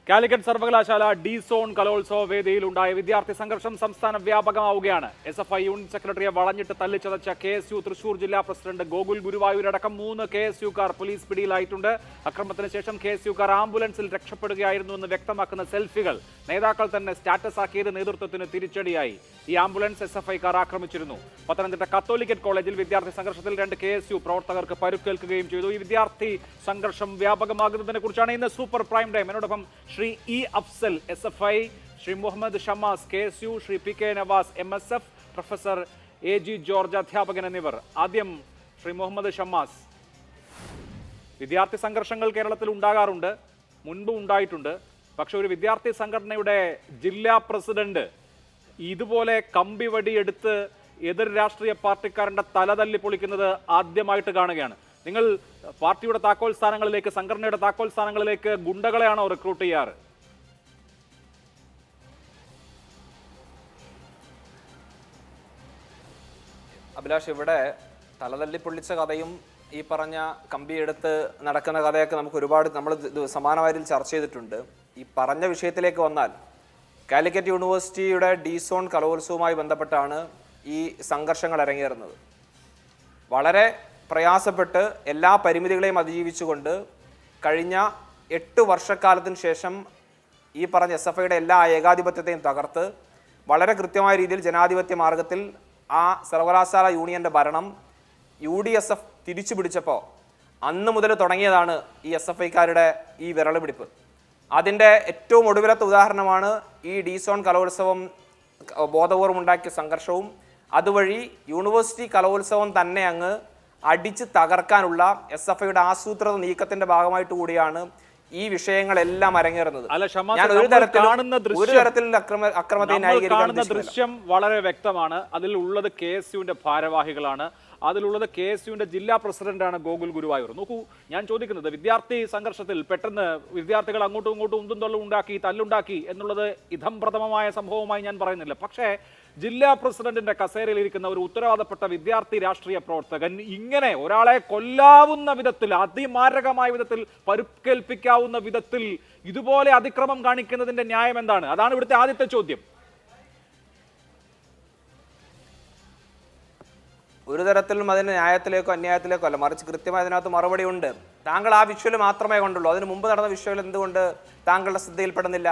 കാലിക്കറ്റ് സർവകലാശാല D zone കലോത്സവ വേദിയിലുണ്ടായ വിദ്യാർത്ഥി സംഘർഷം സംസ്ഥാന വ്യാപകമാവുകയാണ്. SFI യൂണിറ്റ് സെക്രട്ടറിയെ വളഞ്ഞിട്ട് തല്ലിച്ചതച്ച KSU തൃശൂർ ജില്ലാ പ്രസിഡന്റ് ഗോകുൽ ഗുരുവായൂരടക്കം 3 KSUക്കാർ പോലീസ് പിടിയിലായിട്ടുണ്ട്. അക്രമത്തിന് ശേഷം KSUക്കാർ ആംബുലൻസിൽ രക്ഷപ്പെടുകയായിരുന്നുവെന്ന് വ്യക്തമാക്കുന്ന സെൽഫികൾ നേതാക്കൾ തന്നെ സ്റ്റാറ്റസ് ആക്കിയത് നേതൃത്വത്തിന് തിരിച്ചടിയായി. ഈ ആംബുലൻസ് SFIക്കാർ ആക്രമിച്ചിരുന്നു. പത്തനംതിട്ട കത്തോലിക്കറ്റ് കോളേജിൽ വിദ്യാർത്ഥി സംഘർഷത്തിൽ 2 KSU പ്രവർത്തകർക്ക് പരുക്കേൽക്കുകയും ചെയ്തു. ഈ വിദ്യാർത്ഥി സംഘർഷം വ്യാപകമാകുന്നതിനെ കുറിച്ചാണ് ഇന്ന് സൂപ്പർ പ്രൈം ടൈം. എന്നോടൊപ്പം Shri E. Afzal SFI, Shri Muhammad Shamas KSU, Shri PK Navas MSF, professor AG George അധ്യാപകൻ എന്നിവർ. ആദ്യം ശ്രീ മുഹമ്മദ് ഷമാസ്, വിദ്യാർത്ഥി സംഘർഷങ്ങൾ കേരളത്തിൽ ഉണ്ടാകാറുണ്ട്, മുൻപ് ഉണ്ടായിട്ടുണ്ട്. പക്ഷെ ഒരു വിദ്യാർത്ഥി സംഘടനയുടെ ജില്ലാ പ്രസിഡന്റ് ഇതുപോലെ കമ്പിവടി എടുത്ത് എതിർ രാഷ്ട്രീയ പാർട്ടിക്കാരന്റെ തലതല്ലി പൊളിക്കുന്നത് ആദ്യമായിട്ട് കാണുകയാണ്. നിങ്ങൾ പാർട്ടിയുടെ താക്കോൽ സ്ഥാനങ്ങളിലേക്ക്, സംഘടനയുടെ താക്കോൽ സ്ഥാനങ്ങളിലേക്ക് ഗുണ്ടകളെയാണോ റിക്രൂട്ട് ചെയ്യാറ്? അഭിലാഷ്, ഇവിടെ തലതല്ലി പൊള്ളിച്ച കഥയും ഈ പറഞ്ഞ കമ്പിയെടുത്ത് നടക്കുന്ന കഥയൊക്കെ നമുക്ക് ഒരുപാട് നമ്മൾ സമാനമായി ചർച്ച ചെയ്തിട്ടുണ്ട്. ഈ പറഞ്ഞ വിഷയത്തിലേക്ക് വന്നാൽ, കാലിക്കറ്റ് യൂണിവേഴ്സിറ്റിയുടെ ഡി സോൺ കലോത്സവവുമായി ബന്ധപ്പെട്ടാണ് ഈ സംഘർഷങ്ങൾ അരങ്ങേറുന്നത്. വളരെ പ്രയാസപ്പെട്ട് എല്ലാ പരിമിതികളെയും അതിജീവിച്ചുകൊണ്ട് കഴിഞ്ഞ 8 വർഷക്കാലത്തിന് ശേഷം ഈ പറഞ്ഞ SFIയുടെ എല്ലാ ഏകാധിപത്യത്തെയും തകർത്ത് വളരെ കൃത്യമായ രീതിയിൽ ജനാധിപത്യ മാർഗത്തിൽ ആ സർവകലാശാല യൂണിയന്റെ ഭരണം UDSF തിരിച്ചു പിടിച്ചപ്പോൾ അന്ന് മുതൽ തുടങ്ങിയതാണ് ഈ SFIക്കാരുടെ ഈ വിരളുപിടിപ്പ്. അതിൻ്റെ ഏറ്റവും ഒടുവിലത്തെ ഉദാഹരണമാണ് ഈ ഡി സോൺ കലോത്സവം ബോധപൂർവം ഉണ്ടാക്കിയ സംഘർഷവും. അതുവഴി യൂണിവേഴ്സിറ്റി കലോത്സവം തന്നെ അങ്ങ് അടിച്ച് തകർക്കാനുള്ള SFIയുടെ ആസൂത്രിത നീക്കത്തിന്റെ ഭാഗമായിട്ട് കൂടിയാണ് ഈ വിഷയങ്ങളെല്ലാം അരങ്ങേറുന്നത്. ഞാൻ ഒരു തരത്തിൽ അക്രമത്തെ കാണുന്ന ദൃശ്യം വളരെ വ്യക്തമാണ്. അതിലുള്ളത് KSUവിന്റെ ഭാരവാഹികളാണ്, അതിലുള്ളത് KSUവിന്റെ ജില്ലാ പ്രസിഡന്റാണ് ഗോകുൽ ഗുരുവായൂർ. നോക്കൂ, ഞാൻ ചോദിക്കുന്നത്, വിദ്യാർത്ഥി സംഘർഷത്തിൽ പെട്ടെന്ന് വിദ്യാർത്ഥികൾ അങ്ങോട്ടും ഇങ്ങോട്ടും ഉന്തും തള്ളും ഉണ്ടാക്കി, തല്ലുണ്ടാക്കി എന്നുള്ളത് ഇതംപ്രഥമമായ സംഭവമായി ഞാൻ പറയുന്നില്ല. പക്ഷേ ജില്ലാ പ്രസിഡന്റിന്റെ കസേരയിൽ ഇരിക്കുന്ന ഒരു ഉത്തരവാദപ്പെട്ട വിദ്യാർത്ഥി രാഷ്ട്രീയ പ്രവർത്തകൻ ഇങ്ങനെ ഒരാളെ കൊല്ലാവുന്ന വിധത്തിൽ, അതിമാരകമായ വിധത്തിൽ, പരുക്കേൽപ്പിക്കാവുന്ന വിധത്തിൽ ഇതുപോലെ അതിക്രമം കാണിക്കുന്നതിന്റെ ന്യായം എന്താണ്? അതാണ് ഇവിടുത്തെ ആദ്യത്തെ ചോദ്യം. ഒരു തരത്തിലും അതിന് ന്യായത്തിലേക്കോ അന്യായത്തിലേക്കോ അല്ല, മറിച്ച് കൃത്യമായി അതിനകത്ത് മറുപടി ഉണ്ട്. താങ്കൾ ആ വിഷ്വൽ മാത്രമേ കണ്ടുള്ളൂ. അതിന് മുമ്പ് നടന്ന വിഷ്വൽ എന്തുകൊണ്ട് താങ്കളുടെ ശ്രദ്ധയിൽപ്പെടുന്നില്ല?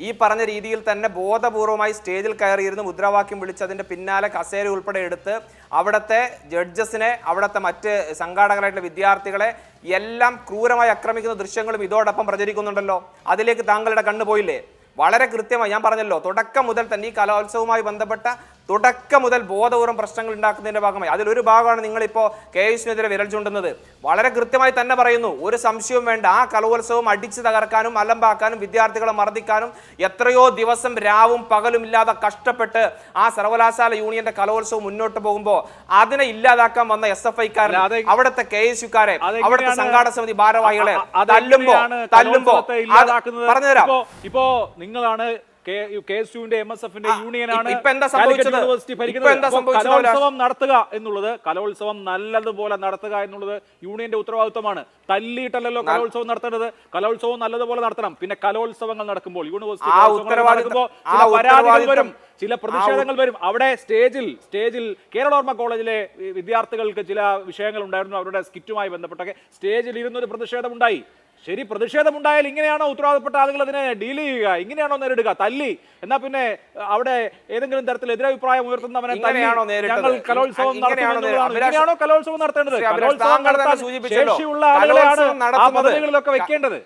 ഈ പറഞ്ഞ രീതിയിൽ തന്നെ ബോധപൂർവമായി സ്റ്റേജിൽ കയറിയിരുന്ന് മുദ്രാവാക്യം വിളിച്ച് അതിൻ്റെ പിന്നാലെ കസേര ഉൾപ്പെടെ എടുത്ത് അവിടുത്തെ ജഡ്ജസിനെ, അവിടുത്തെ മറ്റ് സംഘാടകരായിട്ടുള്ള വിദ്യാർത്ഥികളെ എല്ലാം ക്രൂരമായി ആക്രമിക്കുന്ന ദൃശ്യങ്ങളും ഇതോടൊപ്പം പ്രചരിക്കുന്നുണ്ടല്ലോ. അതിലേക്ക് താങ്കളുടെ കണ്ണു പോയില്ലേ? വളരെ കൃത്യമായി ഞാൻ പറഞ്ഞല്ലോ, തുടക്കം മുതൽ തന്നെ ഈ കലോത്സവവുമായി ബന്ധപ്പെട്ട തുടക്കം മുതൽ ബോധപൂർവ്വം പ്രശ്നങ്ങൾ ഉണ്ടാക്കുന്നതിന്റെ ഭാഗമായി അതിലൊരു ഭാഗമാണ് നിങ്ങളിപ്പോൾ KSUവിനെതിരെ വിരൽ ചൂണ്ടുന്നത്. വളരെ കൃത്യമായി തന്നെ പറയുന്നു, ഒരു സംശയവും വേണ്ട, ആ കലോത്സവം അടിച്ചു തകർക്കാനും അലമ്പാക്കാനും വിദ്യാർത്ഥികളെ മർദ്ദിക്കാനും എത്രയോ ദിവസം രാവും പകലും ഇല്ലാതെ കഷ്ടപ്പെട്ട് ആ സർവകലാശാല യൂണിയന്റെ കലോത്സവം മുന്നോട്ട് പോകുമ്പോൾ അതിനെ ഇല്ലാതാക്കാൻ വന്ന SFIക്കാരെ, അവിടുത്തെ KSUക്കാരെ, അവിടുത്തെ സംഘാടക സമിതി ഭാരവാഹികളെ തല്ലുമ്പോ പറഞ്ഞുതരാം. ഇപ്പോ നിങ്ങളാണ് KSUവിന്റെ MSFന്റെ യൂണിയനാണ് കലോത്സവം നടത്തുക എന്നുള്ളത്, കലോത്സവം നല്ലതുപോലെ നടത്തുക എന്നുള്ളത് യൂണിയന്റെ ഉത്തരവാദിത്വമാണ്. തല്ലിയിട്ടല്ലോ കലോത്സവം നടത്തേണ്ടത്. കലോത്സവം നല്ലതുപോലെ നടത്തണം. പിന്നെ കലോത്സവങ്ങൾ നടക്കുമ്പോൾ, യൂണിവേഴ്സിറ്റി നടക്കുമ്പോൾ ചില പരാതികൾ വരും, ചില പ്രതിഷേധങ്ങൾ വരും. അവിടെ സ്റ്റേജിൽ കേരളോർമ്മ കോളേജിലെ വിദ്യാർത്ഥികൾക്ക് ചില വിഷയങ്ങൾ ഉണ്ടായിരുന്നു. അവരുടെ സ്കിറ്റുമായി ബന്ധപ്പെട്ടൊക്കെ സ്റ്റേജിൽ ഇരുന്നൊരു പ്രതിഷേധമുണ്ടായി. ശരി, പ്രതിഷേധമുണ്ടായാൽ ഇങ്ങനെയാണോ ഉത്തരവാദപ്പെട്ട ആളുകൾ അതിനെ ഡീൽ ചെയ്യുക? ഇങ്ങനെയാണോ നേരിടുക? തല്ലി എന്നാ പിന്നെ അവിടെ ഏതെങ്കിലും തരത്തിൽ എതിരഭിപ്രായം ഉയർത്തുന്നവനെ ഞങ്ങൾ കലോത്സവം നടത്തുന്നതാണോ കലോത്സവം നടത്തേണ്ടത്? കലോത്സവം നടത്താൻ ശേഷിയുള്ള ആളുകളെയാണ് ആ പദവികളിലൊക്കെ വെക്കേണ്ടത്.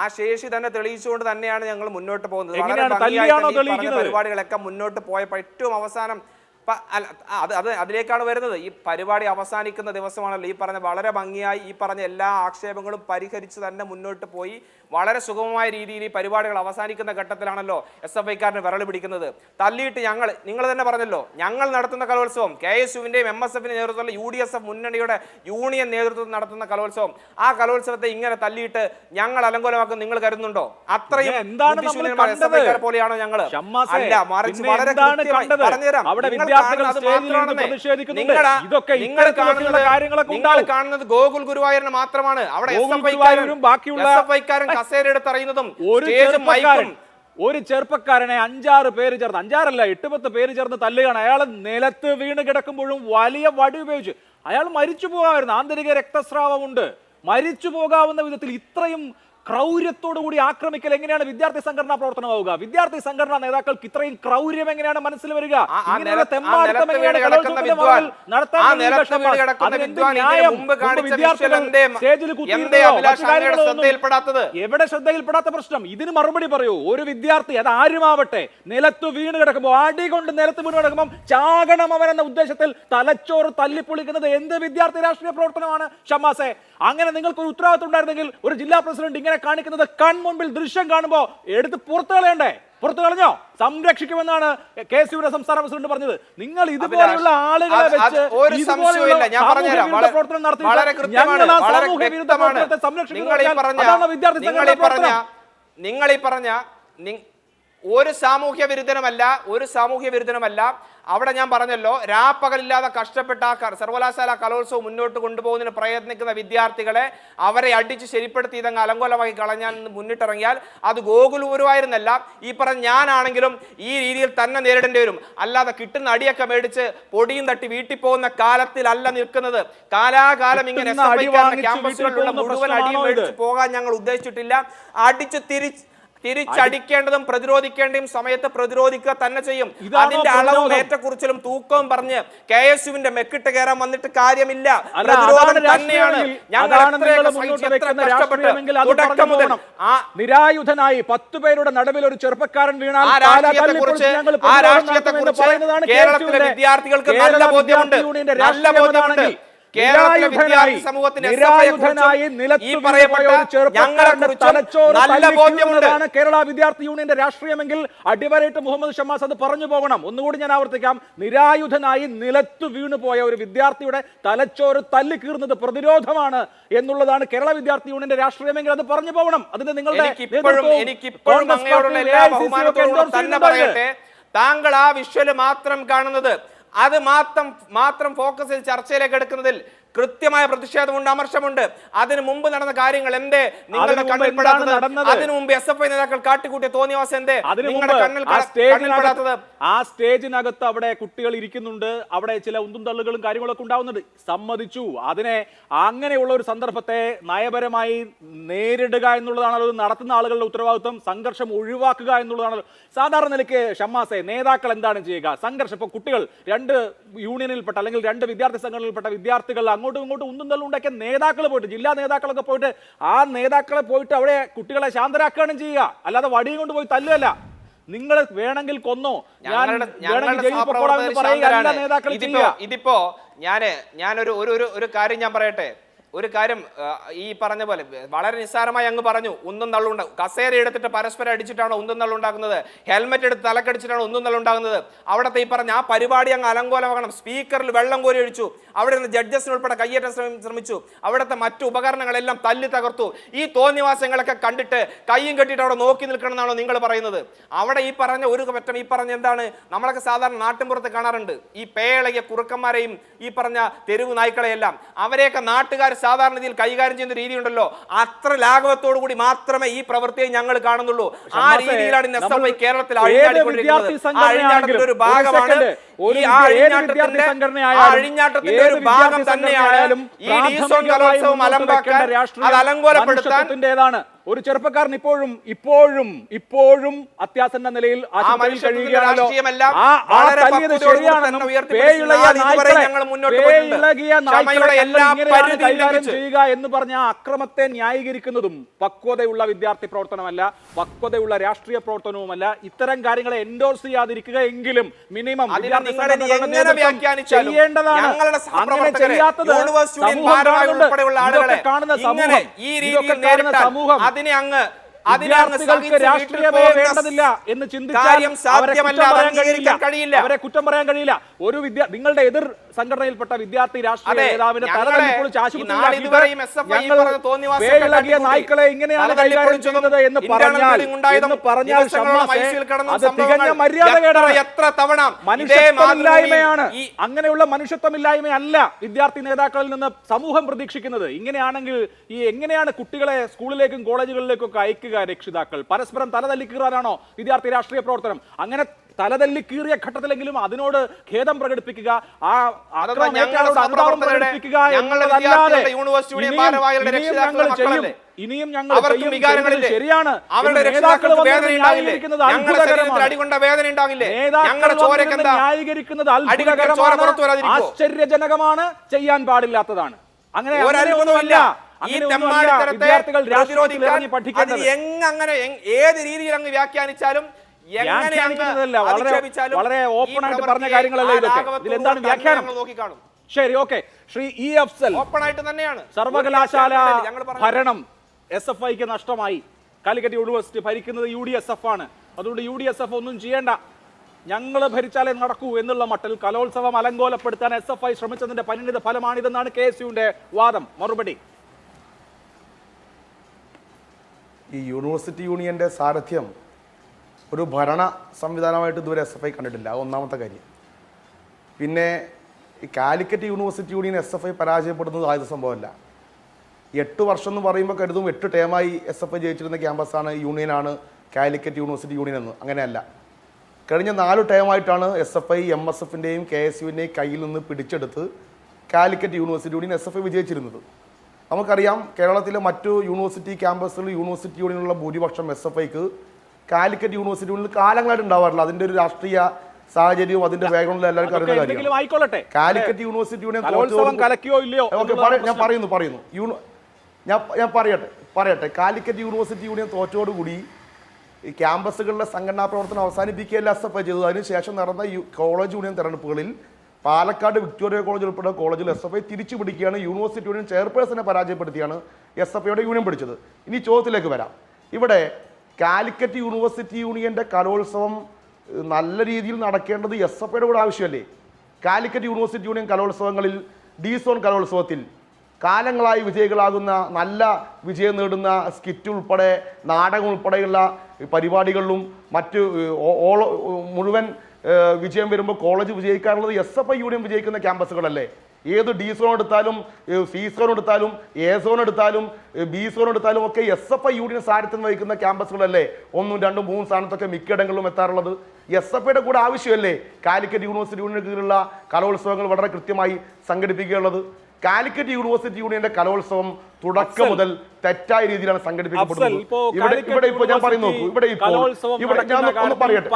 ആ ശേഷി തന്നെ തെളിയിച്ചുകൊണ്ട് തന്നെയാണ് ഞങ്ങൾ മുന്നോട്ട് പോകുന്നത്. പരിപാടികളൊക്കെ മുന്നോട്ട് പോയപ്പോൾ ഏറ്റവും അവസാനം അതിലേക്കാണ് വരുന്നത്. ഈ പരിപാടി അവസാനിക്കുന്ന ദിവസമാണല്ലോ ഈ പറഞ്ഞ വളരെ ഭംഗിയായി ഈ പറഞ്ഞ എല്ലാ ആക്ഷേപങ്ങളും പരിഹരിച്ച് തന്നെ മുന്നോട്ട് പോയി വളരെ സുഗമമായ രീതിയിൽ ഈ പരിപാടികൾ അവസാനിക്കുന്ന ഘട്ടത്തിലാണല്ലോ SFIക്കാരന് വിരൽ പിടിക്കുന്നത്. തല്ലിയിട്ട് നിങ്ങൾ തന്നെ പറഞ്ഞല്ലോ, ഞങ്ങൾ നടത്തുന്ന കലോത്സവം, KSUവിന്റെയും MSFന്റെ നേതൃത്വത്തിലുള്ള UDSF മുന്നണിയുടെ യൂണിയൻ നേതൃത്വത്തിൽ നടത്തുന്ന കലോത്സവം, ആ കലോത്സവത്തെ ഇങ്ങനെ തല്ലിയിട്ട് ഞങ്ങൾ അലങ്കോലമാക്കും നിങ്ങൾ കരുതുന്നുണ്ടോ? അത്രയും പോലെയാണോ ഞങ്ങൾ? അല്ല, മറിച്ച് വളരെ പറഞ്ഞുതരാം. വിദ്യാർത്ഥികൾ കാണുന്നത് സ്റ്റേജിൽ ഇരുന്ന് മാത്രമാണെന്നേ. പ്രതിഷേധിക്കുന്നുണ്ട്. നിങ്ങൾ ഇതൊക്കെ നിങ്ങൾ ഇത്തരത്തിലുള്ള കാര്യങ്ങളൊക്കെ നിങ്ങൾ ഉണ്ടാവും. കാണുന്നത് ഗോകുൽ ഗുരുവായൂരിന് മാത്രമാണ്. അവിടെ ഗോകുൽ ഗുരുവായൂരും ബാക്കിയുള്ള SFI-ക്കാരൻ കസേര എടുത്തറിയുന്നതും സ്റ്റേജും മൈക്കും ഒരു ചെറുപ്പക്കാരനെ 5-6 പേര് ചേർന്ന്, 5-6 8-10 പേര് ചേർന്ന് തല്ലുകയാണ്. അയാൾ നിലത്ത് വീണ് കിടക്കുമ്പോഴും വലിയ വടി ഉപയോഗിച്ച് അയാൾ മരിച്ചു പോകാമായിരുന്നു. ആന്തരിക രക്തസ്രാവമുണ്ട്. മരിച്ചു പോകാവുന്ന വിധത്തിൽ ഇത്രയും ക്രൗര്യത്തോടു കൂടി ആക്രമിക്കൽ എങ്ങനെയാണ് വിദ്യാർത്ഥി സംഘടനാ പ്രവർത്തനമാവുക? വിദ്യാർത്ഥി സംഘടനാ നേതാക്കൾക്ക് ഇത്രയും ക്രൗര്യം എങ്ങനെയാണ് മനസ്സിൽ വരിക? ഇങ്ങനെയുള്ള തെമ്മാടിത്തം എങ്ങനെയാണ് കലോത്സവത്തിന്റെ ഭാഗത്തിൽ നടത്താൻ എവിടെ ശ്രദ്ധയിൽപ്പെടാത്ത പ്രശ്നം? ഇതിന് മറുപടി പറയൂ. ഒരു വിദ്യാർത്ഥി, അത് ആരുമാവട്ടെ, നിലത്ത് വീണ് കിടക്കുമ്പോൾ, അടി കൊണ്ട് നിലത്ത് വീണ് കിടക്കുമ്പോൾ ചാകണം അവരെന്ന ഉദ്ദേശത്തിൽ തലച്ചോറ് തല്ലിപ്പൊളിക്കുന്നത് എന്ത് വിദ്യാർത്ഥി രാഷ്ട്രീയ പ്രവർത്തനമാണ് ഷമ്മാസെ? അങ്ങനെ നിങ്ങൾക്ക് ഒരു ഉത്തരവാദിത്വം ഉണ്ടായിരുന്നെങ്കിൽ ഒരു ജില്ലാ പ്രസിഡന്റ് ഇങ്ങനെ കാണിക്കുന്നത് കൺമുൻപിൽ ദൃശ്യം കാണുമ്പോൾ എടുത്ത് പുറത്തു കളയണ്ടേ? പുറത്തു കളഞ്ഞോ? സംരക്ഷിക്കുമെന്നാണ് KSUവിന്റെ സംസ്ഥാന പ്രസിഡന്റ് പറഞ്ഞത്. നിങ്ങൾ ഇതുപോലെയുള്ള ആളുകളെ വെച്ച് പ്രവർത്തനം നടത്തി നിങ്ങൾ ഈ പറഞ്ഞ ഒരു സാമൂഹ്യ വിരുദ്ധനുമല്ല. അവിടെ ഞാൻ പറഞ്ഞല്ലോ, രാപ്പകലില്ലാതെ കഷ്ടപ്പെട്ട സർവകലാശാല കലോത്സവം മുന്നോട്ട് കൊണ്ടുപോകുന്നതിന് പ്രയത്നിക്കുന്ന വിദ്യാർത്ഥികളെ അവരെ അടിച്ച് ശരിപ്പെടുത്തി ഇതങ്ങ് അലങ്കോലമാക്കി കളഞ്ഞാൽ മുന്നിട്ടിറങ്ങിയാൽ അത് ഗോകുൽ ഗുരുവായൂരെന്നല്ല, ഈ പറഞ്ഞ ഞാനാണെങ്കിലും ഈ രീതിയിൽ തന്നെ നേരിടേണ്ടി വരും. അല്ലാതെ കിട്ടുന്ന അടിയൊക്കെ മേടിച്ച് പൊടിയും തട്ടി വീട്ടിൽ പോകുന്ന കാലത്തിലല്ല നിൽക്കുന്നത്. കാലാകാലം ഇങ്ങനെ ക്യാമ്പസുകളിലുള്ള മുഴുവൻ അടിയും മേടിച്ച് പോകാൻ ഞങ്ങൾ ഉദ്ദേശിച്ചിട്ടില്ല. അടിച്ച് തിരിച്ചടിക്കേണ്ടതും പ്രതിരോധിക്കേണ്ടതും സമയത്ത് പ്രതിരോധിക്കുക തന്നെ ചെയ്യും. അതിന്റെ അളവും ഏറ്റക്കുറിച്ചിലും തൂക്കവും പറഞ്ഞ് KSUവിന്റെ മെക്കിട്ട് കയറാൻ വന്നിട്ട് കാര്യമില്ല. പ്രതിരോധം തന്നെയാണ്. നിരായുധനായി 10 പേരുടെ നടുവിൽ ഒരു ചെറുപ്പക്കാരൻ വീണാൽ കേരളത്തിലെ വിദ്യാർത്ഥികൾക്ക് നല്ല ബോധ്യമുണ്ട്. കേരളത്തിലെ വിദ്യാർത്ഥി സമൂഹത്തിന് കേരള വിദ്യാർത്ഥി യൂണിയന്റെ രാഷ്ട്രീയമെങ്കിൽ അടിവരയിട്ട് മുഹമ്മദ് ഷമ്മാസ് അത് പറഞ്ഞു പോകണം. ഒന്നുകൂടി ഞാൻ ആവർത്തിക്കാം. നിരായുധനായി നിലത്തു വീണുപോയ ഒരു വിദ്യാർത്ഥിയുടെ തലച്ചോറ് തല്ലിക്കീറുന്നത് പ്രതിരോധമാണ് എന്നുള്ളതാണ് കേരള വിദ്യാർത്ഥി യൂണിയന്റെ രാഷ്ട്രീയമെങ്കിൽ അത് പറഞ്ഞു പോകണം. അതിന് നിങ്ങളുടെ താങ്കൾ ആ വിഷ്വല് മാത്രം കാണുന്നത്, അത് മാത്രം ഫോക്കസ് ചെയ്ത് ചർച്ചയിലേക്ക് എടുക്കുന്നതിൽ കൃത്യമായ പ്രതിഷേധമുണ്ട്, അമർഷമുണ്ട്. അതിനു മുമ്പ് നടന്ന കാര്യങ്ങൾ എന്തേ നിങ്ങളുടെ കണ്ണിൽപ്പെടാത്തത്? അതിനു മുമ്പ് SFI നേതാക്കൾ കാട്ടിക്കൂട്ടിയ തോന്നിയവാസം എന്തേ നിങ്ങളുടെ കണ്ണിൽപ്പെടാത്തത്? ആ സ്റ്റേജിനകത്ത് അവിടെ കുട്ടികൾ ഇരിക്കുന്നുണ്ട്, അവിടെ ചില ഉന്തും തള്ളുകളും കാര്യങ്ങളൊക്കെ ഉണ്ടാവുന്നുണ്ട്, സമ്മതിച്ചു. അതിനെ അങ്ങനെയുള്ള ഒരു സന്ദർഭത്തെ നയപരമായി നേരിടുക എന്നുള്ളതാണ് നടത്തുന്ന ആളുകളുടെ ഉത്തരവാദിത്വം. സംഘർഷം ഒഴിവാക്കുക എന്നുള്ളതാണ് സാധാരണ നിലയ്ക്ക്. ഷമ്മാസെ, നേതാക്കൾ എന്താണ് ചെയ്യുക? സംഘർഷം, ഇപ്പോൾ കുട്ടികൾ 2 യൂണിയനിൽപ്പെട്ട അല്ലെങ്കിൽ 2 വിദ്യാർത്ഥി സംഘടനയിൽപ്പെട്ട വിദ്യാർത്ഥികൾ അങ്ങോട്ടും ഇങ്ങോട്ടും ഉന്തും തള്ളും ഉണ്ടാക്കിയ നേതാക്കൾ പോയിട്ട്, ജില്ലാ നേതാക്കളൊക്കെ പോയിട്ട് ആ നേതാക്കളെ പോയിട്ട് അവിടെ കുട്ടികളെ ശാന്തരാക്കുകയാണ് ചെയ്യുക, അല്ലാതെ വടിയും കൊണ്ട് പോയി തല്ലുകയല്ല. നിങ്ങൾ വേണമെങ്കിൽ കൊന്നോ, ഇതിപ്പോ ഞാനൊരു കാര്യം ഞാൻ പറയട്ടെ. ഒരു കാര്യം ഈ പറഞ്ഞ പോലെ വളരെ നിസ്സാരമായി അങ്ങ് പറഞ്ഞു, ഉന്തും തള്ളുണ്ട്. കസേര എടുത്തിട്ട് പരസ്പരം അടിച്ചിട്ടാണോ ഉന്തും തള്ളുണ്ടാക്കുന്നത്? ഹെൽമെറ്റ് എടുത്ത് തലക്കടിച്ചിട്ടാണോ ഉന്തും തള്ളുണ്ടാകുന്നത്? അവിടുത്തെ ഈ പറഞ്ഞ ആ പരിപാടി അങ്ങ് അലങ്കോലമാകണം. സ്പീക്കറിൽ വെള്ളം കോരി ഒഴിച്ചു, അവിടെ നിന്ന് ജഡ്ജസിനുൾപ്പെടെ കയ്യേറ്റാൻ ശ്രമിച്ചു, അവിടുത്തെ മറ്റു ഉപകരണങ്ങളെല്ലാം തല്ലി തകർത്തു. ഈ തോന്നിവാസങ്ങളൊക്കെ കണ്ടിട്ട് കയ്യും കെട്ടിയിട്ട് അവിടെ നോക്കി നിൽക്കണം എന്നാണോ നിങ്ങൾ പറയുന്നത്? അവിടെ ഈ പറഞ്ഞ ഒരു പറ്റം ഈ പറഞ്ഞ എന്താണ് നമ്മളൊക്കെ സാധാരണ നാട്ടിൻപുറത്ത് കാണാറുണ്ട്, ഈ പേളകിയ കുറുക്കന്മാരെയും ഈ പറഞ്ഞ തെരുവ് നായ്ക്കളെയെല്ലാം. അവരെയൊക്കെ നാട്ടുകാർ സാധാരണ രീതിയിൽ കൈകാര്യം ചെയ്യുന്ന രീതി ഉണ്ടല്ലോ, അത്ര ലാഘവത്തോടു കൂടി മാത്രമേ ഈ പ്രവൃത്തിയെ ഞങ്ങൾ കാണുന്നുള്ളൂ. ആ രീതിയിലാണ് കേരളത്തിൽ അഴിഞ്ഞാട്ടത്തിന്റെ ഒരു ഭാഗമാണ് അഴിഞ്ഞാട്ടത്തിന്റെ ഒരു ഭാഗം തന്നെയാണ് ഈ ഡീസോൺ കലോത്സവം അലമ്പാക്കാൻ, അത് അലങ്കോലപ്പെടുത്താൻ. ഒരു ചെറുപ്പക്കാരൻ ഇപ്പോഴും അത്യാസന്ന നിലയിൽ കഴിയുകയാണല്ലോ. ചെയ്യുക എന്ന് പറഞ്ഞ അക്രമത്തെ ന്യായീകരിക്കുന്നതും പക്വതയുള്ള വിദ്യാർത്ഥി പ്രവർത്തനമല്ല, പക്വതയുള്ള രാഷ്ട്രീയ പ്രവർത്തനവുമല്ല. ഇത്തരം കാര്യങ്ങളെ എൻഡോഴ്സ് ചെയ്യാതിരിക്കുക എങ്കിലും മിനിമം ചെയ്യേണ്ടതാണ്. അങ്ങനെ ചെയ്യാത്തത് സമൂഹം വിദ്യാർത്ഥികൾക്ക് രാഷ്ട്രീയമേ വേണ്ടതില്ല എന്ന് ചിന്തിച്ചാൽ അവരെ കുറ്റം പറയാൻ കഴിയില്ല. ഒരു നിങ്ങളുടെ എതിർ സംഘടനയിൽപ്പെട്ട വിദ്യാർത്ഥി രാഷ്ട്രീയ അതെ, നേതാവിന്റെ ഞങ്ങളെ തലതല്ലിപ്പൊളിച്ച് ആശുപത്രിയിലാക്കിയിട്ട് ഞങ്ങൾ വേയിളകിയ നായ്ക്കളെ ഇങ്ങനെയാണ് കൈകാര്യം ചെയ്യുന്നത് എന്ന് പറഞ്ഞാൽ അത് തികഞ്ഞ മര്യാദകേടാണ്, എത്ര തവണ മനുഷ്യത്വമില്ലായ്മയാണ്. അങ്ങനെയുള്ള മനുഷ്യത്വമില്ലായ്മയല്ല വിദ്യാർത്ഥി നേതാക്കളിൽ നിന്ന് സമൂഹം പ്രതീക്ഷിക്കുന്നത്. ഇങ്ങനെയാണെങ്കിൽ എങ്ങനെയാണ് കുട്ടികളെ സ്കൂളിലേക്കും കോളേജുകളിലേക്കും ഒക്കെ അയക്കുക രക്ഷിതാക്കൾ? പരസ്പരം തലതല്ലിക്കീറാനാണോ വിദ്യാർത്ഥി രാഷ്ട്രീയ പ്രവർത്തനം? അങ്ങനെ തലതല്ലി കീറിയ ഘട്ടത്തിലെങ്കിലും അതിനോട് ഖേദം പ്രകടിപ്പിക്കുക, ആ അനുഭാവം പ്രകടിപ്പിക്കുക എന്നതല്ലാതെ ഇനിയും ഞങ്ങൾ ശരിയാണ്. ന്യായീകരിക്കുന്നത് അത്ഭുതകരമാണ്, ആശ്ചര്യജനകമാണ്, ചെയ്യാൻ പാടില്ലാത്തതാണ്. അങ്ങനെ വിദ്യാർത്ഥികൾ രാഷ്ട്രീയത്തിൽ ഇറങ്ങി പഠിക്കേണ്ടത് ഏത് രീതിയിൽ അങ്ങ് വ്യാഖ്യാനിച്ചാലും വളരെ ഓപ്പൺ ആയിട്ട് പറഞ്ഞ കാര്യങ്ങളല്ലേ ഇതൊക്കെ. ഇതിലെന്താണ് വ്യാഖ്യാനം? ശരി, okay. Shri E Afsal, open ആയിട്ട് തന്നെയാണ് സർവകലാശാല ഭരണം SFIക്ക് നഷ്ടമായി. കാലിക്കറ്റ് യൂണിവേഴ്സിറ്റി ഭരിക്കുന്നത് UDSF ആണ്. അതുകൊണ്ട് UDSF ഒന്നും ചെയ്യേണ്ട, ഞങ്ങൾ ഭരിച്ചാലേ നടക്കൂ എന്നുള്ള മട്ടിൽ കലോത്സവം അലങ്കോലപ്പെടുത്താൻ SFI ശ്രമിച്ചതിന്റെ പരിണിത ഫലമാണിതെന്നാണ് KSUവിന്റെ വാദം. മറുപടി: ഈ യൂണിവേഴ്സിറ്റി യൂണിയന്റെ സാരഥ്യം ഒരു ഭരണ സംവിധാനമായിട്ട് ഇതുവരെ SFI കണ്ടിട്ടില്ല, ഒന്നാമത്തെ കാര്യം. പിന്നെ ഈ കാലിക്കറ്റ് യൂണിവേഴ്സിറ്റി യൂണിയൻ SFI പരാജയപ്പെടുന്നത് ആദ്യ സംഭവമല്ല. 8 വർഷം എന്ന് പറയുമ്പോൾ കരുതും 8 ടേമായി SFI ജയിച്ചിരുന്ന ക്യാമ്പസാണ് യൂണിയനാണ് കാലിക്കറ്റ് യൂണിവേഴ്സിറ്റി യൂണിയൻ എന്ന്. അങ്ങനെയല്ല. കഴിഞ്ഞ 4 ടേമായിട്ടാണ് SFI MSFിൻ്റെയും KSUവിൻ്റെയും കയ്യിൽ നിന്ന് പിടിച്ചെടുത്ത് കാലിക്കറ്റ് യൂണിവേഴ്സിറ്റി യൂണിയൻ SFI വിജയിച്ചിരുന്നത്. നമുക്കറിയാം, കേരളത്തിലെ മറ്റു യൂണിവേഴ്സിറ്റി ക്യാമ്പസുകളിൽ യൂണിവേഴ്സിറ്റി യൂണിയനുള്ള ഭൂരിപക്ഷം SFIക്ക് കാലിക്കറ്റ് യൂണിവേഴ്സിറ്റി യൂണിയൻ കാലങ്ങളായിട്ട് ഉണ്ടാവാറില്ല. അതിൻ്റെ ഒരു രാഷ്ട്രീയ സാഹചര്യവും അതിന്റെ ബാക്ക്ഗ്രൗണ്ടിൽ എല്ലാവർക്കും അറിയുന്ന കാര്യമാണ്. കാലിക്കറ്റ് യൂണിവേഴ്സിറ്റി യൂണിയൻ ഞാൻ പറയട്ടെ കാലിക്കറ്റ് യൂണിവേഴ്സിറ്റി യൂണിയൻ തോറ്റോടുകൂടി ഈ ക്യാമ്പസുകളിലെ സംഘടനാ പ്രവർത്തനം അവസാനിപ്പിക്കുകയല്ല SFI ചെയ്തത്. അതിനുശേഷം നടന്ന കോളേജ് യൂണിയൻ തെരഞ്ഞെടുപ്പുകളിൽ പാലക്കാട് വിക്ടോറിയ കോളേജ് ഉൾപ്പെടെ കോളേജിൽ SFI തിരിച്ചു പിടിക്കുകയാണ്. യൂണിവേഴ്സിറ്റി യൂണിയൻ ചെയർപേഴ്സനെ പരാജയപ്പെടുത്തിയാണ് SFIയുടെ യൂണിയൻ പിടിച്ചത്. ഇനി ചോദ്യത്തിലേക്ക് വരാം. ഇവിടെ കാലിക്കറ്റ് യൂണിവേഴ്സിറ്റി യൂണിയന്റെ കലോത്സവം നല്ല രീതിയിൽ നടക്കേണ്ടത് SFIയുടെ കൂടെ ആവശ്യമല്ലേ? കാലിക്കറ്റ് യൂണിവേഴ്സിറ്റി യൂണിയൻ കലോത്സവങ്ങളിൽ D-സോൺ കലോത്സവത്തിൽ കാലങ്ങളായി വിജയികളാകുന്ന, നല്ല വിജയം നേടുന്ന സ്കിറ്റ് ഉൾപ്പെടെ നാടകം ഉൾപ്പെടെയുള്ള പരിപാടികളിലും മറ്റ് മുഴുവൻ വിജയം വരുമ്പോൾ കോളേജ് വിജയിക്കാറുള്ളത് SFI യൂണിയൻ വിജയിക്കുന്ന ക്യാമ്പസുകളല്ലേ? ഏത് D-സോൺ എടുത്താലും C-സോൺ എടുത്താലും A-സോൺ എടുത്താലും B-സോൺ എടുത്താലും ഒക്കെ SFI യൂണിയൻ സാരഥ്യം വഹിക്കുന്ന ക്യാമ്പസുകളല്ലേ 1, 2, 3 സ്ഥാനത്തൊക്കെ മിക്കയിടങ്ങളിലും എത്താറുള്ളത്? SFIയുടെ കൂടെ ആവശ്യമല്ലേ കാലിക്കറ്റ് യൂണിവേഴ്സിറ്റി യൂണിയന് കീഴിലുള്ള കലോത്സവങ്ങൾ വളരെ കൃത്യമായി സംഘടിപ്പിക്കുകയുള്ളത്? കാലിക്കറ്റ് യൂണിവേഴ്സിറ്റി യൂണിയന്റെ കലോത്സവം തുടക്കം മുതൽ തെറ്റായ രീതിയിലാണ് സംഘടിപ്പിക്കപ്പെടുന്നത്.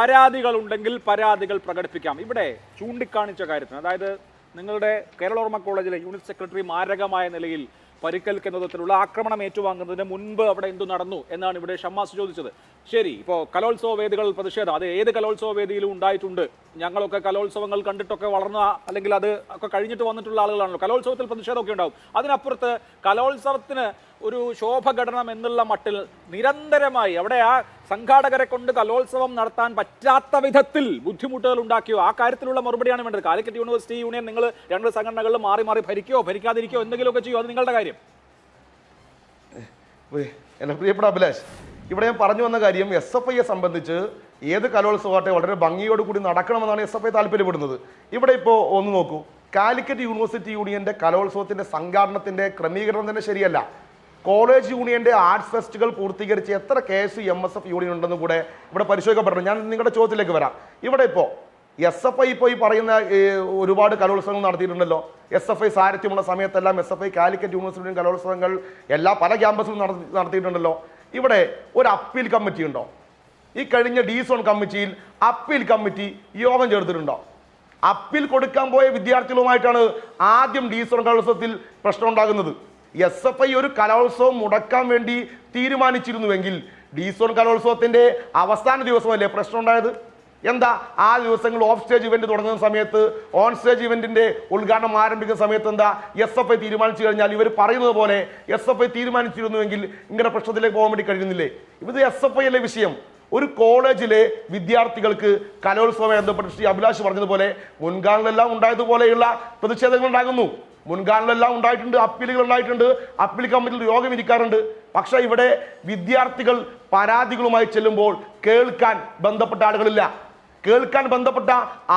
പരാതികൾ ഉണ്ടെങ്കിൽ പരാതികൾ പ്രകടിപ്പിക്കാം. ഇവിടെ ചൂണ്ടിക്കാണിച്ച കാര്യത്തിന്, അതായത് നിങ്ങളുടെ കേരളോർമ്മ കോളേജിലെ യൂണിറ്റ് സെക്രട്ടറി മാരകമായ നിലയിൽ പരിക്കേൽക്കുന്ന വിധത്തിലുള്ള ആക്രമണം ഏറ്റുവാങ്ങുന്നതിന് മുൻപ് അവിടെ എന്തു നടന്നു എന്നാണ് ഇവിടെ ഷമ്മാസ് ചോദിച്ചത്. ശരി, ഇപ്പോൾ കലോത്സവ വേദികൾ പ്രതിഷേധം അത് ഏത് കലോത്സവ വേദിയിലും ഉണ്ടായിട്ടുണ്ട്. ഞങ്ങളൊക്കെ കലോത്സവങ്ങൾ കണ്ടിട്ടൊക്കെ വളർന്ന, അല്ലെങ്കിൽ അത് ഒക്കെ കഴിഞ്ഞിട്ട് വന്നിട്ടുള്ള ആളുകളാണല്ലോ. കലോത്സവത്തിൽ പ്രതിഷേധമൊക്കെ ഉണ്ടാവും. അതിനപ്പുറത്ത് കലോത്സവത്തിന് ഒരു ശോഭഘടനം എന്നുള്ള മട്ടിൽ നിരന്തരമായി അവിടെ ആ സംഘാടകരെ കൊണ്ട് കലോത്സവം നടത്താൻ പറ്റാത്ത വിധത്തിൽ ബുദ്ധിമുട്ടുകൾ ഉണ്ടാക്കിയോ? ആ കാര്യത്തിലുള്ള മറുപടിയാണ് വേണ്ടത്. കാലിക്കറ്റ് യൂണിവേഴ്സിറ്റി യൂണിയൻ നിങ്ങൾ 2 സംഘടനകളിൽ മാറി മാറി ഭരിക്കുകയോ ഭരിക്കാതിരിക്കുകയോ എന്തെങ്കിലുമൊക്കെ ചെയ്യോ? അത് നിങ്ങളുടെ കാര്യം. എൻ്റെ പ്രിയപ്പെട്ട അഭിലാഷ്, ഇവിടെ ഞാൻ പറഞ്ഞു വന്ന കാര്യം SFIയെ സംബന്ധിച്ച് ഏത് കലോത്സവമാകട്ടെ വളരെ ഭംഗിയോടുകൂടി നടക്കണമെന്നാണ് SFI താല്പര്യപ്പെടുന്നത്. ഇവിടെ ഇപ്പോൾ ഒന്ന് നോക്കൂ, കാലിക്കറ്റ് യൂണിവേഴ്സിറ്റി യൂണിയന്റെ കലോത്സവത്തിന്റെ സംഘാടനത്തിന്റെ ക്രമീകരണം തന്നെ ശരിയല്ല. കോളേജ് യൂണിയന്റെ ആർട്സ് ഫെസ്റ്റുകൾ പൂർത്തീകരിച്ച് എത്ര KSU MSF യൂണിയൻ ഉണ്ടെന്ന് കൂടെ ഇവിടെ പരിശോധിക്കപ്പെടണം. ഞാൻ നിങ്ങളുടെ ചോദ്യത്തിലേക്ക് വരാം. ഇവിടെ ഇപ്പോൾ SFI ഇപ്പോൾ ഈ പറയുന്ന ഒരുപാട് കലോത്സവങ്ങൾ നടത്തിയിട്ടുണ്ടല്ലോ. SFI സാരഥ്യമുള്ള സമയത്തെല്ലാം SFI കാലിക്കറ്റ് യൂണിവേഴ്സിറ്റി കലോത്സവങ്ങൾ പല ക്യാമ്പസിലും നടത്തിയിട്ടുണ്ടല്ലോ. ഇവിടെ ഒരു അപ്പീൽ കമ്മിറ്റി ഉണ്ടോ? ഈ കഴിഞ്ഞ D-സോൺ കമ്മിറ്റിയിൽ അപ്പീൽ കമ്മിറ്റി യോഗം ചേർത്തിട്ടുണ്ടോ? അപ്പീൽ കൊടുക്കാൻ പോയ വിദ്യാർത്ഥികളുമായിട്ടാണ് ആദ്യം D-സോൺ കലോത്സവത്തിൽ പ്രശ്നം ഉണ്ടാകുന്നത്. SFI ഒരു കലോത്സവം മുടക്കാൻ വേണ്ടി തീരുമാനിച്ചിരുന്നുവെങ്കിൽ D-സോൺ കലോത്സവത്തിന്റെ അവസാന ദിവസമല്ലേ പ്രശ്നം ഉണ്ടായത്? എന്താ ആ ദിവസങ്ങൾ ഓഫ് സ്റ്റേജ് ഇവന്റ് തുടങ്ങുന്ന സമയത്ത്, ഓൺ സ്റ്റേജ് ഇവന്റിന്റെ ഉദ്ഘാടനം ആരംഭിക്കുന്ന സമയത്ത് എന്താ SFI തീരുമാനിച്ചു കഴിഞ്ഞാൽ ഇവർ പറയുന്നത് പോലെ SFI തീരുമാനിച്ചിരുന്നുവെങ്കിൽ ഇങ്ങനെ പ്രശ്നത്തിലേക്ക് പോകാൻ വേണ്ടി കഴിയുന്നില്ലേ? ഇത് SFI അല്ലേ വിഷയം? ഒരു കോളേജിലെ വിദ്യാർത്ഥികൾക്ക് കലോത്സവം ബന്ധപ്പെട്ട് ശ്രീ അഭിലാഷ് പറഞ്ഞതുപോലെ മുൻകാലങ്ങളിലെല്ലാം ഉണ്ടായതുപോലെയുള്ള പ്രതിഷേധങ്ങൾ ഉണ്ടാകുന്നു. മുൻകാലങ്ങളിലെല്ലാം ഉണ്ടായിട്ടുണ്ട്, അപ്പീലുകൾ ഉണ്ടായിട്ടുണ്ട്, അപ്പീൽ കമ്മിറ്റിയിൽ യോഗം ഇരിക്കാറുണ്ട്. പക്ഷേ ഇവിടെ വിദ്യാർത്ഥികൾ പരാതികളുമായി ചെല്ലുമ്പോൾ കേൾക്കാൻ ബന്ധപ്പെട്ട ആളുകളില്ല. കേൾക്കാൻ ബന്ധപ്പെട്ട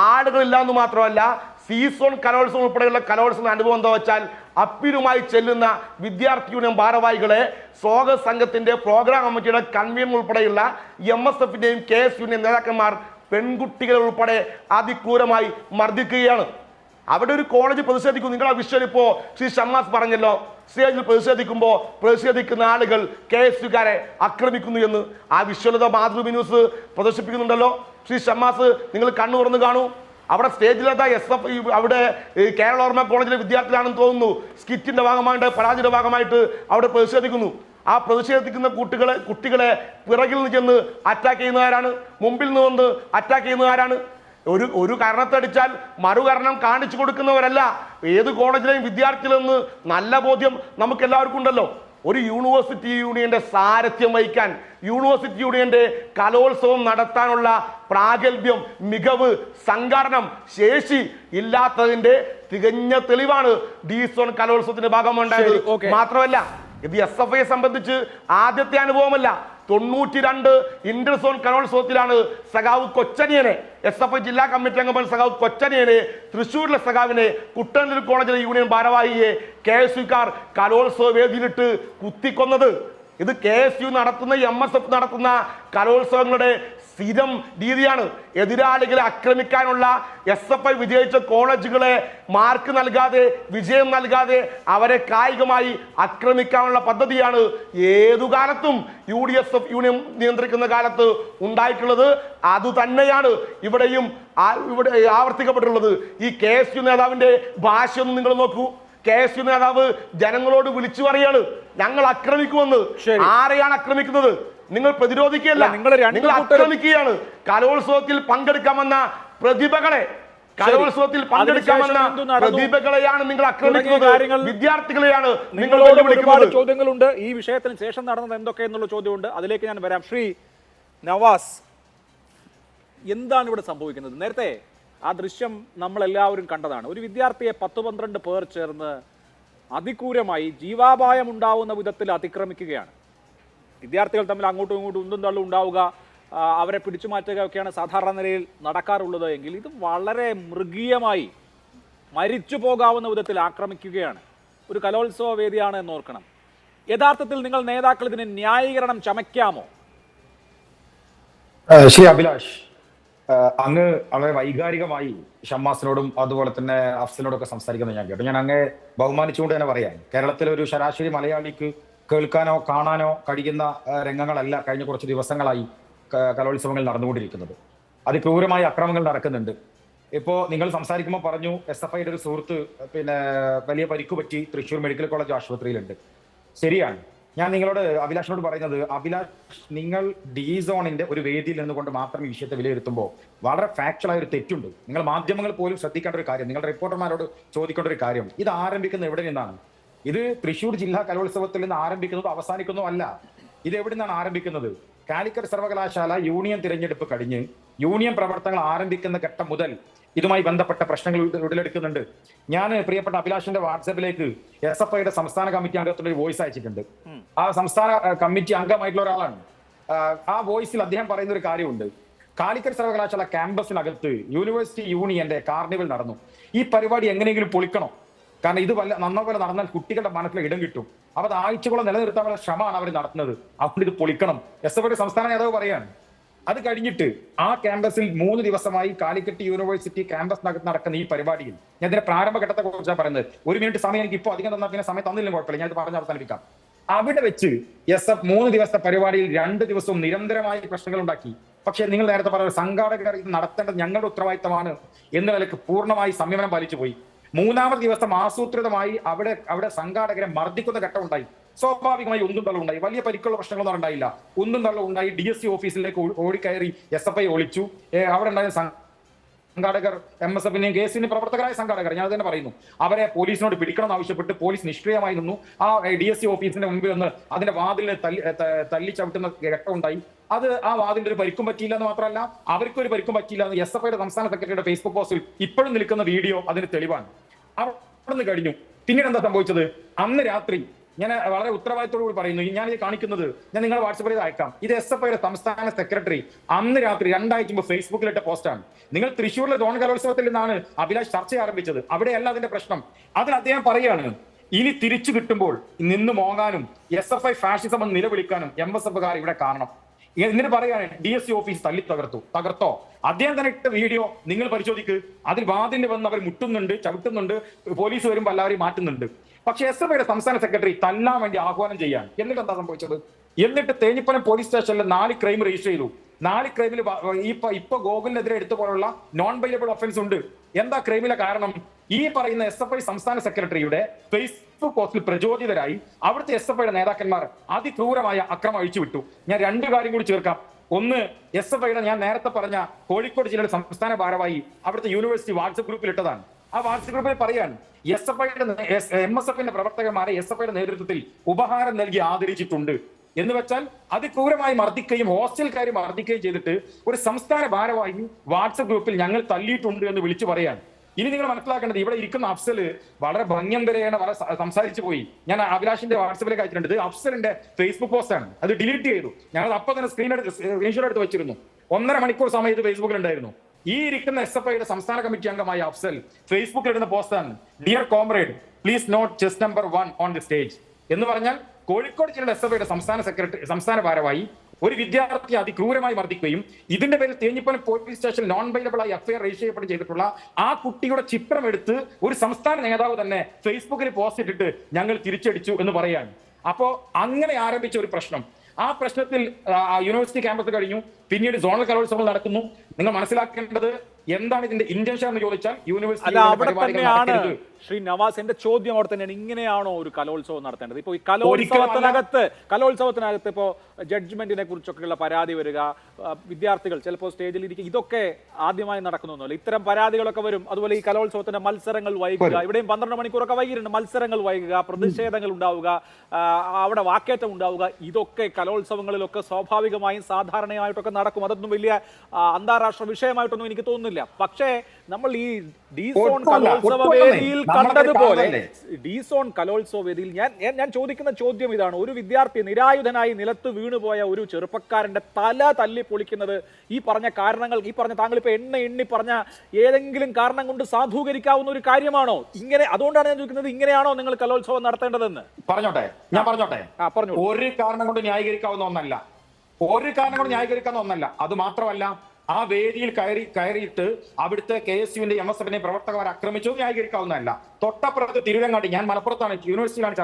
ആളുകളില്ല എന്ന് മാത്രമല്ല, സീസൺ കലോത്സവം ഉൾപ്പെടെയുള്ള കലോത്സവ അനുഭവം എന്താ വെച്ചാൽ അപ്പീലുമായി ചെല്ലുന്ന വിദ്യാർത്ഥി യൂണിയൻ ഭാരവാഹികളെ സ്വാഗത സംഘത്തിന്റെ പ്രോഗ്രാം കമ്മിറ്റിയുടെ കൺവീനർ ഉൾപ്പെടെയുള്ള MSFന്റെയും KS യൂണിയൻ നേതാക്കന്മാർ പെൺകുട്ടികളെ ഉൾപ്പെടെ അതിക്രൂരമായി മർദ്ദിക്കുകയാണ്. അവിടെ ഒരു കോളേജ് പ്രതിഷേധിക്കും. നിങ്ങൾ ആ വിഷയം ഇപ്പോ ശ്രീ ഷമ്മാസ് പറഞ്ഞല്ലോ, സ്റ്റേജിൽ പ്രതിഷേധിക്കുമ്പോൾ പ്രതിഷേധിക്കുന്ന ആളുകൾ KSUകാരെ ആക്രമിക്കുന്നു എന്ന്. ആ വിഷ്വലത മാതൃഭൂമി ന്യൂസ് പ്രദർശിപ്പിക്കുന്നുണ്ടല്ലോ. ശ്രീ ഷമ്മാസ്, നിങ്ങൾ കണ്ണു തുറന്ന് കാണൂ. അവിടെ സ്റ്റേജിലെത്താ SF അവിടെ കേരള ഓർമ്മ കോളേജിലെ വിദ്യാർത്ഥികളാണെന്ന് തോന്നുന്നു, സ്കിറ്റിന്റെ ഭാഗമായിട്ട് പരാതിയുടെ ഭാഗമായിട്ട് അവിടെ പ്രതിഷേധിക്കുന്നു. ആ പ്രതിഷേധിക്കുന്ന കുട്ടികളെ പിറകിൽ നിന്ന് ചെന്ന് അറ്റാക്ക് ചെയ്യുന്നവരാണ്, മുമ്പിൽ നിന്ന് വന്ന് അറ്റാക്ക് ചെയ്യുന്നവരാണ്. ഒരു കാരണത്തടിച്ചാൽ മറുകരണം കാണിച്ചു കൊടുക്കുന്നവരല്ല ഏത് കോളേജിലെയും വിദ്യാർത്ഥികളെന്ന് നല്ല ബോധ്യം നമുക്ക് എല്ലാവർക്കും ഉണ്ടല്ലോ. ഒരു യൂണിവേഴ്സിറ്റി യൂണിയന്റെ സാരഥ്യം വഹിക്കാൻ, യൂണിവേഴ്സിറ്റി യൂണിയന്റെ കലോത്സവം നടത്താനുള്ള പ്രാഗൽഭ്യം, മികവ്, സംഘാടനം, ശേഷി ഇല്ലാത്തതിന്റെ തികഞ്ഞ തെളിവാണ് ഡീസോൺ കലോത്സവത്തിന്റെ ഭാഗമുണ്ടായത്. മാത്രമല്ല, ഇത് SFIയെ സംബന്ധിച്ച് ആദ്യത്തെ അനുഭവമല്ല. 92 ഇന്റർസോൺ കലോത്സവത്തിലാണ് സഖാവ് കൊച്ചനിയനെ, SFI ജില്ലാ കമ്മിറ്റി അംഗം സഖാവ് കൊച്ചനിയനെ, തൃശ്ശൂരിലെ സഖാവിനെ, കുട്ടനല്ലൂർ കോളേജിലെ യൂണിയൻ ഭാരവാഹിയെ KSUക്കാർ കലോത്സവ വേദിയിലിട്ട് കുത്തിക്കൊന്നത്. ഇത് KSU നടത്തുന്ന MSF നടത്തുന്ന കലോത്സവങ്ങളുടെ സ്ഥിരം രീതിയാണ്. എതിരാളികളെ ആക്രമിക്കാനുള്ള SFI വിജയിച്ച കോളേജുകളെ മാർക്ക് നൽകാതെ, വിജയം നൽകാതെ അവരെ കായികമായി ആക്രമിക്കാനുള്ള പദ്ധതിയാണ് ഏതു കാലത്തും UDSF യൂണിയൻ നിയന്ത്രിക്കുന്ന കാലത്ത് ഉണ്ടായിട്ടുള്ളത്. അതുതന്നെയാണ് ഇവിടെയും ഇവിടെ ആവർത്തിക്കപ്പെട്ടുള്ളത്. ഈ KSU നേതാവിന്റെ ഭാഷയൊന്നും നിങ്ങൾ നോക്കൂ. KSU നേതാവ് ജനങ്ങളോട് വിളിച്ചു പറയാണ്, ഞങ്ങൾ ആക്രമിക്കുമെന്ന്. ആരെയാണ് ആക്രമിക്കുന്നത്? നിങ്ങൾ പ്രതിരോധിക്കുകയല്ല, നിങ്ങൾ ആക്രമിക്കുകയാണ്. കലോത്സവത്തിൽ പങ്കെടുക്കാമെന്ന പ്രതിഭകളെയാണ് നിങ്ങൾ ആക്രമിക്കുന്നത്, വിദ്യാർത്ഥികളെയാണ് നിങ്ങൾ ഒരുപാട് ചോദ്യങ്ങളുണ്ട്. ഈ വിഷയത്തിന് ശേഷം നടന്നത് എന്തൊക്കെ എന്നുള്ള ചോദ്യമുണ്ട്, അതിലേക്ക് ഞാൻ വരാം. ശ്രീ നവാസ്, എന്താണ് ഇവിടെ സംഭവിക്കുന്നത്? നേരത്തെ ആ ദൃശ്യം നമ്മളെല്ലാവരും കണ്ടതാണ്. ഒരു വിദ്യാർത്ഥിയെ 10-12 പേർ ചേർന്ന് അതിക്രൂരമായി ജീവാപായം ഉണ്ടാവുന്ന വിധത്തിൽ അതിക്രമിക്കുകയാണ്. വിദ്യാർത്ഥികൾ തമ്മിൽ അങ്ങോട്ടും ഇങ്ങോട്ടും ഉന്തും തള്ളും ഉണ്ടാവുക, അവരെ പിടിച്ചു മാറ്റുക ഒക്കെയാണ് സാധാരണ നിലയിൽ നടക്കാറുള്ളത്. എങ്കിൽ ഇത് വളരെ മൃഗീയമായി മരിച്ചു പോകാവുന്ന വിധത്തിൽ ആക്രമിക്കുകയാണ്. ഒരു കലോത്സവ വേദിയാണ് എന്ന് ഓർക്കണം. യഥാർത്ഥത്തിൽ നിങ്ങൾ നേതാക്കൾ ഇതിന് ന്യായീകരണം ചമയ്ക്കാമോ? ശ്രീ അഭിലാഷ്, അങ്ങ് വളരെ വൈകാരികമായി ഷമ്മാസിനോടും അതുപോലെ തന്നെ അഫ്സലിനോടും ഒക്കെ സംസാരിക്കുന്നത് ഞാൻ കേട്ടു. ഞാൻ അങ്ങ് ബഹുമാനിച്ചുകൊണ്ട് തന്നെ പറയാം, കേരളത്തിലെ ഒരു ശരാശരി മലയാളിക്ക് കേൾക്കാനോ കാണാനോ കഴിയുന്ന രംഗങ്ങളല്ല കഴിഞ്ഞ കുറച്ച് ദിവസങ്ങളായി കലോത്സവങ്ങൾ നടന്നുകൊണ്ടിരിക്കുന്നത്. അതിക്രൂരമായ അക്രമങ്ങൾ നടക്കുന്നുണ്ട്. ഇപ്പോൾ നിങ്ങൾ സംസാരിക്കുമ്പോൾ പറഞ്ഞു SFIയുടെ ഒരു സുഹൃത്ത് വലിയ പരിക്ക് പറ്റി തൃശ്ശൂർ മെഡിക്കൽ കോളേജ് ആശുപത്രിയിലുണ്ട്. ശരിയാണ്. ഞാൻ നിങ്ങളോട് അഭിലാഷിനോട് പറയുന്നത്, അഭിലാഷ്, നിങ്ങൾ D-സോണിന്റെ ഒരു വേദിയിൽ നിന്നുകൊണ്ട് മാത്രം ഈ വിഷയത്തെ വിലയിരുത്തുമ്പോൾ വളരെ ഫാക്ച്വൽ ആയ ഒരു തെറ്റുണ്ട്. നിങ്ങൾ മാധ്യമങ്ങൾ പോലും ശ്രദ്ധിക്കേണ്ട ഒരു കാര്യം, നിങ്ങളുടെ റിപ്പോർട്ടർമാരോട് ചോദിക്കേണ്ട ഒരു കാര്യം, ഇത് ആരംഭിക്കുന്നത് എവിടെ നിന്നാണ്? ഇത് തൃശ്ശൂർ ജില്ലാ കലോത്സവത്തിൽ നിന്ന് ആരംഭിക്കുന്നതോ അവസാനിക്കുന്നതോ അല്ല. ഇത് എവിടെ നിന്നാണ് ആരംഭിക്കുന്നത്? കാലിക്കറ്റ് സർവകലാശാല യൂണിയൻ തിരഞ്ഞെടുപ്പ് കഴിഞ്ഞ് യൂണിയൻ പ്രവർത്തനങ്ങൾ ആരംഭിക്കുന്ന ഘട്ടം മുതൽ ഇതുമായി ബന്ധപ്പെട്ട പ്രശ്നങ്ങൾ ഉടലെടുക്കുന്നുണ്ട്. ഞാൻ പ്രിയപ്പെട്ട അഭിലാഷിന്റെ വാട്സാപ്പിലേക്ക് SFIയുടെ സംസ്ഥാന കമ്മിറ്റി അംഗത്തിന്റെ ഒരു വോയിസ് അയച്ചിട്ടുണ്ട്. ആ സംസ്ഥാന കമ്മിറ്റി അംഗമായിട്ടുള്ള ഒരാളാണ്. ആ വോയിസിൽ അദ്ദേഹം പറയുന്ന ഒരു കാര്യമുണ്ട്. കാലിക്കറ്റ് സർവകലാശാല ക്യാമ്പസിനകത്ത് യൂണിവേഴ്സിറ്റി യൂണിയന്റെ കാർണിവൽ നടന്നു. ഈ പരിപാടി എങ്ങനെയെങ്കിലും പൊളിക്കണം. കാരണം ഇത് നന്നപോലെ നടന്നാൽ കുട്ടികളുടെ മനസ്സിൽ ഇടം കിട്ടും. അപ്പൊ അത് ആഴ്ചകളെ നിലനിർത്താനുള്ള ശ്രമമാണ് അവർ നടത്തുന്നത്. അപ്പോൾ ഇത് പൊളിക്കണം. SFIയുടെ സംസ്ഥാന നേതാവ് പറയാണ്. അത് കഴിഞ്ഞിട്ട് ആ ക്യാമ്പസിൽ 3 ദിവസമായി കാലിക്കറ്റ് യൂണിവേഴ്സിറ്റി ക്യാമ്പസിനകത്ത് നടക്കുന്ന ഈ പരിപാടിയിൽ ഞാൻ ഇതിന്റെ പ്രാരംഭഘട്ടത്തെ കുറിച്ചാണ് പറയുന്നത്. 1 മിനിറ്റ് സമയം എനിക്ക് ഇപ്പോൾ അധികം തന്നാൽ പിന്നെ സമയം തന്നില്ല, കുഴപ്പമില്ല, ഞാൻ ഇത് പറഞ്ഞ് അവസാനിപ്പിക്കാം. അവിടെ വെച്ച് SF 3 ദിവസത്തെ പരിപാടിയിൽ 2 ദിവസവും നിരന്തരമായി പ്രശ്നങ്ങൾ ഉണ്ടാക്കി. പക്ഷേ നിങ്ങൾ നേരത്തെ പറഞ്ഞ സംഘാടകർ ഇത് നടത്തേണ്ടത് ഞങ്ങളുടെ ഉത്തരവാദിത്തമാണ് എന്ന നിലയ്ക്ക് പൂർണ്ണമായി സംയമനം പാലിച്ചു പോയി. 3ാമത് ദിവസം ആസൂത്രിതമായി അവിടെ സംഘാടകരെ മർദ്ദിക്കുന്ന ഘട്ടം ഉണ്ടായി. സ്വാഭാവികമായി ഒന്നും തള്ളും ഉണ്ടായി. വലിയ പരിക്കുള്ള പ്രശ്നങ്ങളൊന്നും ഉണ്ടായില്ല. ഒന്നും തള്ളും ഉണ്ടായി. DSC ഓഫീസിലേക്ക് ഓടിക്കയറി SFI ഒളിച്ചു. അവിടെ ഉണ്ടായ സംഘാടകർ, MSFന്റെയും KSUവിന്റെയും പ്രവർത്തകരായ സംഘാടകർ, ഞാൻ തന്നെ പറയുന്നു, അവരെ പോലീസിനോട് പിടിക്കണം ആവശ്യപ്പെട്ട് പോലീസ് നിഷ്ക്രിയമായി നിന്നു. ആ DSC ഓഫീസിന്റെ മുമ്പിൽ നിന്ന് അതിന്റെ വാതിലിന് തല്ലി ചവിട്ടുന്ന ഘട്ടമുണ്ടായി. അത് ആ വാതിന്റെ ഒരു പരിക്കും പറ്റിയില്ല എന്ന് മാത്രമല്ല, അവർക്കൊരു പരിക്കും പറ്റിയില്ല എന്ന് SFIയുടെ സംസ്ഥാന സെക്രട്ടറിയുടെ ഫേസ്ബുക്ക് പോസ്റ്റിൽ ഇപ്പോഴും നിൽക്കുന്ന വീഡിയോ അതിന് തെളിവാണ്. അവിടെ നിന്ന് കഴിഞ്ഞു. പിന്നീട് എന്താ സംഭവിച്ചത്? അന്ന് രാത്രി ഞാൻ വളരെ ഉത്തരവാദിത്തോടു കൂടി പറയുന്നു, ഞാനിത് കാണിക്കുന്നത് ഞാൻ നിങ്ങളെ വാട്സപ്പിൽ അയക്കാം. ഇത് SFIയുടെ സംസ്ഥാന സെക്രട്ടറി അന്ന് രാത്രി 2 ആഴ്ച മുമ്പ് ഫേസ്ബുക്കിലിട്ട പോസ്റ്റാണ്. നിങ്ങൾ തൃശ്ശൂരിലെ ഡോൺ കലോത്സവത്തിൽ നിന്നാണ് അഭിലാഷ് ചർച്ച ആരംഭിച്ചത്, അവിടെയല്ല അതിന്റെ പ്രശ്നം. അതിൽ അദ്ദേഹം പറയാണ്, ഇനി തിരിച്ചു കിട്ടുമ്പോൾ നിന്ന് മോങ്ങാനും SFI ഫാഷിസം എന്ന് നിലവിളിക്കാനും MSFകാർ ഇവിടെ കാണണം. എന്നിട്ട് പറയാണ് DSC ഓഫീസ് തല്ലി തകർത്തോ. അദ്ദേഹം തന്നെ ഇട്ട വീഡിയോ നിങ്ങൾ പരിശോധിക്ക്. അതിൽ വാതിന് വന്ന് അവർ മുട്ടുന്നുണ്ട്, ചവിട്ടുന്നുണ്ട്, പോലീസ് വരുമ്പോൾ എല്ലാവരെയും മാറ്റുന്നുണ്ട്. പക്ഷെ SFIയുടെ സംസ്ഥാന സെക്രട്ടറി തല്ലാൻ വേണ്ടി ആഹ്വാനം ചെയ്യാൻ. എന്നിട്ട് എന്താ സംഭവിച്ചത്? എന്നിട്ട് തേഞ്ഞിപ്പലം പോലീസ് സ്റ്റേഷനിൽ 4 ക്രൈം രജിസ്റ്റർ ചെയ്തു. 4 ക്രൈമിൽ ഇപ്പൊ ഗോകുലിനെതിരെ എടുത്തു പോലുള്ള നോൺ ബൈലബിൾ ഒഫൻസ് ഉണ്ട്. എന്താ ക്രൈമിലെ കാരണം? ഈ പറയുന്ന SFI സംസ്ഥാന സെക്രട്ടറിയുടെ ഫേസ്ബുക്ക് പോസ്റ്റിൽ പ്രചോദിതരായി അവിടുത്തെ SFIയുടെ നേതാക്കന്മാർ അതിക്രൂരമായ അക്രമം അഴിച്ചുവിട്ടു. ഞാൻ 2 കാര്യം കൂടി ചേർക്കാം. ഒന്ന്, SFIയുടെ ഞാൻ നേരത്തെ പറഞ്ഞ കോഴിക്കോട് ജില്ലയുടെ സംസ്ഥാന ഭാരവാഹി അവിടുത്തെ യൂണിവേഴ്സിറ്റി വാട്സ്ആപ്പ് ഗ്രൂപ്പിൽ ഇട്ടതാണ്. ആ വാട്സ്ആപ്പ് ഗ്രൂപ്പിൽ പറയാൻ MSFന്റെ പ്രവർത്തകന്മാരെ SFIയുടെ നേതൃത്വത്തിൽ ഉപഹാരം നൽകി ആദരിച്ചിട്ടുണ്ട് എന്ന് വെച്ചാൽ അതിക്രൂരമായി മർദ്ദിക്കുകയും ഹോസ്റ്റൽക്കാരെ മർദ്ദിക്കുകയും ചെയ്തിട്ട് ഒരു സംസ്ഥാന ഭാരവാഹി വാട്സ്ആപ്പ് ഗ്രൂപ്പിൽ ഞങ്ങൾ തല്ലിയിട്ടുണ്ട് എന്ന് വിളിച്ചു പറയാൻ. ഇനി നിങ്ങൾ മനസ്സിലാക്കേണ്ടത്, ഇവിടെ ഇരിക്കുന്ന അഫ്സൽ വളരെ ഭംഗ്യന്തരേണ വളരെ സംസാരിച്ചു പോയി. ഞാൻ അഭിലാഷിന്റെ വാട്സപ്പിലേക്ക് അയച്ചിട്ടുണ്ട്. ഇത് അഫ്സലിന്റെ ഫേസ്ബുക്ക് പോസ്റ്റാണ്, അത് ഡിലീറ്റ് ചെയ്തു. ഞങ്ങൾ അപ്പൊ തന്നെ സ്ക്രീൻഷോട്ട് എടുത്ത് വെച്ചിരുന്നു. 1.5 മണിക്കൂർ സമയം ഇത് ഫേസ്ബുക്കിൽ ഉണ്ടായിരുന്നു. ഈ ഇരിക്കുന്ന SFIയുടെ സംസ്ഥാന കമ്മിറ്റി അംഗമായ അഫ്സൽ ഫേസ്ബുക്കിൽ ഇടുന്ന പോസ്റ്റാണ്, dear comrade please note chest number 1 on the stage എന്ന് പറഞ്ഞാൽ കോഴിക്കോട് ജില്ലയുടെ SFIയുടെ സംസ്ഥാന ഭാരവാഹി ഒരു വിദ്യാർത്ഥി അതിക്രൂരമായി മർദ്ദിക്കുകയും ഇതിന്റെ പേരിൽ തേഞ്ഞിപ്പലം പോലീസ് സ്റ്റേഷനിൽ നോൺ ബൈലബിളായി FIR രജിസ്റ്റർ ചെയ്യപ്പെടുകയും ചെയ്തിട്ടുള്ള ആ കുട്ടിയുടെ ചിത്രം എടുത്ത് ഒരു സംസ്ഥാന നേതാവ് തന്നെ ഫേസ്ബുക്കിൽ പോസ്റ്റ് ഇട്ടിട്ട് ഞങ്ങൾ തിരിച്ചടിച്ചു എന്ന് പറയാൻ. അപ്പോ അങ്ങനെ ആരംഭിച്ച ഒരു പ്രശ്നം, ആ പ്രശ്നത്തിൽ യൂണിവേഴ്സിറ്റി ക്യാമ്പസ് കഴിഞ്ഞു, പിന്നീട് സോണൽ കലോത്സവങ്ങൾ നടക്കുന്നു. നിങ്ങൾ മനസ്സിലാക്കേണ്ടത് എന്താണ് ഇതിന്റെ ഇന്റൻഷൻ എന്ന് ചോദിച്ചാൽ യൂണിവേഴ്സിറ്റി. ശ്രീ നവാസ്, എന്റെ ചോദ്യം അവിടെ തന്നെയാണ്, ഇങ്ങനെയാണോ ഒരു കലോത്സവം നടത്തേണ്ടത്? ഇപ്പൊ ഈ കലോത്സവത്തിനകത്ത് ഇപ്പോ ജഡ്ജ്മെന്റിനെ കുറിച്ചൊക്കെയുള്ള പരാതി വരിക, വിദ്യാർത്ഥികൾ ചിലപ്പോൾ സ്റ്റേജിൽ ഇരിക്കുക, ഇതൊക്കെ ആദ്യമായി നടക്കുന്നൊന്നുമല്ല. ഇത്തരം പരാതികളൊക്കെ വരും. അതുപോലെ ഈ കലോത്സവത്തിന്റെ മത്സരങ്ങൾ വൈകുക, ഇവിടെയും 12 മണിക്കൂറൊക്കെ വൈകിട്ടുണ്ട്. മത്സരങ്ങൾ വൈകുക, പ്രതിഷേധങ്ങൾ ഉണ്ടാവുക, അവിടെ വാക്കേറ്റം ഉണ്ടാവുക, ഇതൊക്കെ കലോത്സവങ്ങളിലൊക്കെ സ്വാഭാവികമായും സാധാരണയായിട്ടൊക്കെ നടക്കും. അതൊന്നും വലിയ അന്താരാഷ്ട്ര വിഷയമായിട്ടൊന്നും എനിക്ക് തോന്നുന്നില്ല. പക്ഷേ നമ്മൾ ഈ ഡി-സോൺ കലോത്സവ വേദിയിൽ കണ്ടതുപോലെ ഡി-സോൺ കലോത്സവ വേദിയിൽ ഞാൻ ചോദിക്കുന്ന ചോദ്യം ഇതാണ്. ഒരു വിദ്യാർത്ഥി നിരായുധനായി നിലത്ത് വീണുപോയ ഒരു ചെറുപ്പക്കാരന്റെ തല തല്ലി പൊളിക്കുന്നത് ഈ പറഞ്ഞ കാരണങ്ങൾ, ഈ പറഞ്ഞ താങ്കൾ ഇപ്പൊ എണ്ണി പറഞ്ഞ ഏതെങ്കിലും കാരണം കൊണ്ട് സാധൂകരിക്കാവുന്ന ഒരു കാര്യമാണോ? ഇങ്ങനെ അതുകൊണ്ടാണ് ഞാൻ ചോദിക്കുന്നത്, ഇങ്ങനെയാണോ നിങ്ങൾ കലോത്സവം നടത്തേണ്ടതെന്ന്? ഞാൻ പറഞ്ഞോട്ടെ. ഒരു കാരണം കൊണ്ട് ന്യായീകരിക്കാവുന്ന ഒന്നല്ല, ഒരു കാരണം കൊണ്ട് ന്യായീകരിക്കാവുന്ന ഒന്നല്ല. അത് മാത്രമല്ല, ആ വേദിയിൽ കയറിയിട്ട് അവിടുത്തെ KSUവിന്റെ MSFന്റെ പ്രവർത്തകർ ആക്രമിച്ചു ന്യായീകരിക്കാവുന്നതല്ല. തൊട്ടപ്പുറത്ത് തിരുവങ്ങാടി, ഞാൻ മലപ്പുറത്താണ്, യൂണിവേഴ്സിറ്റിയിലാണ്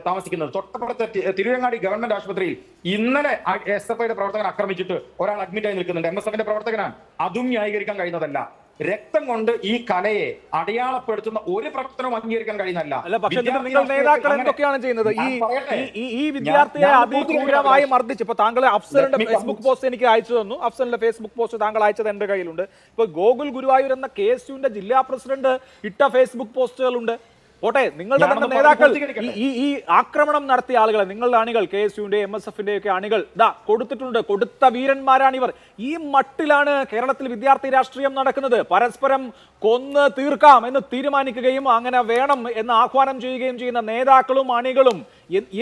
താമസിക്കുന്നത്. തൊട്ടപ്പുറത്ത് തിരുവങ്ങാടി ഗവൺമെന്റ് ആശുപത്രിയിൽ ഇന്നലെ SFIയുടെ പ്രവർത്തകൻ ആക്രമിച്ചിട്ട് ഒരാൾ അഡ്മിറ്റ് ആയി നിൽക്കുന്നുണ്ട്, MSFന്റെ പ്രവർത്തകനാണ്. അതും ന്യായീകരിക്കാൻ കഴിയുന്നതല്ല. രക്തം കൊണ്ട് ഈ കലയെ അടയാളപ്പെടുത്തുന്ന ഒരു പ്രവർത്തനവും അംഗീകരിക്കാൻ കഴിയുന്നതല്ല. പക്ഷേ നിങ്ങൾ നേതാക്കൾ എന്തൊക്കെയാണ് ചെയ്യുന്നത്? ഈ വിദ്യാർത്ഥിയെ അതിക്രൂരമായി മർദ്ദിച്ച്, ഇപ്പൊ താങ്കൾ അഫ്സലിന്റെ ഫേസ്ബുക്ക് പോസ്റ്റ് എനിക്ക് അയച്ചു തന്നു. അഫ്സലിന്റെ ഫേസ്ബുക്ക് പോസ്റ്റ് താങ്കൾ അയച്ചത് എന്റെ കയ്യിലുണ്ട്. ഇപ്പൊ ഗോകുൽ ഗുരുവായൂർ എന്ന KSUവിന്റെ ജില്ലാ പ്രസിഡന്റ് ഇട്ട ഫേസ്ബുക്ക് പോസ്റ്റുകളുണ്ട്. പോട്ടെ, നിങ്ങളുടെ തന്നെ നേതാക്കൾ ഈ ആക്രമണം നടത്തിയ ആളുകളെ, നിങ്ങളുടെ അണികൾ, KSUവിന്റെ MSFന്റെ ഒക്കെ അണികൾ കൊടുത്തിട്ടുണ്ട്. കൊടുത്ത വീരന്മാരാണിവർ. ഈ മട്ടിലാണ് കേരളത്തിൽ വിദ്യാർത്ഥി രാഷ്ട്രീയം നടക്കുന്നത്. പരസ്പരം കൊന്ന് തീർക്കാം എന്ന് തീരുമാനിക്കുകയും അങ്ങനെ വേണം എന്ന് ആഹ്വാനം ചെയ്യുകയും ചെയ്യുന്ന നേതാക്കളും അണികളും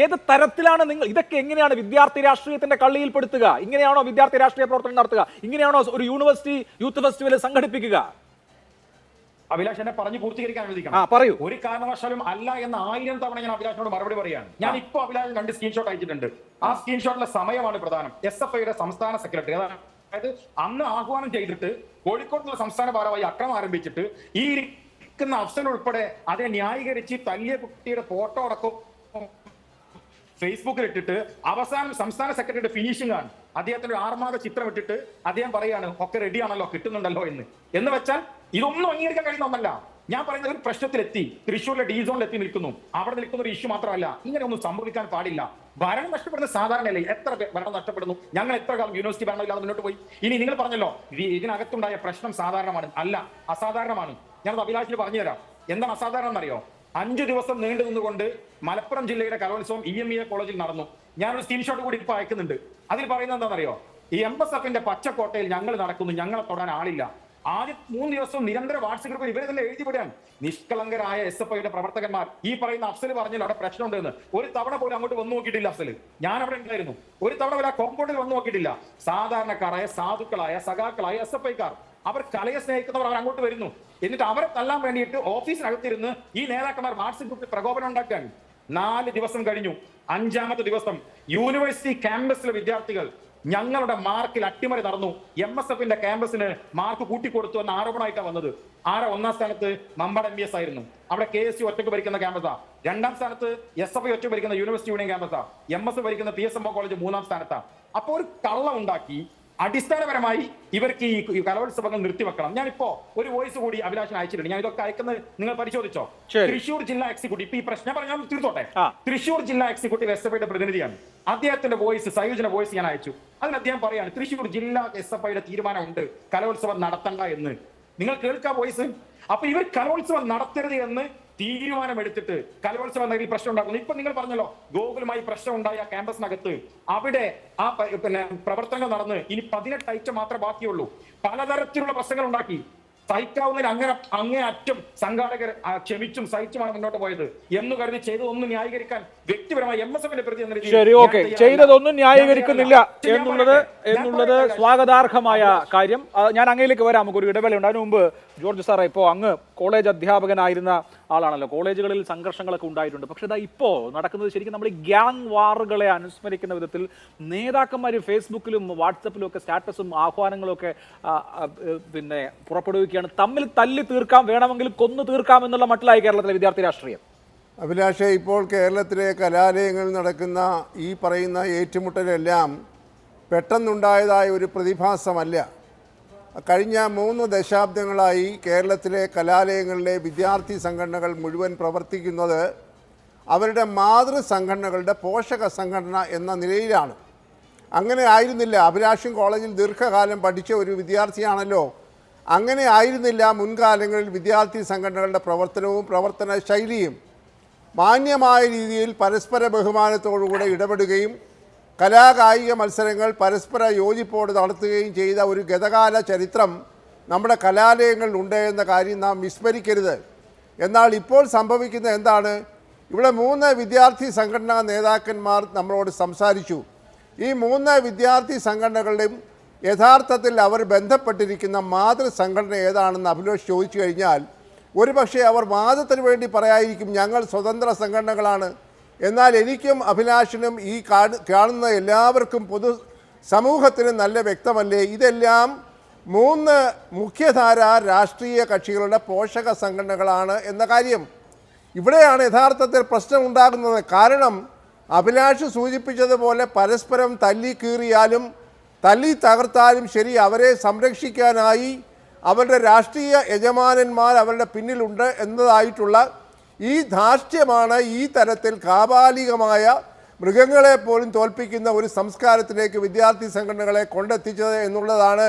ഏത് തരത്തിലാണ് നിങ്ങൾ ഇതൊക്കെ എങ്ങനെയാണ് വിദ്യാർത്ഥി രാഷ്ട്രീയത്തിന്റെ കള്ളിയിൽപ്പെടുത്തുക? ഇങ്ങനെയാണോ വിദ്യാർത്ഥി രാഷ്ട്രീയ പ്രവർത്തനം നടത്തുക? ഇങ്ങനെയാണോ ഒരു യൂണിവേഴ്സിറ്റി യൂത്ത് ഫെസ്റ്റിവൽ സംഘടിപ്പിക്കുക? അഭിലാഷ് എന്നെ പറഞ്ഞു പൂർത്തീകരിക്കാൻ അനുവദിക്കണം. പറയൂ. ഒരു കാരണവശാലും അല്ല എന്ന 1000 തവണ ഞാൻ അഭിലാഷിനോട് മറുപടി പറയാണ്. ഞാൻ ഇപ്പൊ അഭിലാഷ് 2 സ്ക്രീൻഷോട്ട് അയച്ചിട്ടുണ്ട്. ആ സ്ക്രീൻഷോട്ടിലെ സമയമാണ് പ്രധാനം. SFIയുടെ സംസ്ഥാന സെക്രട്ടറി, അതായത് അന്ന് ആഹ്വാനം ചെയ്തിട്ട് കോഴിക്കോട്ടുള്ള സംസ്ഥാന ഭാരവാഹി അക്രമം ആരംഭിച്ചിട്ട് ഈ ഇരിക്കുന്ന അഫ്സൽ ഉൾപ്പെടെ അതിനെ ന്യായീകരിച്ച് തല്ലിയ കുട്ടിയുടെ ഫോട്ടോ അടക്കം ഫേസ്ബുക്കിൽ ഇട്ടിട്ട് അവസാനം സംസ്ഥാന സെക്രട്ടറിയുടെ ഫിനിഷിംഗ് ആണ്. അദ്ദേഹത്തിന്റെ ആർമാക ചിത്രം ഇട്ടിട്ട് അദ്ദേഹം പറയാണ് ഒക്കെ റെഡിയാണല്ലോ, കിട്ടുന്നുണ്ടല്ലോ എന്ന് വെച്ചാൽ ഇതൊന്നും അംഗീകരിക്കാൻ കഴിയുന്ന ഒന്നല്ല. ഞാൻ പറയുന്നത് ഒരു പ്രശ്നത്തിലെത്തി, തൃശ്ശൂരിലെ ഡി സോണിൽ എത്തി നിൽക്കുന്നു, അവിടെ നിൽക്കുന്ന ഒരു ഇഷ്യൂ മാത്രമല്ല, ഇങ്ങനെ ഒന്നും സംഭവിക്കാൻ പാടില്ല. ഭരണം നഷ്ടപ്പെടുന്ന സാധാരണയല്ലേ? എത്ര ഭരണം നഷ്ടപ്പെടുന്നു? ഞങ്ങൾ എത്ര കാലം യൂണിവേഴ്സിറ്റി ഭരണം ഇല്ലാതെ മുന്നോട്ട് പോയി. ഇനി നിങ്ങൾ പറഞ്ഞല്ലോ ഇതിനകത്തുണ്ടായ പ്രശ്നം സാധാരണമാണ്. അല്ല, അസാധാരണമാണ്. ഞാനത് അഭിലാഷിൽ പറഞ്ഞുതരാം. എന്താണ് അസാധാരണം എന്നറിയോ? 5 ദിവസം നീണ്ടു നിന്നുകൊണ്ട് മലപ്പുറം ജില്ലയുടെ കലോത്സവം EMEA കോളേജിൽ നടന്നു. ഞാനൊരു സ്ക്രീൻഷോട്ട് കൂടി ഇപ്പൊ അയക്കുന്നുണ്ട്. അതിൽ പറയുന്നത് എന്താണെന്നറിയോ? ഈ MSFന്റെ പച്ചക്കോട്ടയിൽ ഞങ്ങൾ നടക്കുന്നു, ഞങ്ങളെ തൊടാൻ ആളില്ല. ആദ്യം 3 ദിവസവും നിരന്തര വാട്സ്ആപ്പ് ഗ്രൂപ്പിൽ ഇവരെ തന്നെ എഴുതി വിടാൻ. നിഷ്കളങ്കരായ SFIയുടെ പ്രവർത്തകന്മാർ. ഈ പറയുന്ന അഫ്സൽ പറഞ്ഞല്ലോ അവിടെ പ്രശ്നമുണ്ടെന്ന്. ഒരു തവണ പോലും അങ്ങോട്ട് വന്നു നോക്കിയിട്ടില്ല അഫ്സൽ. ഞാൻ അവിടെ ഉണ്ടായിരുന്നു. ഒരു തവണ പോലും ആ കോമ്പൗണ്ടിൽ വന്നു നോക്കിയിട്ടില്ല. സാധാരണക്കാരായ സാധുക്കളായ സഖാക്കളായ SFIക്കാർ, അവർ കലയെ സ്നേഹിക്കുന്നവർ, അവർ അങ്ങോട്ട് വരുന്നു. എന്നിട്ട് അവരെ തല്ലാൻ വേണ്ടിയിട്ട് ഓഫീസിനകത്തിരുന്ന് ഈ നേതാക്കന്മാർ വാട്സ്ആപ്പ് ഗ്രൂപ്പിൽ പ്രകോപനം ഉണ്ടാക്കാൻ. 4 ദിവസം കഴിഞ്ഞു. 5ാമത്തെ ദിവസം യൂണിവേഴ്സിറ്റി ക്യാമ്പസിലെ വിദ്യാർത്ഥികൾ ഞങ്ങളുടെ മാർക്കിൽ അട്ടിമറി നടന്നു, MSFന്റെ ക്യാമ്പസിന് മാർക്ക് കൂട്ടിക്കൊടുത്തു എന്ന ആരോപണമായിട്ടാണ് വന്നത്. ആരാ 1ാം സ്ഥാനത്ത്? മമ്പാട് MBS ആയിരുന്നു. അവിടെ KSU ഒറ്റയ്ക്ക് ഭരിക്കുന്ന ക്യാമ്പസാ. 2ാം സ്ഥാനത്ത് SFI ഒറ്റയ്ക്ക് ഭരിക്കുന്ന യൂണിവേഴ്സിറ്റി യൂണിയൻ ക്യാമ്പസാ. MS ഭരിക്കുന്ന PSMO കോളേജ് 3ാം സ്ഥാനത്താ. അപ്പോൾ ഒരു കള്ളം ഉണ്ടാക്കി അടിസ്ഥാനപരമായി ഇവർക്ക് ഈ കലോത്സവങ്ങൾ നിർത്തിവെക്കണം. ഞാനിപ്പോ ഒരു വോയിസ് കൂടി അഭിലാഷിന് അയച്ചിട്ടുണ്ട്. ഞാൻ ഇതൊക്കെ അയക്കുന്നത് നിങ്ങൾ പരിശോധിച്ചോ. തൃശ്ശൂർ ജില്ലാ എക്സിക്യൂട്ടീവ്, ഇപ്പൊ ഈ പ്രശ്നം പറഞ്ഞാൽ തീർത്തോട്ടെ. തൃശ്ശൂർ ജില്ലാ എക്സിക്യൂട്ടീവ് SFIയുടെ പ്രതിനിധിയാണ്. അദ്ദേഹത്തിന്റെ വോയിസ്, സയോജന വോയിസ് ഞാൻ അയച്ചു. അതിന് അദ്ദേഹം പറയാണ് തൃശ്ശൂർ ജില്ലാ SFIയുടെ തീരുമാനമുണ്ട് കലോത്സവം നടത്തണ്ട എന്ന്. നിങ്ങൾ കേൾക്കാം വോയിസ്. അപ്പൊ ഇവർ കലോത്സവം നടത്തരുത് എന്ന് തീരുമാനമെടുത്തിട്ട് കലോത്സവം ഈ പ്രശ്നം ഉണ്ടാക്കുന്നു. ഇപ്പൊ നിങ്ങൾ പറഞ്ഞല്ലോ ഗോകുലുമായി പ്രശ്നം ഉണ്ടായ ക്യാമ്പസിനകത്ത് അവിടെ ആ പ്രവർത്തനങ്ങൾ നടന്ന് ഇനി 18 ഐറ്റം മാത്രമേ ബാക്കിയുള്ളൂ. പലതരത്തിലുള്ള പ്രശ്നങ്ങൾ ഉണ്ടാക്കി. സഹിക്കാവുന്നതിന് അങ്ങേ അറ്റം സംഘാടകർ ക്ഷമിച്ചും സഹിച്ചുമാണ് മുന്നോട്ട് പോയത് എന്ന് കരുതി ചെയ്തതൊന്നും ന്യായീകരിക്കാൻ വ്യക്തിപരമായി MSFന്റെ പ്രതി എന്ന രീതിയിൽ ശരി, ഓക്കെ, ചെയ്തതൊന്നും ന്യായീകരിക്കുന്നില്ല എന്നുള്ളത് സ്വാഗതാർഹമായ കാര്യം. ഞാൻ അങ്ങയിലേക്ക് വരാം. നമുക്കൊരു ഇടവേളയുണ്ട്. അതിനു മുമ്പ് ജോർജ് സാറേ, ഇപ്പോൾ അങ്ങ് കോളേജ് അധ്യാപകനായിരുന്ന ആളാണല്ലോ. കോളേജുകളിൽ സംഘർഷങ്ങളൊക്കെ ഉണ്ടായിട്ടുണ്ട്. പക്ഷെ ഇതാ ഇപ്പോൾ നടക്കുന്നത് ശരിക്കും നമ്മൾ ഈ ഗ്യാങ് വാറുകളെ അനുസ്മരിക്കുന്ന വിധത്തിൽ നേതാക്കന്മാർ ഫേസ്ബുക്കിലും വാട്സപ്പിലും ഒക്കെ സ്റ്റാറ്റസും ആഹ്വാനങ്ങളും ഒക്കെ പുറപ്പെടുവിക്കുകയാണ്. തമ്മിൽ തല്ലി തീർക്കാം, വേണമെങ്കിൽ കൊന്നു തീർക്കാം എന്നുള്ള മട്ടിലായി കേരളത്തിലെ വിദ്യാർത്ഥി രാഷ്ട്രീയം. അഭിലാഷേ, ഇപ്പോൾ കേരളത്തിലെ കലാലയങ്ങളിൽ നടക്കുന്ന ഈ പറയുന്ന ഏറ്റുമുട്ടലെല്ലാം പെട്ടെന്നുണ്ടായതായ ഒരു പ്രതിഭാസമല്ല. കഴിഞ്ഞ 3 ദശാബ്ദങ്ങളായി കേരളത്തിലെ കലാലയങ്ങളിലെ വിദ്യാർത്ഥി സംഘടനകൾ മുഴുവൻ പ്രവർത്തിക്കുന്നത് അവരുടെ മാതൃസംഘടനകളുടെ പോഷക സംഘടന എന്ന നിലയിലാണ്. അങ്ങനെ ആയിരുന്നില്ല. അഭിലാഷും കോളേജിൽ ദീർഘകാലം പഠിച്ച ഒരു വിദ്യാർത്ഥിയാണല്ലോ. അങ്ങനെ ആയിരുന്നില്ല മുൻകാലങ്ങളിൽ വിദ്യാർത്ഥി സംഘടനകളുടെ പ്രവർത്തനവും പ്രവർത്തന ശൈലിയും. മാന്യമായ രീതിയിൽ പരസ്പര ബഹുമാനത്തോടുകൂടെ ഇടപെടുകയും കലാകായിക മത്സരങ്ങൾ പരസ്പര യോജിപ്പോടെ നടത്തുകയും ചെയ്ത ഒരു ഗതകാല ചരിത്രം നമ്മുടെ കലാലയങ്ങളിൽ ഉണ്ട് എന്ന കാര്യം നാം വിസ്മരിക്കരുത്. എന്നാൽ ഇപ്പോൾ സംഭവിക്കുന്നത് എന്താണ്? ഇവിടെ 3 വിദ്യാർത്ഥി സംഘടനാ നേതാക്കന്മാർ നമ്മളോട് സംസാരിച്ചു. ഈ 3 വിദ്യാർത്ഥി സംഘടനകളുടെയും യഥാർത്ഥത്തിൽ അവർ ബന്ധപ്പെട്ടിരിക്കുന്ന മാതൃസംഘടന ഏതാണെന്ന് അഭിലാഷ് ചോദിച്ചു കഴിഞ്ഞാൽ ഒരുപക്ഷെ അവർ വാദത്തിന് വേണ്ടി പറയായിരിക്കും ഞങ്ങൾ സ്വതന്ത്ര സംഘടനകളാണ്. എന്നാൽ എനിക്കും അഭിലാഷിനും ഈ കാണുന്ന എല്ലാവർക്കും പൊതു സമൂഹത്തിനും നല്ല വ്യക്തമല്ലേ ഇതെല്ലാം 3 മുഖ്യധാര രാഷ്ട്രീയ കക്ഷികളുടെ പോഷക സംഘടനകളാണ് എന്ന കാര്യം. ഇവിടെയാണ് യഥാർത്ഥത്തിൽ പ്രശ്നം ഉണ്ടാകുന്നത്. കാരണം അഭിലാഷ് സൂചിപ്പിച്ചതുപോലെ പരസ്പരം തല്ലി കീറിയാലും തല്ലി തകർത്താലും ശരി, അവരെ സംരക്ഷിക്കാനായി അവരുടെ രാഷ്ട്രീയ യജമാനന്മാർ അവരുടെ പിന്നിലുണ്ട് എന്നതായിട്ടുള്ള ഈ ധാർഷ്ട്യമാണ് ഈ തരത്തിൽ കാപാലികമായ മൃഗങ്ങളെ പോലും തോൽപ്പിക്കുന്ന ഒരു സംസ്കാരത്തിലേക്ക് വിദ്യാർത്ഥി സംഘടനകളെ കൊണ്ടെത്തിച്ചത് എന്നുള്ളതാണ്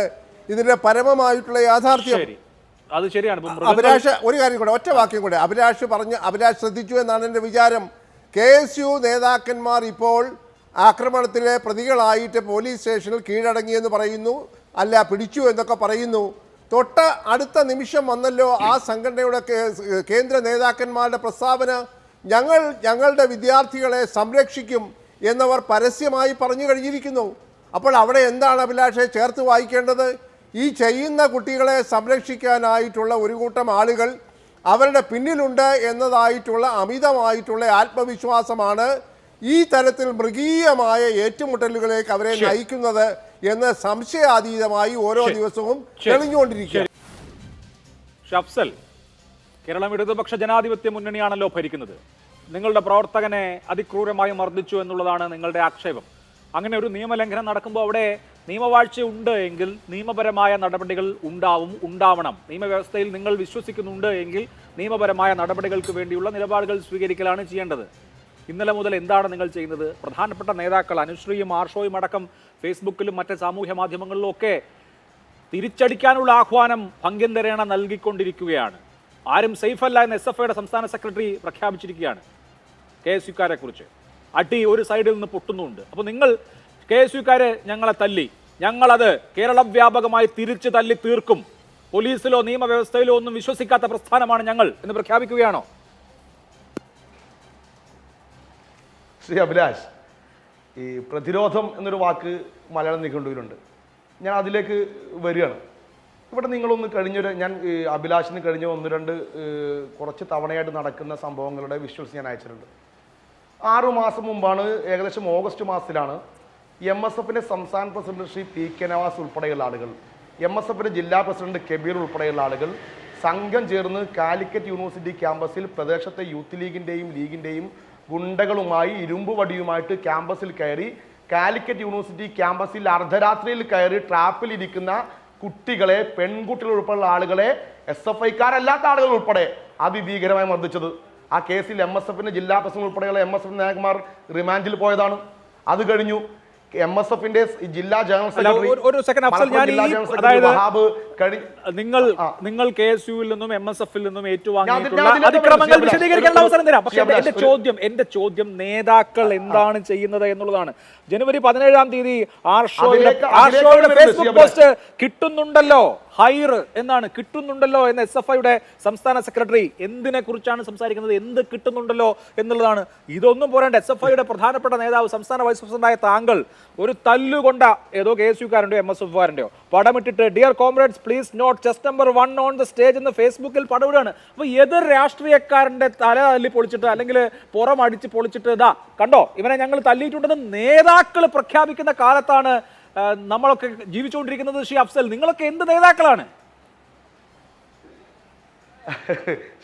ഇതിന്റെ പരമമായിട്ടുള്ള യാഥാർത്ഥ്യം. അത് ശരിയാണ്. അഭിലാഷ്, ഒരു കാര്യം കൂടെ, ഒറ്റ വാക്യം കൂടെ. അഭിലാഷ് ശ്രദ്ധിച്ചു എന്നാണ് എൻ്റെ വിചാരം. KSU നേതാക്കന്മാർ ഇപ്പോൾ ആക്രമണത്തിലെ പ്രതികളായിട്ട് പോലീസ് സ്റ്റേഷനിൽ കീഴടങ്ങിയെന്ന് പറയുന്നു, അല്ല പിടിച്ചു എന്നൊക്കെ പറയുന്നു. തൊട്ട അടുത്ത നിമിഷം വന്നല്ലോ ആ സംഘടനയുടെ കേന്ദ്ര നേതാക്കന്മാരുടെ പ്രസ്താവന, ഞങ്ങളുടെ വിദ്യാർത്ഥികളെ സംരക്ഷിക്കും എന്നവർ പരസ്യമായി പറഞ്ഞു കഴിഞ്ഞിരിക്കുന്നു. അപ്പോൾ അവിടെ എന്താണ് അഭിലാഷെ ചേർത്ത് വായിക്കേണ്ടത്? ഈ ചെയ്യുന്ന കുട്ടികളെ സംരക്ഷിക്കാനായിട്ടുള്ള ഒരു കൂട്ടം ആളുകൾ അവരുടെ പിന്നിലുണ്ട് എന്നതായിട്ടുള്ള അമിതമായിട്ടുള്ള ആത്മവിശ്വാസമാണ് ഈ തരത്തിൽ മൃഗീയമായ ഏറ്റുമുട്ടലുകളിലേക്ക് അവരെ നയിക്കുന്നത് എന്ന് സംശയാതീതമായി ഓരോ ദിവസവും തെളിഞ്ഞുകൊണ്ടിരിക്കുക. ഷഫ്സൽ, കേരളം ഇടതുപക്ഷ ജനാധിപത്യ മുന്നണിയാണല്ലോ ഭരിക്കുന്നത്. നിങ്ങളുടെ പ്രവർത്തകനെ അതിക്രൂരമായി മർദ്ദിച്ചു എന്നുള്ളതാണ് നിങ്ങളുടെ ആക്ഷേപം. അങ്ങനെ ഒരു നിയമലംഘനം നടക്കുമ്പോൾ അവിടെ നിയമവാഴ്ച ഉണ്ട് എങ്കിൽ നിയമപരമായ നടപടികൾ ഉണ്ടാവണം. നിയമവ്യവസ്ഥയിൽ നിങ്ങൾ വിശ്വസിക്കുന്നുണ്ട് എങ്കിൽ നിയമപരമായ നടപടികൾക്ക് വേണ്ടിയുള്ള നിലപാടുകൾ സ്വീകരിക്കലാണ് ചെയ്യേണ്ടത്. ഇന്നലെ മുതൽ എന്താണ് നിങ്ങൾ ചെയ്യുന്നത്? പ്രധാനപ്പെട്ട നേതാക്കൾ അനുശ്രീയും ആർഷോയും അടക്കം ഫേസ്ബുക്കിലും മറ്റ് സാമൂഹ്യ മാധ്യമങ്ങളിലും ഒക്കെ തിരിച്ചടിക്കാനുള്ള ആഹ്വാനം ഭംഗ്യന്തരേണ നൽകിക്കൊണ്ടിരിക്കുകയാണ്. ആരും സേഫ് അല്ല എന്ന് SFIയുടെ സംസ്ഥാന സെക്രട്ടറി പ്രഖ്യാപിച്ചിരിക്കുകയാണ്. KSUക്കാരെ കുറിച്ച് അടി ഒരു സൈഡിൽ നിന്ന് പൊട്ടുന്നുണ്ട്. അപ്പോൾ നിങ്ങൾ KSUക്കാര് ഞങ്ങളെ തല്ലി, ഞങ്ങളത് കേരള വ്യാപകമായി തിരിച്ചു തല്ലി തീർക്കും, പോലീസിലോ നിയമവ്യവസ്ഥയിലോ ഒന്നും വിശ്വസിക്കാത്ത പ്രസ്ഥാനമാണ് ഞങ്ങൾ എന്ന് പ്രഖ്യാപിക്കുകയാണോ? ശ്രീ അഭിലാഷ്, ഈ പ്രതിരോധം എന്നൊരു വാക്ക് മലയാളം നിഘണ്ടുവിലുണ്ട്. ഞാൻ അതിലേക്ക് വരികയാണ്. ഇവിടെ നിങ്ങളൊന്ന് ഞാൻ അഭിലാഷിന് കഴിഞ്ഞ 1-2 കുറച്ച് തവണയായിട്ട് നടക്കുന്ന സംഭവങ്ങളുടെ വിഷ്വൽസ് ഞാൻ അയച്ചിട്ടുണ്ട്. 6 മാസം മുമ്പാണ്, ഏകദേശം ഓഗസ്റ്റ് മാസത്തിലാണ് MSFന്റെ സംസ്ഥാന പ്രസിഡന്റ് ശ്രീ PK നവാസ് ഉൾപ്പെടെയുള്ള ആളുകൾ, MSFന്റെ ജില്ലാ പ്രസിഡന്റ് കബീർ ഉൾപ്പെടെയുള്ള ആളുകൾ സംഘം ചേർന്ന് കാലിക്കറ്റ് യൂണിവേഴ്സിറ്റി ക്യാമ്പസിൽ പ്രദേശത്തെ യൂത്ത് ലീഗിൻ്റെയും ഗുണ്ടകളുമായി ഇരുമ്പ് വടിയുമായിട്ട് ക്യാമ്പസിൽ കയറി, കാലിക്കറ്റ് യൂണിവേഴ്സിറ്റി ക്യാമ്പസിൽ അർദ്ധരാത്രിയിൽ കയറി ട്രാപ്പിലിരിക്കുന്ന കുട്ടികളെ, പെൺകുട്ടികൾ ഉൾപ്പെടെയുള്ള ആളുകളെ, SFIക്കാരല്ലാത്ത ആളുകൾ ഉൾപ്പെടെ അതിഭീകരമായി മർദ്ദിച്ചത്. ആ കേസിൽ MSFന്റെ ജില്ലാ പ്രസിഡന്റ് ഉൾപ്പെടെയുള്ള MSF നേതാക്കന്മാർ റിമാൻഡിൽ പോയതാണ്. അത് കഴിഞ്ഞു MSFന്റെ ജില്ലാ ജനറൽ സെക്രട്ടറി വഹാബ് നിങ്ങൾ KSUവിൽ നിന്നും MSFൽ നിന്നും ഏറ്റുവാങ്ങിയിട്ടുള്ള അതിക്രമങ്ങൾ വിശദീകരിക്കാനുള്ള അവസരം തരാം. പക്ഷേ എന്റെ ചോദ്യം നേതാക്കൾ എന്താണ് ചെയ്യുന്നത് എന്നുള്ളതാണ്. ജനുവരി 17-ാം തീയതി ആർഷോയുടെ ഫേസ്ബുക്ക് പോസ്റ്റ് കിട്ടുന്നുണ്ടല്ലോ, ഹൈർ എന്നാണ്, കിട്ടുന്നുണ്ടല്ലോ എന്ന് SFIയുടെ സംസ്ഥാന സെക്രട്ടറി എന്തിനെ കുറിച്ചാണ് സംസാരിക്കുന്നത്? എന്ത് കിട്ടുന്നുണ്ടല്ലോ എന്നുള്ളതാണ്. ഇതൊന്നും പോരാണ്ട് SFIയുടെ പ്രധാനപ്പെട്ട നേതാവ്, സംസ്ഥാന വൈസ് പ്രസിഡന്റായ താങ്കൾ ഒരു തല്ലുകൊണ്ട ഏതോ KSUക്കാരൻ്റെയോ MSFകാരൻ്റെയോ പടമിട്ടിട്ട് dear comrades please note chest number 1 on the stage എന്ന് ഫേസ്ബുക്കിൽ പടവിടുകയാണ്. അപ്പോൾ എതിർ രാഷ്ട്രീയക്കാരൻ്റെ തല തല്ലി പൊളിച്ചിട്ട് അല്ലെങ്കിൽ പുറം അടിച്ച് പൊളിച്ചിട്ട് ഇതാ കണ്ടോ ഇവനെ ഞങ്ങൾ തല്ലിയിട്ടുണ്ടെന്ന് നേതാക്കൾ പ്രഖ്യാപിക്കുന്ന കാലത്താണ് നമ്മളൊക്കെ ജീവിച്ചുകൊണ്ടിരിക്കുന്നത്. ശ്രീ അഫ്സൽ, നിങ്ങളൊക്കെ എന്ത് നേതാക്കളാണ്?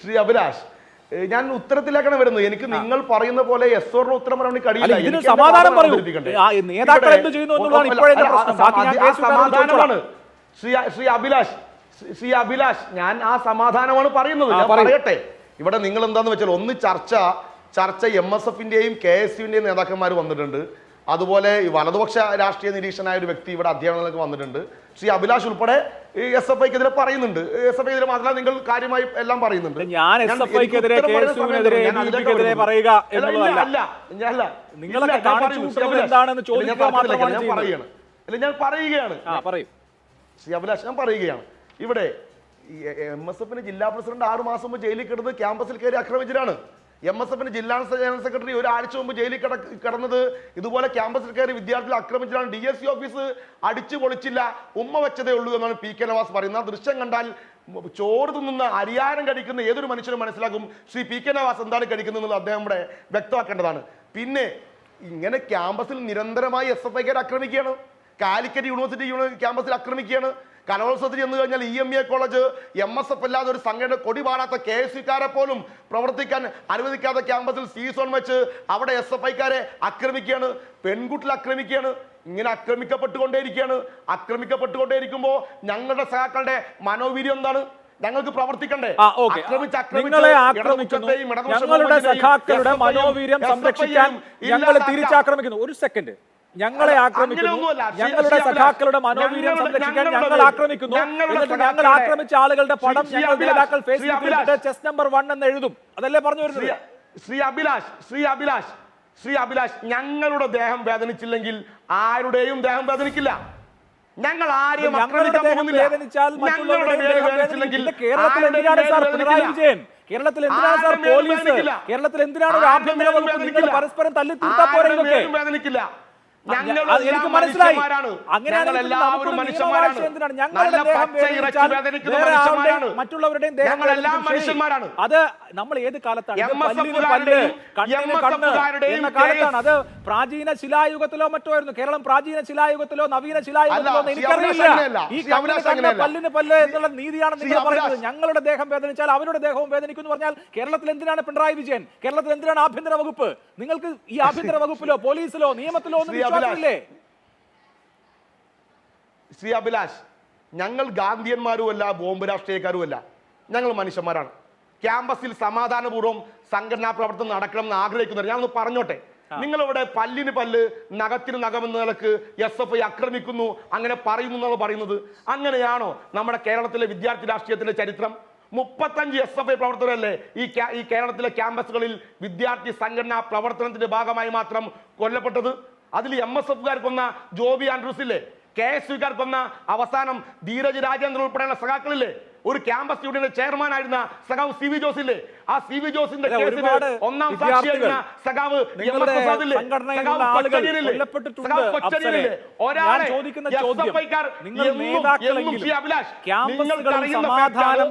ശ്രീ അഭിലാഷ്, ഞാൻ ഉത്തരത്തിലേക്കാണ് വരുന്നത്. എനിക്ക് നിങ്ങൾ പറയുന്ന പോലെ യെസ്സോറിന് ഉത്തരം പറയാൻ കഴിയില്ല. ഇതിന് സമാധാനം പറയൂ. നേതാക്കൾ എന്ത് ചെയ്യുന്നു എന്നുള്ളതാണ് ഇപ്പോഴത്തെ പ്രശ്നം. സമാധാനമാണ് ശ്രീ അഭിലാഷ്, ഞാൻ ആ സമാധാനമാണ് പറയുന്നത്. ഞാൻ പറയട്ടെ. ഇവിടെ നിങ്ങൾ എന്താന്ന് വെച്ചാൽ, ഒന്ന് ചർച്ച MSFന്റെയും KSUവിന്റെയും നേതാക്കന്മാർ വന്നിട്ടുണ്ട്. അതുപോലെ ഈ വലതുപക്ഷ രാഷ്ട്രീയ നിരീക്ഷനായ ഒരു വ്യക്തി ഇവിടെ അധ്യാപനങ്ങൾക്ക് വന്നിട്ടുണ്ട്. ശ്രീ അഭിലാഷ് ഉൾപ്പെടെ SFIക്കെതിരെ പറയുന്നുണ്ട്. SFIക്കെതിരെ മാത്രമല്ല, നിങ്ങൾ കാര്യമായി എല്ലാം പറയുന്നുണ്ട്. ഞാൻ SFIക്കെതിരെ പറയുക എന്നുള്ളതല്ല. നിങ്ങളൊക്കെ എന്താണെന്ന് ചോദിക്കുക മാത്രമാണ് ഞാൻ പറയുകയാണ്. അല്ല, ഞാൻ പറയുകയാണ്. ശ്രീ അഭിലാഷ്, ഞാൻ പറയുകയാണ്. ഇവിടെ MSFന്റെ ജില്ലാ പ്രസിഡന്റ് 6 മാസം മുമ്പ് ജയിലിൽ കിടന്ന് ക്യാമ്പസിൽ കയറി ആക്രമിച്ചതാണ്. MSFന്റെ ജില്ലാ ജനറൽ സെക്രട്ടറി ഒരാഴ്ച മുമ്പ് ജയിലിൽ കിടന്നത് ഇതുപോലെ ക്യാമ്പസിൽ കയറി വിദ്യാർത്ഥികളെ ആക്രമിച്ചതാണ്. DSC ഓഫീസ് അടിച്ചു പൊളിച്ചില്ല, ഉമ്മ വെച്ചതേ ഉള്ളൂ എന്നാണ് PK നവാസ് പറയുന്നത്. ആ ദൃശ്യം കണ്ടാൽ ചോറ് തിന്നുന്ന അരിയാരം കഴിക്കുന്ന ഏതൊരു മനുഷ്യനും മനസ്സിലാക്കും ശ്രീ PK നവാസ് എന്താണ് കഴിക്കുന്നത് അദ്ദേഹം ഇവിടെ വ്യക്തമാക്കേണ്ടതാണ്. പിന്നെ ഇങ്ങനെ ക്യാമ്പസിൽ നിരന്തരമായി SFIക്കാർ ആക്രമിക്കുകയാണ്. കാലിക്കറ്റ് യൂണിവേഴ്സിറ്റി ക്യാമ്പസിൽ ആക്രമിക്കുകയാണ്. കലോത്സവത്തിൽ ചെന്ന് കഴിഞ്ഞാൽ EMA കോളേജ്, MSF അല്ലാതെ ഒരു സംഘടന കൊടി പാടാത്ത KSUക്കാരെ പോലും പ്രവർത്തിക്കാൻ അനുവദിക്കാത്ത ക്യാമ്പസിൽ സീസോൺ വെച്ച് അവിടെ SFIക്കാരെ ആക്രമിക്കുകയാണ്, പെൺകുട്ടികൾ ആക്രമിക്കുകയാണ്. ഇങ്ങനെ ആക്രമിക്കപ്പെട്ടുകൊണ്ടേയിരിക്കുമ്പോൾ ഞങ്ങളുടെ സഹാക്കളുടെ മനോവീര്യം എന്താണ്? ഞങ്ങൾക്ക് പ്രവർത്തിക്കണ്ടേ? ഞങ്ങളുടെ സഖാക്കളുടെ മനോവീര്യം സംരക്ഷിക്കാൻ ഞങ്ങൾ തിരിച്ചാക്രമിക്കുന്നു. ഒരു സെക്കൻഡ്, ഞങ്ങളെ ആക്രമിക്കുന്നു, ഞങ്ങളുടെ സഖാക്കളുടെ മനോവീര്യം സംരക്ഷിക്കാൻ ഞങ്ങൾ ആക്രമിക്കുന്നു. എന്നിട്ട് ഞങ്ങൾ ആക്രമിച്ച ആളുകളുടെ പടം ഞങ്ങൾ നേതാക്കൾ ഫേസ്ബുക്കിൽ ചെസ്റ്റ് നമ്പർ 1 എന്ന് എഴുതും. അതല്ലേ പറഞ്ഞു വരുന്നത്? ശ്രീ അഭിലാഷ്, ഞങ്ങളുടെ ദേഹം വേദനിച്ചില്ലെങ്കിൽ ആരുടെയും ദേഹം വേദനിക്കില്ല. ഞങ്ങൾ ആരെയും ആക്രമിക്കാൻ പോകുന്നില്ല. കേരളത്തിൽ എന്തിനാണ് സാർ പിണറായി വിജയൻ, കേരളത്തിൽ എന്തിനാണ് സാർ പോലീസ്, കേരളത്തിൽ എന്തിനാണ് ആഭ്യന്തര വകുപ്പ്? നിങ്ങൾ പരസ്പരം തല്ലി തീർത്താൽ പോരെ? വേദനിക്കില്ല. എനിക്ക് മനസ്സിലായി. മറ്റുള്ളവരുടെയും മനുഷ്യന്മാരാണ്. അത് നമ്മൾ ഏത് കാലത്താണ്? എന്ന കാലത്താണ്. അത് പ്രാചീന ശിലായുഗത്തിലോ മറ്റോ ആയിരുന്നു. കേരളം പ്രാചീന ശിലായുഗത്തിലോ നവീന ശിലായുഗത്തിലോ എനിക്കറിയില്ല. ഈ പല്ലിന് പല്ല് എന്നുള്ള നീതിയാണ് നിങ്ങൾ പറയുന്നത്. ഞങ്ങളുടെ ദേഹം വേദനിച്ചാൽ അവരുടെ ദേഹവും വേദനിക്കും എന്ന് പറഞ്ഞാൽ കേരളത്തിൽ എന്തിനാണ് പിണറായി വിജയൻ? കേരളത്തിൽ എന്തിനാണ് ആഭ്യന്തര വകുപ്പ്? നിങ്ങൾക്ക് ഈ ആഭ്യന്തര വകുപ്പിലോ പോലീസിലോ നിയമത്തിലോ ഒന്നും വിശ്വാസമില്ലേ? ശ്രീ അഭിലാഷ്, ഞങ്ങൾ ഗാന്ധിയന്മാരുമല്ല, ബോംബ് രാഷ്ട്രീയക്കാരുമല്ല. ഞങ്ങൾ മനുഷ്യന്മാരാണ്. ക്യാമ്പസിൽ സമാധാനപൂർവ്വം സംഘടനാ പ്രവർത്തനം നടക്കണമെന്ന് ആഗ്രഹിക്കുന്നത്. ഞാനൊന്ന് പറഞ്ഞോട്ടെ, നിങ്ങളിവിടെ പല്ലിന് പല്ല് നഖത്തിന് നഖം എന്ന നിലക്ക് SFI ആക്രമിക്കുന്നു, അങ്ങനെ പറയുന്നു എന്നാണ് പറയുന്നത്. അങ്ങനെയാണോ നമ്മുടെ കേരളത്തിലെ വിദ്യാർത്ഥി രാഷ്ട്രീയത്തിന്റെ ചരിത്രം? 35 SFI പ്രവർത്തകരല്ലേ ഈ കേരളത്തിലെ ക്യാമ്പസുകളിൽ വിദ്യാർത്ഥി സംഘടനാ പ്രവർത്തനത്തിന്റെ ഭാഗമായി മാത്രം കൊല്ലപ്പെട്ടത്? അതിൽ MSFകാർ കൊന്ന ജോബി ആൻഡ്രൂസില്ലേ, KSUക്കാർ കൊന്ന അവസാനം ധീരജ് രാജേന്ദ്രൻ ഉൾപ്പെടെയുള്ള സഖാക്കളില്ലേ, ഒരു ക്യാമ്പസ് യൂണിയന്റെ ചെയർമാൻ ആയിരുന്ന സഖാവ് CV ജോസില്ലേ, ആ CV ജോസിന്റെ കേസിൽ ഒന്നാം സാക്ഷിയായിരുന്ന സഖാവ്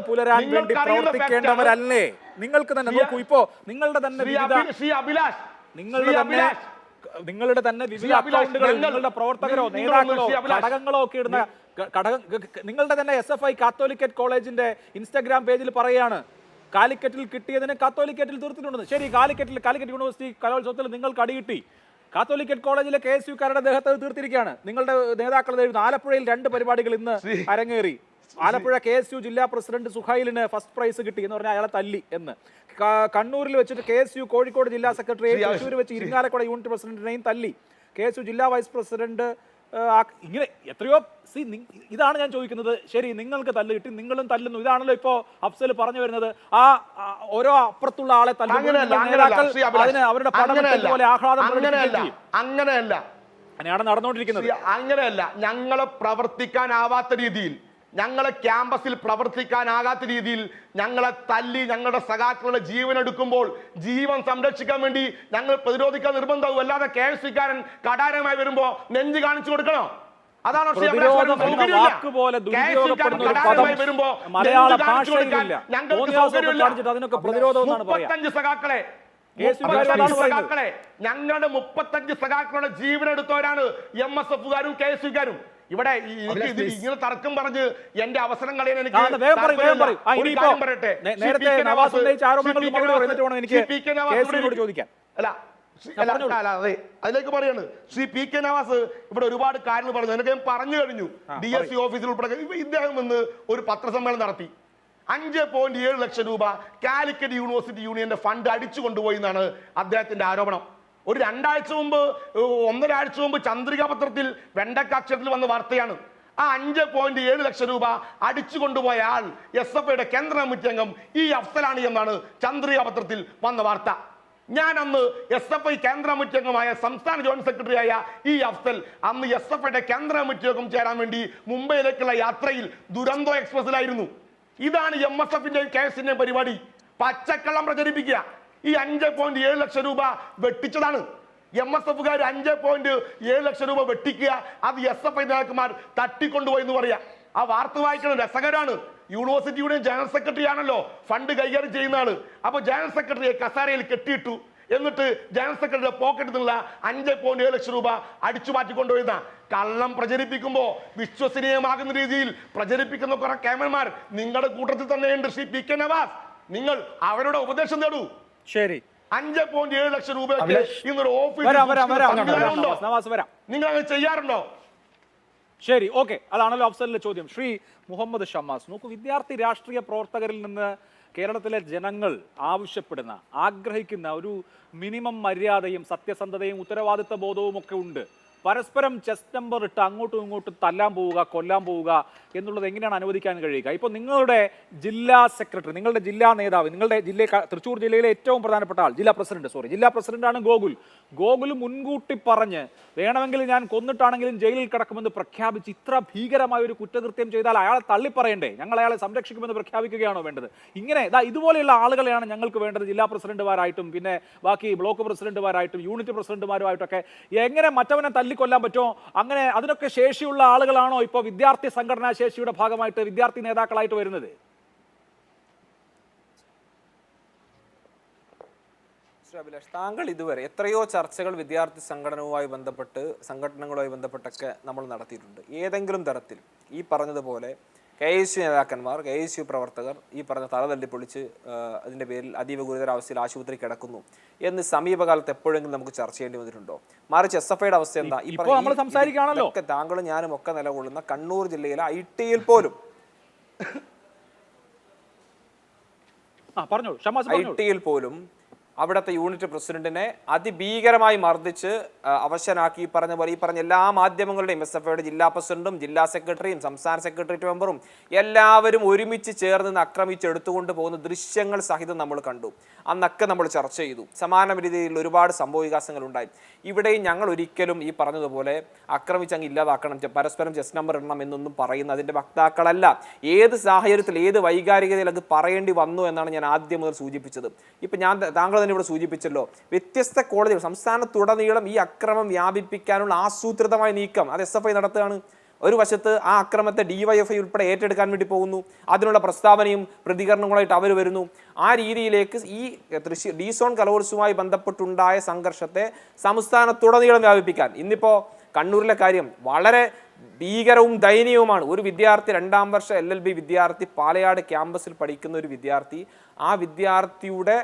പുലരാൻ നിങ്ങൾക്ക് തന്നെ നോക്കൂ, ഇപ്പോ നിങ്ങളുടെ തന്നെ വിവിധ അക്കൗണ്ടുകളിൽ നിങ്ങളുടെ പ്രവർത്തകരോ നേതാക്കളോ ഘടകങ്ങളോ ഒക്കെ ഇടുന്ന നിങ്ങളുടെ തന്നെ SFI കാത്തോലിക്കറ്റ് കോളേജിന്റെ ഇൻസ്റ്റാഗ്രാം പേജിൽ പറയാണ് കാലിക്കറ്റിൽ കിട്ടിയതിന് കാത്തോലിക്കറ്റിൽ തീർത്തിട്ടുണ്ടെന്ന്. ശരി, കാലിക്കറ്റ് യൂണിവേഴ്സിറ്റി കലോത്സവത്തിൽ നിങ്ങൾക്ക് അടികിട്ടി, കാത്തോലിക്കറ്റ് കോളേജിലെ KSUക്കാരുടെ ദേഹത്ത് തീർത്തിരിക്കുകയാണ്. നിങ്ങളുടെ നേതാക്കൾ എഴുതുന്നു. ആലപ്പുഴയിൽ 2 പരിപാടികൾ ഇന്ന് അരങ്ങേറി. ആലപ്പുഴ KSU ജില്ലാ പ്രസിഡന്റ് സുഹൈലിന് ഫസ്റ്റ് പ്രൈസ് കിട്ടി എന്ന് പറഞ്ഞാൽ അയാളെ തല്ലി എന്ന്. കണ്ണൂരിൽ വെച്ചിട്ട് KSU കോഴിക്കോട് ജില്ലാ സെക്രട്ടറി, തൃശ്ശൂർ വെച്ച് ഇരിങ്ങാലക്കുട യൂണിറ്റ് പ്രസിഡന്റിനെയും തല്ലി. KSU ജില്ലാ വൈസ് പ്രസിഡന്റ് ഇങ്ങനെ എത്രയോ. ഇതാണ് ഞാൻ ചോദിക്കുന്നത്. ശരി, നിങ്ങൾക്ക് തല്ല് കിട്ടി, നിങ്ങളും തല്ലുന്നു. ഇതാണല്ലോ ഇപ്പോ അഫ്സൽ പറഞ്ഞു വരുന്നത്. ആ ഓരോ അപ്പുറത്തുള്ള ആളെ തല്ലുന്നു, അവരുടെ പോലെ ആഹ്ലാദം അങ്ങനെയല്ല അങ്ങനെയാണ് നടന്നുകൊണ്ടിരിക്കുന്നത്. അങ്ങനെയല്ല, ഞങ്ങളെ പ്രവർത്തിക്കാനാവാത്ത രീതിയിൽ, ഞങ്ങളെ ക്യാമ്പസിൽ പ്രവർത്തിക്കാനാകാത്ത രീതിയിൽ ഞങ്ങളെ തല്ലി ഞങ്ങളുടെ സഖാക്കളുടെ ജീവൻ എടുക്കുമ്പോൾ ജീവൻ സംരക്ഷിക്കാൻ വേണ്ടി ഞങ്ങൾ പ്രതിരോധിക്കാൻ നിർബന്ധവും. അല്ലാതെ KSUക്കാരൻ കടാരമായി വരുമ്പോ നെഞ്ച് കാണിച്ചു കൊടുക്കണോ? അതാണോ സഖാക്കളെ ഞങ്ങളുടെ 35 സഖാക്കളുടെ ജീവൻ എടുത്തവരാണ് MSFകാരും KSUക്കാരും. ഇവിടെ ഇങ്ങനെ തർക്കം പറഞ്ഞ് എന്റെ അവസരം കളയാൻ എനിക്ക് അതിലേക്ക് പറയാണ്. ശ്രീ PK നവാസ് ഇവിടെ ഒരുപാട് കാര്യങ്ങൾ പറഞ്ഞു, എനിക്ക് ഞാൻ പറഞ്ഞു കഴിഞ്ഞു. DSC ഓഫീസിൽ ഉൾപ്പെടെ ഇദ്ദേഹം വന്ന് ഒരു പത്രസമ്മേളനം നടത്തി. 5.7 ലക്ഷം രൂപ കാലിക്കറ്റ് യൂണിവേഴ്സിറ്റി യൂണിയന്റെ ഫണ്ട് അടിച്ചു കൊണ്ടുപോയി എന്നാണ് അദ്ദേഹത്തിന്റെ ആരോപണം. ഒരു 2 ആഴ്ച മുമ്പ് 1.5 ആഴ്ച മുമ്പ് ചന്ദ്രിക പത്രത്തിൽ വെണ്ടക്കാക്ഷരത്തിൽ വന്ന വാർത്തയാണ്. ആ 5.7 ലക്ഷം രൂപ അടിച്ചു കൊണ്ടുപോയ ആൾ SFIയുടെ കേന്ദ്ര കമ്മിറ്റി അംഗം അഫ്സലാണ് എന്നാണ് ചന്ദ്രിക പത്രത്തിൽ വന്ന വാർത്ത. ഞാൻ അന്ന് SFI കേന്ദ്ര കമ്മിറ്റി അംഗമായ സംസ്ഥാന ജോയിന്റ് സെക്രട്ടറി ആയ അഫ്സൽ അന്ന് SFIയുടെ കേന്ദ്ര കമ്മിറ്റി യോഗം ചേരാൻ വേണ്ടി മുംബൈയിലേക്കുള്ള യാത്രയിൽ ദുരന്തോ എക്സ്പ്രസിലായിരുന്നു. ഇതാണ് MSFന്റെയും KSന്റെയും പരിപാടി. പച്ചക്കള്ളം പ്രചരിപ്പിക്കുക. ഈ 5.7 ലക്ഷം രൂപ വെട്ടിച്ചതാണ്. MSFകാർ 5.7 ലക്ഷം രൂപ വെട്ടിക്കുക, അത് SFI നേതാക്കന്മാർ തട്ടിക്കൊണ്ടുപോയി എന്ന് പറയാ. ആ വാർത്ത വായിക്കണം, രസകരമാണ്. യൂണിവേഴ്സിറ്റിയുടെ ജനറൽ സെക്രട്ടറി ആണല്ലോ ഫണ്ട് കൈകാര്യം ചെയ്യുന്ന ആള്. അപ്പൊ ജനറൽ സെക്രട്ടറിയെ കസാരയിൽ കെട്ടിയിട്ടു, എന്നിട്ട് ജനറൽ സെക്രട്ടറിയുടെ പോക്കറ്റിൽ നിന്നുള്ള 5.7 ലക്ഷം രൂപ അടിച്ചു മാറ്റിക്കൊണ്ടുപോയിരുന്ന കള്ളം പ്രചരിപ്പിക്കുമ്പോ വിശ്വസനീയമാകുന്ന രീതിയിൽ പ്രചരിപ്പിക്കുന്ന കുറെ ക്യാമറമാർ നിങ്ങളുടെ കൂട്ടത്തിൽ തന്നെയുണ്ട്. ശ്രീ PK നവാസ്, നിങ്ങൾ അവരുടെ ഉപദേശം നേടൂ. ശരി, 5.7 ലക്ഷം രൂപയ്ക്ക് ഇന്നൊരു ഓഫീസ് നിങ്ങൾ അങ്ങനെ ചെയ്യാറുണ്ടോ? ശരി, ഓക്കെ, അതാണല്ലോ അഫ്സലിന്റെ ചോദ്യം. ശ്രീ മുഹമ്മദ് ഷമ്മാസ്, നോക്കൂ, വിദ്യാർത്ഥി രാഷ്ട്രീയ പ്രവർത്തകരിൽ നിന്ന് കേരളത്തിലെ ജനങ്ങൾ ആവശ്യപ്പെടുന്ന, ആഗ്രഹിക്കുന്ന ഒരു മിനിമം മര്യാദയും സത്യസന്ധതയും ഉത്തരവാദിത്ത ബോധവും ഒക്കെ ഉണ്ട്. പരസ്പരം ചെസ്റ്റ് നമ്പർ ഇട്ട് അങ്ങോട്ടും ഇങ്ങോട്ടും തല്ലാൻ പോവുക, കൊല്ലാൻ പോവുക എന്നുള്ളത് എങ്ങനെയാണ് അനുവദിക്കാൻ കഴിയുക? ഇപ്പോൾ നിങ്ങളുടെ ജില്ലാ സെക്രട്ടറി, നിങ്ങളുടെ ജില്ലാ നേതാവ്, നിങ്ങളുടെ തൃശ്ശൂർ ജില്ലയിലെ ഏറ്റവും പ്രധാനപ്പെട്ട ആൾ, ജില്ലാ പ്രസിഡന്റാണ് ഗോകുൽ മുൻകൂട്ടി പറഞ്ഞ് വേണമെങ്കിൽ ഞാൻ കൊന്നിട്ടാണെങ്കിലും ജയിലിൽ കിടക്കുമെന്ന് പ്രഖ്യാപിച്ച് ഇത്ര ഭീകരമായ ഒരു കുറ്റകൃത്യം ചെയ്താൽ അയാളെ തള്ളിപ്പറയണ്ടേ? ഞങ്ങൾ അയാളെ സംരക്ഷിക്കുമെന്ന് പ്രഖ്യാപിക്കുകയാണോ വേണ്ടത്? ഇങ്ങനെ ഇതുപോലെയുള്ള ആളുകളെയാണ് ഞങ്ങൾക്ക് വേണ്ടത്, ജില്ലാ പ്രസിഡന്റുമാരായിട്ടും പിന്നെ ബാക്കി ബ്ലോക്ക് പ്രസിഡന്റുമാരായിട്ടും യൂണിറ്റ് പ്രസിഡന്റുമാരുമായിട്ടൊക്കെ. എങ്ങനെ മറ്റവനെ തല്ലിക്കൊല്ലാൻ പറ്റുമോ? അങ്ങനെ അതിനൊക്കെ ശേഷിയുള്ള ആളുകളാണോ ഇപ്പോൾ വിദ്യാർത്ഥി സംഘടനാ ശേഷിയുടെ ഭാഗമായിട്ട് വിദ്യാർത്ഥി നേതാക്കളായിട്ട് വരുന്നത്? അഭിലാഷ്, താങ്കൾ ഇതുവരെ എത്രയോ ചർച്ചകൾ വിദ്യാർത്ഥി സംഘടനകളുമായി ബന്ധപ്പെട്ടൊക്കെ നമ്മൾ നടത്തിയിട്ടുണ്ട്. ഏതെങ്കിലും തരത്തിൽ ഈ പറഞ്ഞതുപോലെ KSU നേതാക്കന്മാർ, KSU പ്രവർത്തകർ ഈ പറഞ്ഞ തല തല്ലിപ്പൊളിച്ച് അതിൻ്റെ പേരിൽ അതീവ ഗുരുതരാവസ്ഥയിൽ ആശുപത്രി കിടക്കുന്നു എന്ന് സമീപകാലത്ത് എപ്പോഴെങ്കിലും നമുക്ക് ചർച്ച ചെയ്യേണ്ടി വന്നിട്ടുണ്ടോ? മറിച്ച് SFIയുടെ അവസ്ഥ എന്താ? ഈ താങ്കളും ഞാനും ഒക്കെ നിലകൊള്ളുന്ന കണ്ണൂർ ജില്ലയിലെ ITയിൽ പോലും പറഞ്ഞോളൂ ഷമാസ്, പറഞ്ഞോളൂ. IT യിൽ പോലും അവിടുത്തെ യൂണിറ്റ് പ്രസിഡന്റിനെ അതിഭീകരമായി മർദ്ദിച്ച് അവശനാക്കി. ഈ പറഞ്ഞ എല്ലാ മാധ്യമങ്ങളുടെയും SFIയുടെ ജില്ലാ പ്രസിഡന്റും ജില്ലാ സെക്രട്ടറിയും സംസ്ഥാന സെക്രട്ടേറിയറ്റ് മെമ്പറും എല്ലാവരും ഒരുമിച്ച് ചേർന്ന് ആക്രമിച്ച് എടുത്തുകൊണ്ട് പോകുന്ന ദൃശ്യങ്ങൾ സഹിതം നമ്മൾ കണ്ടു. അന്നൊക്കെ നമ്മൾ ചർച്ച ചെയ്തു. സമാന രീതിയിൽ ഒരുപാട് സംഭവവികാസങ്ങൾ ഉണ്ടായി. ഇവിടെയും ഞങ്ങൾ ഒരിക്കലും ഈ പറഞ്ഞതുപോലെ ആക്രമിച്ച് അങ്ങ് ഇല്ലാതാക്കണം, പരസ്പരം ചെസ് നമ്പർ ഇടണം എന്നൊന്നും പറയുന്ന അതിൻ്റെ വക്താക്കളല്ല. ഏത് സാഹചര്യത്തിൽ ഏത് വൈകാരികതയിൽ അത് പറയേണ്ടി വന്നു എന്നാണ് ഞാൻ ആദ്യം മുതൽ സൂചിപ്പിച്ചത്. ഇപ്പം താങ്കൾ തന്നെ ഇവിടെ സൂചിപ്പിച്ചല്ലോ, വ്യത്യസ്ത കോടതികൾ സംസ്ഥാനത്തുടനീളം ഈ അക്രമം വ്യാപിപ്പിക്കാനുള്ള ആസൂത്രിതമായ നീക്കം അത് SFI നടത്തുകയാണ്. ഒരു വശത്ത് ആ അക്രമത്തെ DYFI ഉൾപ്പെടെ ഏറ്റെടുക്കാൻ വേണ്ടി പോകുന്നു. അതിനുള്ള പ്രസ്താവനയും പ്രതികരണങ്ങളായിട്ട് അവർ വരുന്നു. ആ രീതിയിലേക്ക് ഈ D-സോൺ കലോത്സവവുമായി ബന്ധപ്പെട്ടുണ്ടായ സംഘർഷത്തെ സംസ്ഥാനത്തുടനീളം വ്യാപിപ്പിക്കാൻ ഇന്നിപ്പോൾ കണ്ണൂരിലെ കാര്യം വളരെ ഭീകരവും ദയനീയവുമാണ്. ഒരു വിദ്യാർത്ഥി 2ാം വർഷ LLB വിദ്യാർത്ഥി പാലയാട് ക്യാമ്പസിൽ പഠിക്കുന്ന ഒരു വിദ്യാർത്ഥി, ആ വിദ്യാർത്ഥിയുടെ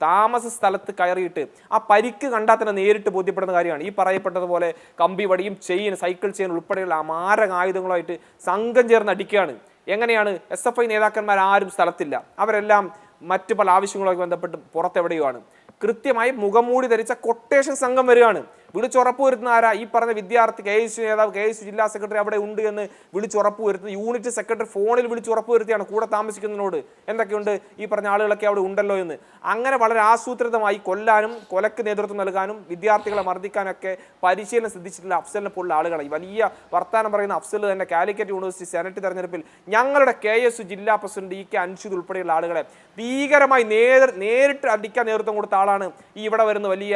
താമസ സ്ഥലത്ത് കയറിയിട്ട് ആ പരിക്ക് കണ്ടാൽ തന്നെ നേരിട്ട് ബോധ്യപ്പെടുന്ന കാര്യമാണ്. ഈ പറയപ്പെട്ടതുപോലെ കമ്പി വടിയും സൈക്കിൾ ചെയിൻ ഉൾപ്പെടെയുള്ള മാരക ആയുധങ്ങളുമായിട്ട് സംഘം ചേർന്ന് അടിക്കുകയാണ്. എങ്ങനെയാണ്? SFI നേതാക്കന്മാർ ആരും സ്ഥലത്തില്ല, അവരെല്ലാം മറ്റു പല ആവശ്യങ്ങളുമായി ബന്ധപ്പെട്ട് പുറത്തെവിടെയുമാണ്. കൃത്യമായി മുഖംമൂടി ധരിച്ച കൊട്ടേഷൻ സംഘം വരികയാണ്. വിളിച്ചുറപ്പുവരുത്തുന്ന ആരാ? ഈ പറഞ്ഞ വിദ്യാർത്ഥി, KSU നേതാവ്, KSU ജില്ലാ സെക്രട്ടറി അവിടെ ഉണ്ട് എന്ന് വിളിച്ചുറപ്പുവരുത്തുന്നത് യൂണിറ്റ് സെക്രട്ടറി ഫോണിൽ വിളിച്ചുറപ്പുവരുത്തിയാണ് കൂടെ താമസിക്കുന്നതിനോട് എന്തൊക്കെയുണ്ട് ഈ പറഞ്ഞ ആളുകളൊക്കെ അവിടെ ഉണ്ടല്ലോ എന്ന്. അങ്ങനെ വളരെ ആസൂത്രിതമായി കൊല്ലാനും കൊലക്ക് നേതൃത്വം നൽകാനും വിദ്യാർത്ഥികളെ മർദ്ദിക്കാനൊക്കെ പരിശീലനം സിദ്ധിച്ചിട്ടുള്ള അഫ്സലിനെ പോലുള്ള ആളുകളാണ്. ഈ വലിയ വർത്താനം പറയുന്ന അഫ്സൽ തന്നെ കാലിക്കറ്റ് യൂണിവേഴ്സിറ്റി സെനറ്റ് തെരഞ്ഞെടുപ്പിൽ ഞങ്ങളുടെ KSU ജില്ലാ പ്രസിഡന്റ് EK അൻഷുദ് ഉൾപ്പെടെയുള്ള ആളുകളെ ഭീകരമായി നേരിട്ട് അടിക്കാൻ നേതൃത്വം കൊടുത്ത ആളാണ് ഈ ഇവിടെ വരുന്ന വലിയ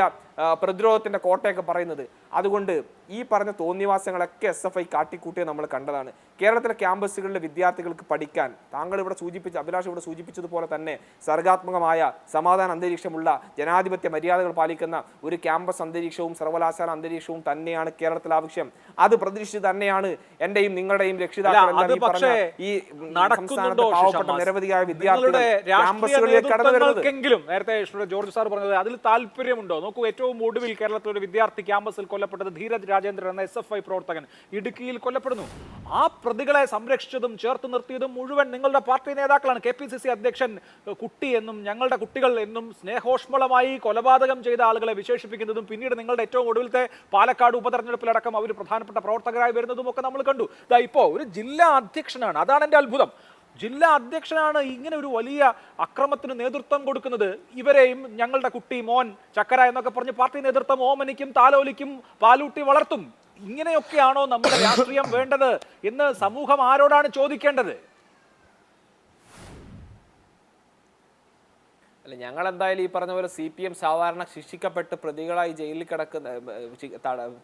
പ്രതിരോധത്തിന്റെ കോട്ടയൊക്കെ പറയുന്നത്. അതുകൊണ്ട് ഈ പറഞ്ഞ തോന്നിവാസങ്ങളൊക്കെ SFI കാട്ടിക്കൂട്ടിയെ നമ്മൾ കണ്ടതാണ്. കേരളത്തിലെ ക്യാമ്പസുകളിലെ വിദ്യാർത്ഥികൾക്ക് പഠിക്കാൻ താങ്കൾ ഇവിടെ അഭിലാഷ് ഇവിടെ സൂചിപ്പിച്ചതുപോലെ തന്നെ സർഗാത്മകമായ സമാധാന അന്തരീക്ഷമുള്ള ജനാധിപത്യ മര്യാദകൾ പാലിക്കുന്ന ഒരു ക്യാമ്പസ് അന്തരീക്ഷവും സർവകലാശാല അന്തരീക്ഷവും തന്നെയാണ് കേരളത്തിൽ ആവശ്യം. അത് പ്രതീക്ഷിച്ച് തന്നെയാണ് എന്റെയും നിങ്ങളുടെയും രക്ഷിതാക്കളെല്ലാം ഈ സംസ്ഥാനത്തെ പാവപ്പെട്ട നിരവധിയായ വിദ്യാർത്ഥികൾ ക്യാമ്പസുകളിലേക്ക് കടന്നു വരുന്നത്. നേരത്തെ ജോർജ് സാർ പറഞ്ഞത് അതിൽ താല്പര്യമുണ്ടോ? നോക്കൂ, ഏറ്റവും ഒടുവിൽ കേരളത്തിലെ ഒരു വിദ്യാർത്ഥി ക്യാമ്പസിൽ കൊല്ലപ്പെട്ടത് ധീരജ് രാജേന്ദ്രൻ എന്ന SFI പ്രവർത്തകൻ ഇടുക്കിയിൽ കൊല്ലപ്പെടുന്നു. ആ പ്രതികളെ സംരക്ഷിച്ചതും ചേർത്ത് നിർത്തിയതും മുഴുവൻ നിങ്ങളുടെ പാർട്ടി നേതാക്കളാണ്. KPCC അധ്യക്ഷൻ കുട്ടി എന്നും ഞങ്ങളുടെ കുട്ടികൾ എന്നും സ്നേഹോഷ്മളമായി കൊലപാതകം ചെയ്ത ആളുകളെ വിശേഷിപ്പിക്കുന്നതും പിന്നീട് നിങ്ങളുടെ ഏറ്റവും ഒടുവിലത്തെ പാലക്കാട് ഉപതെരഞ്ഞെടുപ്പിലടക്കം അവർ പ്രധാനപ്പെട്ട പ്രവർത്തകരായി വരുന്നതും ഒക്കെ നമ്മൾ കണ്ടു. ഇപ്പോൾ ഒരു ജില്ലാ അധ്യക്ഷനാണ്, അതാണ് എൻ്റെ അത്ഭുതം. ജില്ലാ അധ്യക്ഷനാണ് ഇങ്ങനെ ഒരു വലിയ അക്രമത്തിന് നേതൃത്വം കൊടുക്കുന്നത്. ഇവരെയും ഞങ്ങളുടെ കുട്ടി മോൻ ചക്കര എന്നൊക്കെ പറഞ്ഞ് പാർട്ടി നേതൃത്വം ഓമനിക്കും താലോലിക്കും പാലൂട്ടി വളർത്തും. ഇങ്ങനെയൊക്കെയാണോ നമ്മുടെ രാഷ്ട്രീയം വേണ്ടത് എന്ന് സമൂഹം ആരോടാണ് ചോദിക്കേണ്ടത്? അല്ല, ഞങ്ങൾ എന്തായാലും ഈ പറഞ്ഞ പോലെ CPM സാധാരണ ശിക്ഷിക്കപ്പെട്ട് പ്രതികളായി ജയിലിൽ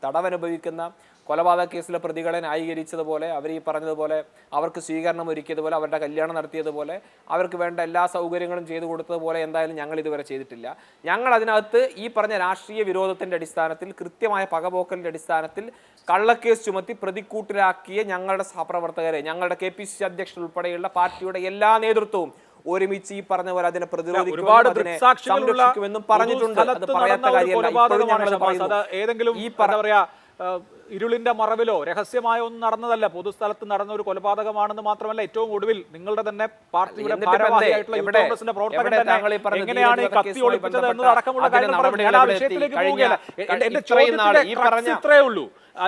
തടവനുഭവിക്കുന്ന കൊലപാതക കേസിലെ പ്രതികളെ ന്യായീകരിച്ചതുപോലെ, അവർ ഈ പറഞ്ഞതുപോലെ അവർക്ക് സ്വീകരണം ഒരുക്കിയതുപോലെ, അവരുടെ കല്യാണം നടത്തിയതുപോലെ, അവർക്ക് വേണ്ട എല്ലാ സൗകര്യങ്ങളും ചെയ്തു കൊടുത്തതുപോലെ എന്തായാലും ഞങ്ങൾ ഇതുവരെ ചെയ്തിട്ടില്ല. ഞങ്ങൾ അതിനകത്ത് ഈ പറഞ്ഞ രാഷ്ട്രീയ വിരോധത്തിൻ്റെ അടിസ്ഥാനത്തിൽ, കൃത്യമായ പകപോക്കലിൻ്റെ അടിസ്ഥാനത്തിൽ കള്ളക്കേസ് ചുമത്തി പ്രതിക്കൂട്ടിലാക്കിയ ഞങ്ങളുടെ സഹപ്രവർത്തകരെ, ഞങ്ങളുടെ KPCC അധ്യക്ഷൻ ഉൾപ്പെടെയുള്ള പാർട്ടിയുടെ എല്ലാ നേതൃത്വവും ഒരുമിച്ച് ഈ പറഞ്ഞ പോലെ അതിനെ പ്രതിരോധിക്കുമെന്നും പറഞ്ഞിട്ടുണ്ട്. അത് പറയാത്ത കാര്യമല്ല. ഏതെങ്കിലും ഇരുളിന്റെ മറവിലോ രഹസ്യമായ ഒന്നും നടന്നതല്ല, പൊതുസ്ഥലത്ത് നടന്ന ഒരു കൊലപാതകമാണെന്ന് മാത്രമല്ല, ഏറ്റവും ഒടുവിൽ നിങ്ങളുടെ തന്നെ പാർട്ടിയുടെ ഭാരവാഹിയായിട്ടുള്ള കോൺഗ്രസിന്റെ പ്രവർത്തകൻ തന്നെ എങ്ങനെയാണ് ഈ കത്തി ഒളിപ്പിച്ചത് എന്നതടക്കമുള്ള കാര്യങ്ങൾ ഞാൻ ആ വിഷയത്തിലേക്ക് പോവുകയല്ല. എന്റെ ചോദ്യത്തിന്റെ ഇത്രയേ ഉള്ളൂ.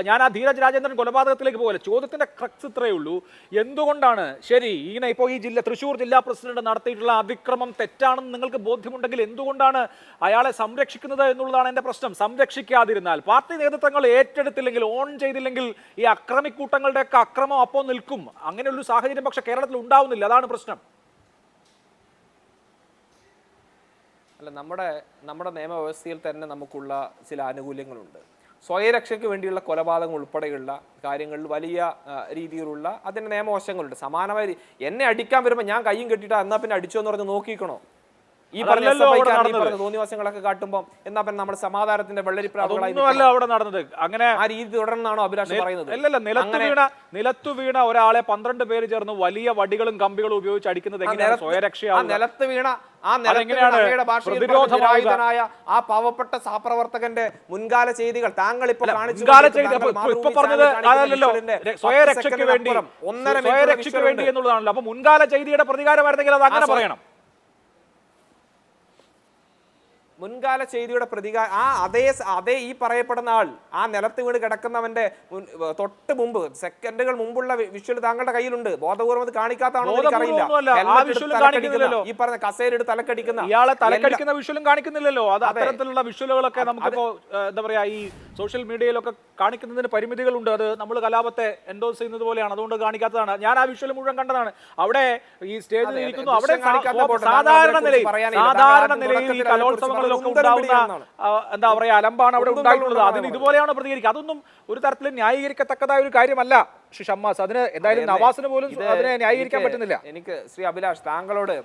ഞാൻ ആ ധീരജ് രാജേന്ദ്രൻ കൊലപാതകത്തിലേക്ക് പോകല. ചോദ്യത്തിന്റെ ക്രക്സ് ഇത്രയേ ഉള്ളൂ. എന്തുകൊണ്ടാണ് ശരി ഇങ്ങനെ ഇപ്പോൾ ഈ തൃശ്ശൂർ ജില്ലാ പ്രസിഡന്റ് നടത്തിയിട്ടുള്ള അതിക്രമം തെറ്റാണെന്ന് നിങ്ങൾക്ക് ബോധ്യമുണ്ടെങ്കിൽ എന്തുകൊണ്ടാണ് അയാളെ സംരക്ഷിക്കുന്നത് എന്നുള്ളതാണ് എന്റെ പ്രശ്നം. സംരക്ഷിക്കാതിരുന്നാൽ, പാർട്ടി നേതൃത്വങ്ങൾ ഏറ്റെടുത്തില്ലെങ്കിൽ, ഓൺ ചെയ്തില്ലെങ്കിൽ ഈ അക്രമിക്കൂട്ടങ്ങളുടെ ഒക്കെ അക്രമം അപ്പോൾ നിൽക്കും. അങ്ങനെയുള്ളൊരു സാഹചര്യം പക്ഷെ കേരളത്തിൽ ഉണ്ടാവുന്നില്ല. അതാണ് പ്രശ്നം. അല്ല, നമ്മുടെ നിയമവ്യവസ്ഥയിൽ തന്നെ നമുക്കുള്ള ചില ആനുകൂല്യങ്ങളുണ്ട്. സ്വയരക്ഷയ്ക്ക് വേണ്ടിയുള്ള കൊലപാതകം ഉൾപ്പെടെയുള്ള കാര്യങ്ങളിൽ വലിയ രീതിയിലുള്ള അതിൻ്റെ നിയമവശങ്ങളുണ്ട്. സമാനമായി എന്നെ അടിക്കാൻ വരുമ്പോൾ ഞാൻ കയ്യും കെട്ടിയിട്ട് എന്നാ പിന്നെ അടിച്ചോ എന്ന് പറഞ്ഞ് നോക്കിക്കണോ? ഈ പറഞ്ഞ തോന്നിവാസങ്ങളൊക്കെ കാട്ടുമ്പോൾ എന്നാ പിന്നെ നമ്മുടെ സമാധാനത്തിന്റെ വെള്ളരിപ്രാവുകളായി അവിടെ നടന്നത്. അങ്ങനെ ആ രീതി തുടർന്നാണോ അഭിലാഷ് പറയുന്നത്? അല്ലല്ല, നിലത്തു വീണ ഒരാളെ 12 പേര് ചേർന്ന് വലിയ വടികളും കമ്പികളും ഉപയോഗിച്ച് അടിക്കുന്നത് എങ്ങനെയാണ് സ്വയരക്ഷയാണ്? നിലത്ത് വീണ ഭാഷയിലായ ആ പാവപ്പെട്ട സഹപ്രവർത്തകന്റെ മുൻകാല ചെയ്തികൾ താങ്കൾ ഇപ്പൊ സ്വയരക്ഷയ്ക്ക് വേണ്ടി എന്നുള്ളതാണല്ലോ. അപ്പൊ മുൻകാല ചെയ്തിയുടെ പ്രതികാരമായിരുന്നെങ്കിൽ അത് അങ്ങനെ പറയണം. മുൻകാല ചെയ്തിയുടെ അതേ ഈ പറയപ്പെടുന്ന ആൾ ആ നിലത്ത് വീണ് കിടക്കുന്നവന്റെ തൊട്ട് മുമ്പ് സെക്കൻഡുകൾ മുമ്പുള്ള വിഷ്വൽ താങ്കളുടെ കയ്യിലുണ്ട്. ബോധപൂർവ്വം അത് കാണിക്കാത്തതാണോ എനിക്കറിയില്ല. ഈ പറഞ്ഞ കസേരയുടെ തലക്കടിക്കുന്ന ഇയാളെ തലക്കടിക്കുന്ന വിഷ്വലും കാണിക്കുന്നില്ലല്ലോ. അത് അത്തരത്തിലുള്ള വിഷ്വലുകളൊക്കെ നമുക്കിപ്പോ എന്താ പറയാ ഈ സോഷ്യൽ മീഡിയയിലൊക്കെ കാണിക്കുന്നതിന് പരിമിതികളുണ്ട്. അത് നമ്മൾ കലാപത്തെ എൻഡോസ് ചെയ്യുന്നത് പോലെയാണ്, അതുകൊണ്ട് കാണിക്കാത്തതാണ്. ഞാൻ ആ വിഷ്വൽ മുഴുവൻ കണ്ടതാണ്. അവിടെ ഈ സ്റ്റേജിൽ ഇരിക്കുന്നു, അവിടെ സാധാരണ നിലയിൽ ഈ കലോത്സവങ്ങളിലൊക്കെ ഉണ്ടാവുന്ന എന്താ പറയാ അലമ്പാണ് അവിടെ ഉണ്ടായിട്ടുള്ളത്. അതിന് ഇതുപോലെയാണ് പ്രതികരിക്കുക. അതൊന്നും ഒരു തരത്തിലും ന്യായീകരിക്കത്തക്കതായ ഒരു കാര്യമല്ല ശ്രീ ഷമ്മാസ്. അതിന് എന്തായാലും നവാസിന് പോലും അതിനെ ന്യായീകരിക്കാൻ പറ്റുന്നില്ല. എനിക്ക് ശ്രീ അഭിലാഷ് താങ്കളോട്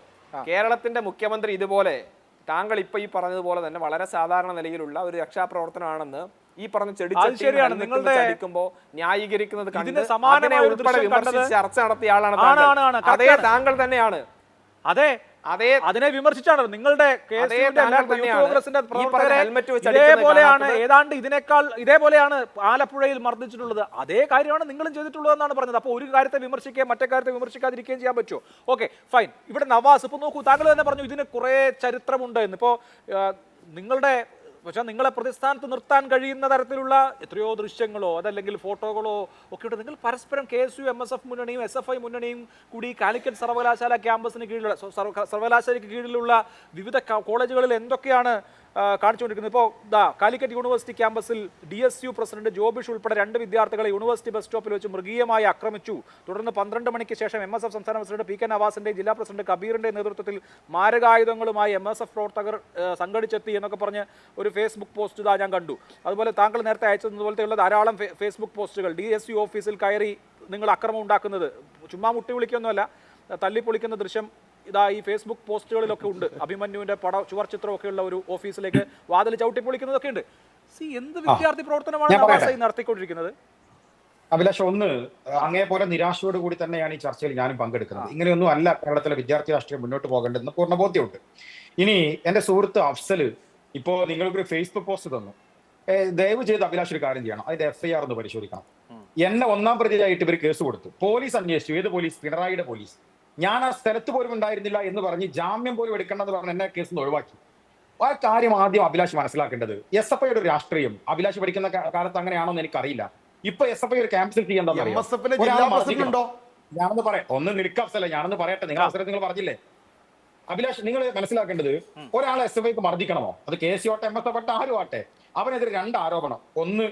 കേരളത്തിന്റെ മുഖ്യമന്ത്രി ഇതുപോലെ താങ്കൾ ഇപ്പൊ ഈ പറഞ്ഞതുപോലെ തന്നെ വളരെ സാധാരണ നിലയിലുള്ള ഒരു രക്ഷാപ്രവർത്തനമാണെന്ന് ഈ പറഞ്ഞ ശരിയാണ്. നിങ്ങളുടെ ന്യായീകരിക്കുന്നത് ചർച്ച നടത്തിയ ആളാണ് അതേ താങ്കൾ തന്നെയാണ്. അതെ, അതിനെ വിമർശിച്ചാണ് നിങ്ങളുടെ ഇതേപോലെയാണ് ഏതാണ്ട് ഇതേപോലെയാണ് ആലപ്പുഴയിൽ മർദ്ദിച്ചിട്ടുള്ളത്. അതേ കാര്യമാണ് നിങ്ങളും ചെയ്തിട്ടുള്ളതെന്നാണ് പറഞ്ഞത്. അപ്പോൾ ഒരു കാര്യത്തെ വിമർശിക്കുകയും മറ്റേ കാര്യത്തെ വിമർശിക്കാതിരിക്കുകയും ചെയ്യാൻ പറ്റുമോ? Okay fine. ഇവിടെ നവാസ് ഇപ്പൊ നോക്കൂ, താങ്കൾ തന്നെ പറഞ്ഞു ഇതിന് കുറെ ചരിത്രമുണ്ട് എന്ന്. ഇപ്പോ പക്ഷെ നിങ്ങളെ പ്രതിസ്ഥാനത്ത് നിർത്താൻ കഴിയുന്ന തരത്തിലുള്ള എത്രയോ ദൃശ്യങ്ങളോ അതല്ലെങ്കിൽ ഫോട്ടോകളോ ഒക്കെ ഉണ്ട്. നിങ്ങൾ പരസ്പരം KSU MSF മുന്നണിയും SFI മുന്നണിയും കൂടി കാലിക്കറ്റ് സർവകലാശാല ക്യാമ്പസിന് കീഴിലുള്ള സർവകലാശാലയ്ക്ക് കീഴിലുള്ള വിവിധ കോളേജുകളിൽ എന്തൊക്കെയാണ് കാണിച്ചുകൊണ്ടിരിക്കുന്നത്. ഇപ്പോൾ കാലിക്കറ്റ് യൂണിവേഴ്സിറ്റി ക്യാമ്പസിൽ DSU പ്രസിഡന്റ് ജോബിഷ് ഉൾപ്പെടെ 2 വിദ്യാർത്ഥികളെ യൂണിവേഴ്സിറ്റി ബസ് സ്റ്റോപ്പിൽ വെച്ച് മൃഗീയമായി ആക്രമിച്ചു. തുടർന്ന് 12 മണിക്ക് ശേഷം MSF സംസ്ഥാന പ്രസിഡന്റ് PK നവാസിന്റെ ജില്ലാ പ്രസിഡന്റ് കബീറിന്റെ നേതൃത്വത്തിൽ മാരകായുധങ്ങളുമായി MSF പ്രവർത്തകർ സംഘടിച്ചെത്തി എന്നൊക്കെ പറഞ്ഞ് ഒരു ഫേസ്ബുക്ക് പോസ്റ്റ് ഞാൻ കണ്ടു. അതുപോലെ താങ്കൾ നേരത്തെ അയച്ചതുപോലത്തെയുള്ള ധാരാളം ഫേസ്ബുക്ക് പോസ്റ്റുകൾ. DSU ഓഫീസിൽ കയറി നിങ്ങൾ അക്രമം ഉണ്ടാക്കുന്നത് ചുമ്മാ മുട്ടി വിളിക്കൊന്നുമല്ല, തല്ലിപ്പൊളിക്കുന്ന ദൃശ്യം ഇതാ ഈ ഫേസ്ബുക്ക് പോസ്റ്റുകളിലൊക്കെ ഉണ്ട്. അഭിമന്യുവിന്റെ ചുവർ ചിത്രമൊക്കെ ഉള്ള ഒരു ഓഫീസിലേക്ക് വാതിൽ ചവിട്ടിപ്പൊളിക്കുന്നതൊക്കെ ഉണ്ട്. എന്ത് വിദ്യാർത്ഥി പ്രവർത്തനമാണ് നടത്തിക്കൊണ്ടിരിക്കുന്നത്? അഭിലാഷ്, ഒന്ന് അങ്ങേ പോലെ നിരാശയോട് കൂടി തന്നെയാണ് ഈ ചർച്ചയിൽ ഞാനും പങ്കെടുക്കുന്നത്. ഇങ്ങനെയൊന്നും അല്ല കേരളത്തിലെ വിദ്യാർത്ഥി രാഷ്ട്രീയം മുന്നോട്ട് പോകേണ്ടതെന്ന് പൂർണ്ണ ബോധ്യമുണ്ട്. ഇനി എന്റെ സുഹൃത്ത് അഫ്സല് ഇപ്പോ നിങ്ങൾക്കൊരു ഫേസ്ബുക്ക് പോസ്റ്റ് തന്നു. ദയവ് ചെയ്ത് അഭിലാഷ് ഒരു കാര്യം ചെയ്യണം, അതിന്റെ FIR ഒന്ന് പരിശോധിക്കണം. എന്നെ 1-ാം പ്രതിയായിട്ട് ഇവർ കേസ് കൊടുത്തു. പോലീസ് അന്വേഷിച്ചു. ഏത് പോലീസ്? പിണറായിയുടെ പോലീസ്. ഞാൻ ആ സ്ഥലത്ത് പോലും ഉണ്ടായിരുന്നില്ല എന്ന് പറഞ്ഞ് ജാമ്യം പോലും എടുക്കേണ്ടത് പറഞ്ഞ് എന്നെ കേസിൽ നിന്ന് ഒഴിവാക്കി. ആ കാര്യം ആദ്യം അഭിലാഷ് മനസ്സിലാക്കേണ്ടത്. SFIയുടെ ഒരു രാഷ്ട്രീയം അഭിലാഷ് പഠിക്കുന്ന കാലത്ത് അങ്ങനെയാണോന്ന് എനിക്കറിയില്ല. ഇപ്പൊ SFI ഒരു ക്യാമ്പസിൽ ചെയ്യാൻ ഞാനൊന്ന് പറയാം. ഒന്ന് നിൽക്കല്ല, ഞാനൊന്ന് പറയട്ടെ. നിങ്ങൾ അവസരം നിങ്ങൾ പറഞ്ഞില്ലേ അഭിലാഷ്, നിങ്ങൾ മനസ്സിലാക്കേണ്ടത് ഒരാളെ SFIക്ക് മർദ്ദിക്കണമോ? അത് KSU ആട്ടെ MSF ആട്ടെ ആരും ആട്ടെ, അവനെതിരെ 2 ആരോപണം. ഒന്ന്,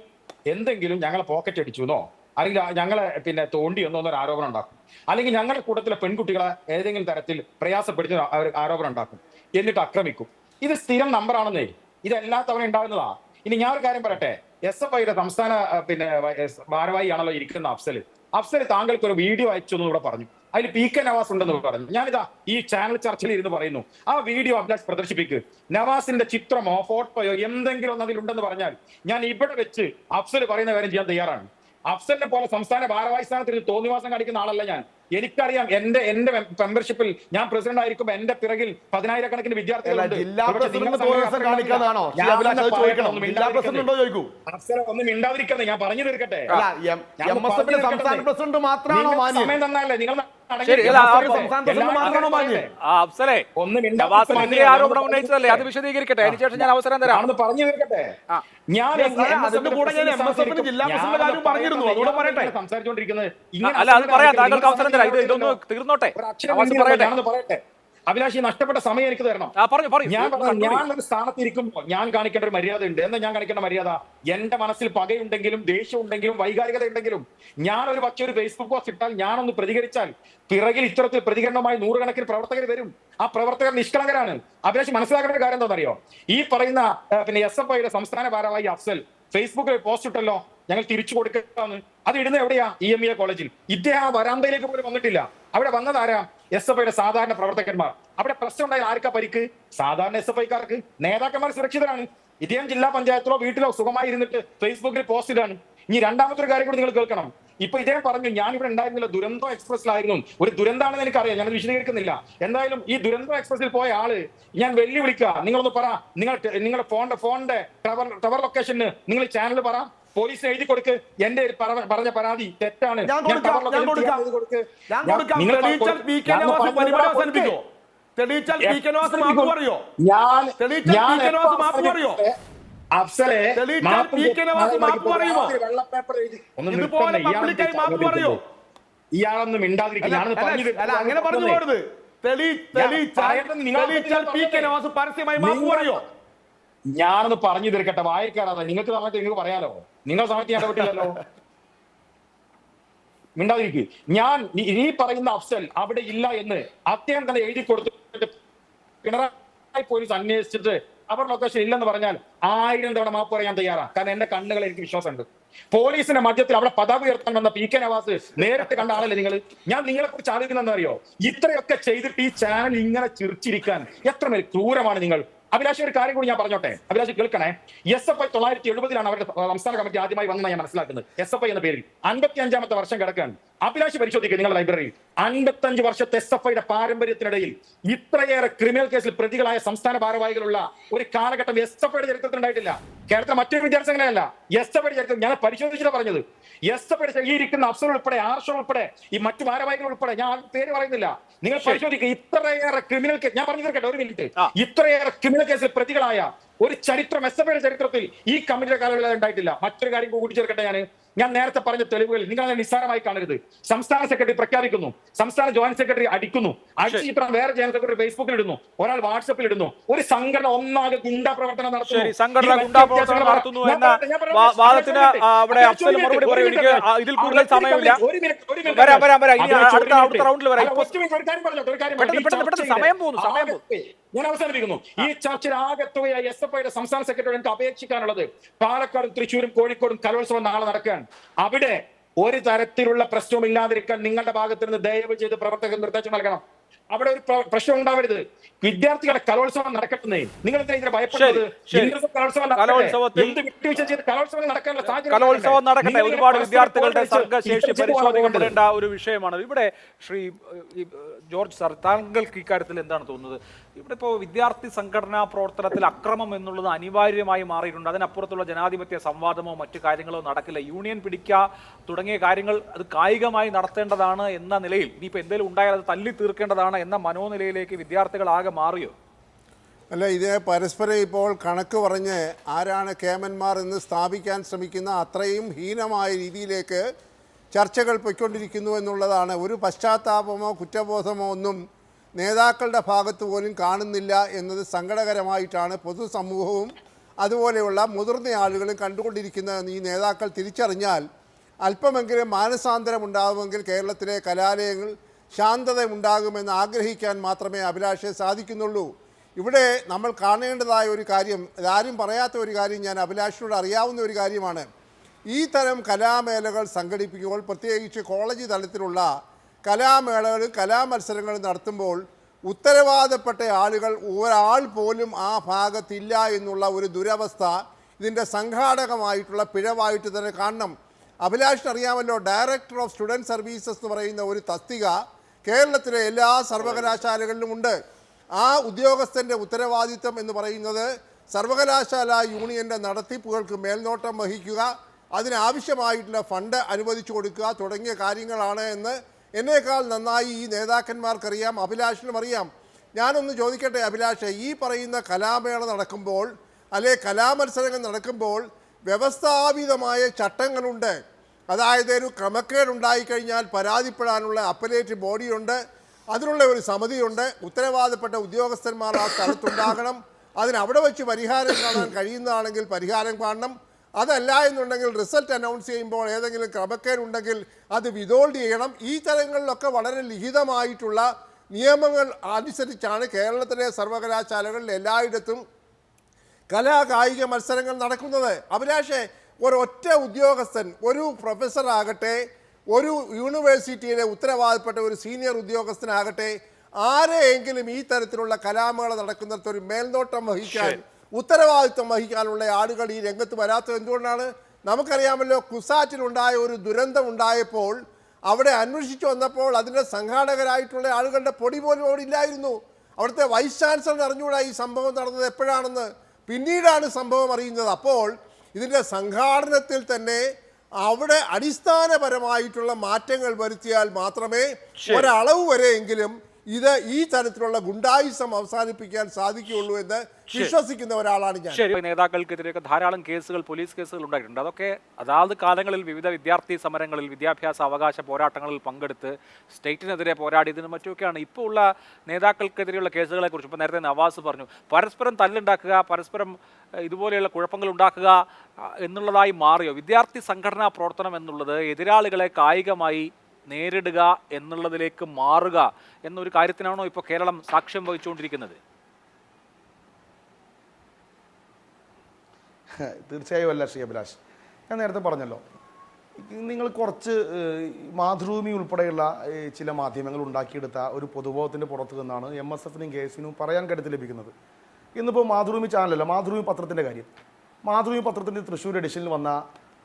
എന്തെങ്കിലും ഞങ്ങളെ പോക്കറ്റ് അടിച്ചുവെന്നോ അല്ലെങ്കിൽ ഞങ്ങളെ തോണ്ടി എന്നൊരു ആരോപണം ഉണ്ടാക്കും. അല്ലെങ്കിൽ ഞങ്ങളുടെ കൂട്ടത്തിലെ പെൺകുട്ടികളെ ഏതെങ്കിലും തരത്തിൽ പ്രയാസപ്പെടുത്തി ആരോപണം ഉണ്ടാക്കും, എന്നിട്ട് ആക്രമിക്കും. ഇത് സ്ഥിരം നമ്പറാണെന്നേ, ഇതെല്ലാ തവണ ഉണ്ടാകുന്നതാ. ഇനി ഞാൻ ഒരു കാര്യം പറയട്ടെ, SFIയുടെ സംസ്ഥാന ഭാരവാഹി ആണല്ലോ ഇരിക്കുന്ന അഫ്സൽ താങ്കൾക്ക് ഒരു വീഡിയോ അയച്ചു എന്ന് ഇവിടെ പറഞ്ഞു. അതിൽ PK നവാസ് ഉണ്ടെന്ന് പറഞ്ഞു. ഞാനിതാ ഈ ചാനൽ ചർച്ചയിൽ ഇരുന്ന് പറയുന്നു, ആ വീഡിയോ അഭിലാഷ് പ്രദർശിപ്പിക്ക്. നവാസിന്റെ ചിത്രമോ ഫോട്ടോയോ എന്തെങ്കിലും അതിലുണ്ടെന്ന് പറഞ്ഞാൽ ഞാൻ ഇവിടെ വെച്ച് അഫ്സൽ പറയുന്ന കാര്യം ചെയ്യാൻ തയ്യാറാണ്. അഫ്സലിനെ പോലെ സംസ്ഥാന ഭാരവാഹി സ്ഥാനത്തിൽ തോന്നിവാസം കാണിക്കുന്ന ആളല്ല ഞാൻ. എനിക്കറിയാം എന്റെ മെമ്പർഷിപ്പിൽ ഞാൻ പ്രസിഡന്റ് ആയിരിക്കുമ്പോൾ എന്റെ പിറകിൽ 10,000-കണക്കിന് വിദ്യാർത്ഥികളുണ്ട്. ഒന്നും മിണ്ടാതിരിക്കുന്നത് ഞാൻ പറഞ്ഞു തീർക്കട്ടെ. സമയം തന്നല്ലേ നിങ്ങൾ ആരോപണം ഉന്നയിച്ചതല്ലേ, അത് വിശദീകരിക്കട്ടെ. അതിനുശേഷം ഞാൻ അവസരം തരാം. പറഞ്ഞു തീർക്കട്ടെ. സംസാരിച്ചുകൊണ്ടിരിക്കുന്നത് അല്ല, അത് പറയാം. താങ്കൾക്ക് അവസരം തരാം. ഇതൊന്ന് തീർന്നോട്ടെ. പറയട്ടെ അഭിലാഷ്, നഷ്ടപ്പെട്ട സമയം എനിക്ക് തരണം. ഞാൻ ഒരു സ്ഥാനത്ത് ഇരിക്കുമ്പോൾ ഞാൻ കാണിക്കേണ്ട ഒരു മര്യാദ ഉണ്ട്. എന്താ ഞാൻ കാണിക്കേണ്ട മര്യാദ? എന്റെ മനസ്സിൽ പകയുണ്ടെങ്കിലും ദേഷ്യം ഉണ്ടെങ്കിലും വൈകാരികത ഉണ്ടെങ്കിലും ഞാൻ ഒരു പക്ഷേ ഒരു ഫേസ്ബുക്ക് പോസ്റ്റ് ഇട്ടാൽ ഞാനൊന്ന് പ്രതികരിച്ചാൽ പിറകിൽ ഇത്തരത്തിൽ പ്രതികരണമായി 100-കണക്കിന് പ്രവർത്തകർ വരും. ആ പ്രവർത്തകർ നിഷ്കളങ്കരാണ്. അഭിലാഷ് മനസ്സിലാക്കേണ്ട കാര്യം എന്താണെന്നറിയോ? ഈ പറയുന്ന SFIയുടെ സംസ്ഥാന ഭാരവാഹി അഫ്സൽ ഫേസ്ബുക്കിൽ പോസ്റ്റ് ഇട്ടല്ലോ, ഞങ്ങൾ തിരിച്ചു കൊടുക്കാന്ന്. അത് ഇടുന്നത് എവിടെയാ? EMEA കോളേജിൽ. ഇദ്ദേഹം വരാന്തയിലേക്ക് പോലും വന്നിട്ടില്ല. അവിടെ വന്നതാരാ? SFIയുടെ സാധാരണ പ്രവർത്തകന്മാർ. അവിടെ പ്രശ്നം ഉണ്ടായാൽ ആർക്കാ പരിക്ക്? സാധാരണ SFIക്കാർക്ക്. നേതാക്കന്മാർ സുരക്ഷിതരാണ്. ഇദ്ദേഹം ജില്ലാ പഞ്ചായത്തിലോ വീട്ടിലോ സുഖമായി ഇരുന്നിട്ട് ഫേസ്ബുക്കിൽ പോസ്റ്റ് ഇടാണ്. ഇനി രണ്ടാമത്തെ ഒരു കാര്യം കൂടി നിങ്ങൾ കേൾക്കണം. ഇപ്പൊ ഇദ്ദേഹം പറഞ്ഞു ഞാൻ ഇവിടെ ഉണ്ടായിരുന്നില്ല, ദുരന്തോ എക്സ്പ്രസിലായിരുന്നു. ഒരു ദുരന്താണെന്ന് എനിക്കറിയാം, ഞാൻ വിശദീകരിക്കുന്നില്ല. എന്തായാലും ഈ ദുരന്തോ എക്സ്പ്രസിൽ പോയ ആള് ഞാൻ വെല്ലുവിളിക്കുക, നിങ്ങളൊന്ന് പറ, നിങ്ങളുടെ ഫോണിന്റെ ടവർ ലൊക്കേഷന് നിങ്ങൾ ചാനൽ പറ, പോലീസിന് എഴുതി കൊടുക്ക്, എന്റെ പറഞ്ഞ പരാതി തെറ്റാണ്. തെളിയിച്ചാൽ പി കെ നവാസ് മാപ്പ് പറയോ? ഞാൻ തെളിയിച്ചാൽ ഞാൻ പി കെ നവാസ് മാപ്പ് എപ്പോ പറയോ? അഫ്സലെ തെളിയിച്ചാൽ പി കെ നവാസ് മാപ്പ് പറയുമോ? വെള്ളപ്പേപ്പർ എഴുതി ഒന്ന് ഇതുപോലെ നിർത്തണ്ടേ? പബ്ലിക്കായി മാപ്പ് പറയോ? ഇയാളൊന്നും മിണ്ടാതിരിക്കും. ഞാനൊന്ന് പറഞ്ഞു അല്ല, അങ്ങനെ പറഞ്ഞു പോകരുത്. തെളിയിച്ചാൽ പി കെ നവാസ് പരസ്യമായി മാപ്പ് പറയോ? ഞാനൊന്ന് പറഞ്ഞു തീർക്കട്ടെ. വായിക്കാറാണ് നിങ്ങൾക്ക് സമയത്ത് നിങ്ങൾക്ക് പറയാലോ. നിങ്ങൾ സമയത്ത് ഞാൻ ഇടപെട്ടില്ലല്ലോ. മിണ്ടാതിരിക്കും. ഞാൻ ഈ പറയുന്ന അഫ്സൽ അവിടെ ഇല്ല എന്ന് അദ്ദേഹം തന്നെ എഴുതി കൊടുത്തിട്ട് പിണറായി പോലീസ് അന്വേഷിച്ചിട്ട് അവർ ലൊക്കേഷൻ ഇല്ലെന്ന് പറഞ്ഞാൽ 1000 തവണ മാപ്പ് പറയാൻ തയ്യാറാണ്. കാരണം എന്റെ കണ്ണുകൾ എനിക്ക് വിശ്വാസമുണ്ട്. പോലീസിന്റെ മധ്യത്തിൽ അവിടെ പതാക ഉയർത്താൻ വന്ന പി കെ നവാസ് നേരിട്ട് കണ്ട ആളല്ലേ നിങ്ങൾ? ഞാൻ നിങ്ങളെ കുറിച്ച് ആലോചിക്കുന്നതെന്ന് അറിയോ? ഇത്രയൊക്കെ ചെയ്തിട്ട് ഈ ചാനൽ ഇങ്ങനെ ചിരിച്ചിരിക്കാൻ എത്രമേൽ ക്രൂരമാണ് നിങ്ങൾ. അഭിലാഷ് ഒരു കാര്യം കൂടി ഞാൻ പറഞ്ഞോട്ടെ, അഭിലാഷ് കേൾക്കണേ. SFI 970 അവരുടെ സംസ്ഥാന കമ്മിറ്റി ആദ്യമായി വന്നതാണ് ഞാൻ മനസ്സിലാക്കുന്നത്. SFI എന്ന പേരിൽ 55ാമത്തെ വർഷം കിടക്കുകയാണ്. അഭിലാഷ് പരിശോധിക്കുക നിങ്ങളുടെ ലൈബ്രറിയിൽ 55 വർഷത്തെ SFIയുടെ പാരമ്പര്യത്തിനിടയിൽ ഇത്രയേറെ ക്രിമിനൽ കേസിൽ പ്രതികളായ സംസ്ഥാന ഭാരവാഹികളുള്ള ഒരു കാലഘട്ടം SFIയുടെ ചരിത്രത്തിൽ ഉണ്ടായിട്ടില്ല. കേരളത്തിലെ മറ്റൊരു വിദ്യാർത്ഥികളല്ല SFIയുടെ ചരിത്രം ഞാൻ പരിശോധിച്ചിട്ടാണ് പറഞ്ഞത്. SFIയുടെ ഈ ഇരിക്കുന്ന അഫ്സൽ ഉൾപ്പെടെ ആർഷോ ഉൾപ്പെടെ ഈ മറ്റു ഭാരവാഹികൾ ഉൾപ്പെടെ ഞാൻ പേര് പറയുന്നില്ല. നിങ്ങൾ പരിശോധിക്കുക. ഇത്രയേറെ ക്രിമിനൽ കേസ് ഞാൻ പറഞ്ഞു തീർക്കട്ടെ, ഒരു മിനിറ്റ്. ഇത്രയേറെ ക്രിമിനൽ കേസിൽ പ്രതികളായ ഒരു ചരിത്രം SFIയുടെ ചരിത്രത്തിൽ ഈ കമ്മിറ്റിയുടെ കാലയളവിൽ ഉണ്ടായിട്ടില്ല. മറ്റൊരു കാര്യം കൂടി ചേർക്കട്ടെ. ഞാൻ നേരത്തെ പറഞ്ഞ തെളിവുകൾ നിങ്ങൾ നിസ്സാരമായി കാണരുത്. സംസ്ഥാന സെക്രട്ടറി പ്രഖ്യാപിക്കുന്നു, സംസ്ഥാന ജോയിന്റ് സെക്രട്ടറി അടിക്കുന്നു, അടിച്ച് ചിത്രം വേറെ ജോയിന്റ് സെക്രട്ടറി ഫേസ്ബുക്കിൽ ഇടുന്നു, ഒരാൾ വാട്സപ്പിൽ ഇടുന്നു, ഒരു സംഘടന ഒന്നാകെ ഗുണ്ടാ പ്രവർത്തനം നടത്തുന്നു എന്ന വാദത്തിന് അവിടെ അഫ്സൽ മറുപടി പറയും. എനിക്ക് ഇതിൽ കൂടുതൽ സമയമില്ല. അടുത്ത റൗണ്ടിൽ സമയം പോകുന്നു. ഞാൻ അവസാനിപ്പിക്കുന്നു. ഈ ചർച്ചയിൽ ആകെത്തുകയായി SFIയുടെ സംസ്ഥാന സെക്രട്ടറി എനിക്ക് അപേക്ഷിക്കാനുള്ളത് പാലക്കാടും തൃശ്ശൂരും കോഴിക്കോടും കലോത്സവം നാളെ നടക്കുകയാണ്. അവിടെ ഒരു തരത്തിലുള്ള പ്രശ്നവും ഇല്ലാതിരിക്കാൻ നിങ്ങളുടെ ഭാഗത്ത് നിന്ന് ദയവ് ചെയ്ത് പ്രവർത്തകർ നിർദ്ദേശം നൽകണം. അവിടെ ഒരു പ്രശ്നം ഉണ്ടാവരുത്. വിദ്യാർത്ഥികളുടെ കലോത്സവം നടക്കട്ടെ. നിങ്ങൾ എന്തിനാ ഭയപ്പെടുന്നത്? കലോത്സവം നടക്കട്ടെ. ഒരുപാട് വിദ്യാർത്ഥികളുടെ സംഘശേഷി പരിശോധിക്കപ്പെടേണ്ട ഒരു വിഷയമാണ്. ഇവിടെ ശ്രീ ജോർജ് സാർ, താങ്കൾക്ക് ഇക്കാര്യത്തിൽ എന്താണ് തോന്നുന്നത്? ഇവിടെ ഇപ്പോൾ വിദ്യാർത്ഥി സംഘടനാ പ്രവർത്തനത്തിൽ അക്രമം എന്നുള്ളത് അനിവാര്യമായി മാറിയിട്ടുണ്ട്. അതിനപ്പുറത്തുള്ള ജനാധിപത്യ സംവാദമോ മറ്റു കാര്യങ്ങളോ നടക്കില്ല. യൂണിയൻ പിടിക്കുക തുടങ്ങിയ കാര്യങ്ങൾ അത് കായികമായി നടത്തേണ്ടതാണ് എന്ന നിലയിൽ ഇനിയിപ്പോൾ എന്തെങ്കിലും ഉണ്ടായാൽ അത് തല്ലി തീർക്കേണ്ടതാണ് എന്ന മനോനിലയിലേക്ക് വിദ്യാർത്ഥികൾ ആകെ മാറിയോ? അല്ല, ഇത് പരസ്പരം ഇപ്പോൾ കണക്ക് പറഞ്ഞ് ആരാണ് കേമന്മാർ എന്ന് സ്ഥാപിക്കാൻ ശ്രമിക്കുന്ന അത്രയും ഹീനമായ രീതിയിലേക്ക് ചർച്ചകൾ പൊയ്ക്കൊണ്ടിരിക്കുന്നു എന്നുള്ളതാണ്. ഒരു പശ്ചാത്താപമോ കുറ്റബോധമോ ഒന്നും നേതാക്കളുടെ ഭാഗത്ത് പോലും കാണുന്നില്ല എന്നത് സങ്കടകരമായിട്ടാണ് പൊതുസമൂഹവും അതുപോലെയുള്ള മുതിർന്ന ആളുകളും കണ്ടുകൊണ്ടിരിക്കുന്നതെന്ന് ഈ നേതാക്കൾ തിരിച്ചറിഞ്ഞാൽ അല്പമെങ്കിലും മാനസാന്തരം ഉണ്ടാകുമെങ്കിൽ കേരളത്തിലെ കലാലയങ്ങൾ ശാന്തത ഉണ്ടാകുമെന്ന് ആഗ്രഹിക്കാൻ മാത്രമേ അഭിലാഷെ സാധിക്കുന്നുള്ളൂ. ഇവിടെ നമ്മൾ കാണേണ്ടതായ ഒരു കാര്യം, ഇതാരും പറയാത്ത ഒരു കാര്യം, ഞാൻ അഭിലാഷിനോട് അറിയാവുന്ന ഒരു കാര്യമാണ്. ഈ തരം കലാമേളകൾ സംഘടിപ്പിക്കുമ്പോൾ, പ്രത്യേകിച്ച് കോളേജ് തലത്തിലുള്ള കലാമേളകളും കലാമത്സരങ്ങളും നടത്തുമ്പോൾ ഉത്തരവാദപ്പെട്ട ആളുകൾ ഒരാൾ പോലും ആ ഭാഗത്തില്ല എന്നുള്ള ഒരു ദുരവസ്ഥ ഇതിൻ്റെ സംഘാടകമായിട്ടുള്ള പിഴവായിട്ട് തന്നെ കാണണം. അഭിലാഷിന് അറിയാമല്ലോ, ഡയറക്ടർ ഓഫ് സ്റ്റുഡൻറ് സർവീസസ് എന്ന് പറയുന്ന ഒരു തസ്തിക കേരളത്തിലെ എല്ലാ സർവകലാശാലകളിലും ഉണ്ട്. ആ ഉദ്യോഗസ്ഥൻ്റെ ഉത്തരവാദിത്വം എന്ന് പറയുന്നത് സർവകലാശാല യൂണിയൻ്റെ നടത്തിപ്പുകൾക്ക് മേൽനോട്ടം വഹിക്കുക, അതിനാവശ്യമായിട്ടുള്ള ഫണ്ട് അനുവദിച്ചു കൊടുക്കുക തുടങ്ങിയ കാര്യങ്ങളാണ് എന്ന് എന്നേക്കാൾ നന്നായി ഈ നേതാക്കന്മാർക്കറിയാം, അഭിലാഷിനും അറിയാം. ഞാനൊന്ന് ചോദിക്കട്ടെ അഭിലാഷ്, ഈ പറയുന്ന കലാമേള നടക്കുമ്പോൾ അല്ലെ കലാമത്സരങ്ങൾ നടക്കുമ്പോൾ വ്യവസ്ഥാപിതമായ ചട്ടങ്ങളുണ്ട്. അതായത് ഒരു ക്രമക്കേടുണ്ടായിക്കഴിഞ്ഞാൽ പരാതിപ്പെടാനുള്ള അപ്പലേറ്റ് ബോഡിയുണ്ട്, അതിനുള്ള ഒരു സമിതിയുണ്ട്, ഉത്തരവാദപ്പെട്ട ഉദ്യോഗസ്ഥന്മാർ ആ സ്ഥലത്തുണ്ടാകണം, അതിനവിടെ വെച്ച് പരിഹാരം കാണാൻ കഴിയുന്നതാണെങ്കിൽ പരിഹാരം കാണണം, അതല്ല എന്നുണ്ടെങ്കിൽ റിസൾട്ട് അനൗൺസ് ചെയ്യുമ്പോൾ ഏതെങ്കിലും ക്രമക്കേടുണ്ടെങ്കിൽ അത് വിതോൾഡ് ചെയ്യണം. ഈ തരങ്ങളിലൊക്കെ വളരെ ലിഖിതമായിട്ടുള്ള നിയമങ്ങൾ അനുസരിച്ചാണ് കേരളത്തിലെ സർവകലാശാലകളിൽ എല്ലായിടത്തും കലാകായിക മത്സരങ്ങൾ നടക്കുന്നത്. അഭിലാഷേ, ഒരൊറ്റ ഉദ്യോഗസ്ഥൻ, ഒരു പ്രൊഫസറാകട്ടെ, ഒരു യൂണിവേഴ്സിറ്റിയിലെ ഉത്തരവാദപ്പെട്ട ഒരു സീനിയർ ഉദ്യോഗസ്ഥനാകട്ടെ, ആരെയെങ്കിലും ഈ തരത്തിലുള്ള കലാമേള നടക്കുന്നിടത്ത് ഒരു മേൽനോട്ടം വഹിക്കാൻ, ഉത്തരവാദിത്വം വഹിക്കാനുള്ള ആളുകൾ ഈ രംഗത്ത് വരാത്തത് എന്തുകൊണ്ടാണ്? നമുക്കറിയാമല്ലോ, കുസാറ്റിലുണ്ടായ ഒരു ദുരന്തം ഉണ്ടായപ്പോൾ അവിടെ അന്വേഷിച്ചു വന്നപ്പോൾ അതിൻ്റെ സംഘാടകരായിട്ടുള്ള ആളുകളുടെ പൊടി പോലും അവിടെ ഇല്ലായിരുന്നു. അവിടുത്തെ വൈസ് ചാൻസലർ അറിഞ്ഞുകൂടാ ഈ സംഭവം നടന്നത് എപ്പോഴാണെന്ന്. പിന്നീടാണ് സംഭവം അറിയുന്നത്. അപ്പോൾ ഇതിൻ്റെ സംഘാടനത്തിൽ തന്നെ അവിടെ അടിസ്ഥാനപരമായിട്ടുള്ള മാറ്റങ്ങൾ വരുത്തിയാൽ മാത്രമേ ഒരളവ് വരെയെങ്കിലും ഇത് ഈ തരത്തിലുള്ള ഗുണ്ടായുസം അവസാനിപ്പിക്കാൻ സാധിക്കുകയുള്ളൂ എന്ന് വിശ്വസിക്കുന്ന ഒരാളാണ് ഞാൻ. ശരി, നേതാക്കൾക്കെതിരെയൊക്കെ ധാരാളം കേസുകൾ, പോലീസ് കേസുകൾ ഉണ്ടായിട്ടുണ്ട്. അതൊക്കെ അതാത് കാലങ്ങളിൽ വിവിധ വിദ്യാർത്ഥി സമരങ്ങളിൽ, വിദ്യാഭ്യാസ അവകാശ പോരാട്ടങ്ങളിൽ പങ്കെടുത്ത് സ്റ്റേറ്റിനെതിരെ പോരാടിയതിനും മറ്റുമൊക്കെയാണ്. ഇപ്പോൾ ഉള്ള നേതാക്കൾക്കെതിരെയുള്ള കേസുകളെ കുറിച്ച് ഇപ്പോൾ നേരത്തെ നവാസ് പറഞ്ഞു, പരസ്പരം തല്ലുണ്ടാക്കുക, പരസ്പരം ഇതുപോലെയുള്ള കുഴപ്പങ്ങൾ ഉണ്ടാക്കുക എന്നുള്ളതായി മാറിയോ? വിദ്യാർത്ഥി സംഘടനാ പ്രവർത്തനം എന്നുള്ളത് എതിരാളികളെ കായികമായി നേരിടുക എന്നുള്ളതിലേക്ക് മാറുക എന്നൊരു കാര്യത്തിനാണോ ഇപ്പോൾ കേരളം സാക്ഷ്യം വഹിച്ചുകൊണ്ടിരിക്കുന്നത്? തീർച്ചയായും അല്ല ശ്രീ അഭിലാഷ്. ഞാൻ നേരത്തെ പറഞ്ഞല്ലോ, നിങ്ങൾ കുറച്ച് മാതൃഭൂമി ഉൾപ്പെടെയുള്ള ചില മാധ്യമങ്ങൾ ഉണ്ടാക്കിയെടുത്ത ഒരു പൊതുബോധത്തിൻ്റെ പുറത്തു നിന്നാണ് MSFനും KSUവിനും പറയാൻ കരുത്ത് ലഭിക്കുന്നത്. ഇന്നിപ്പോൾ മാതൃഭൂമി ചാനലല്ല, മാതൃഭൂമി പത്രത്തിൻ്റെ കാര്യം. മാതൃഭൂമി പത്രത്തിൻ്റെ തൃശ്ശൂർ എഡിഷനിൽ വന്ന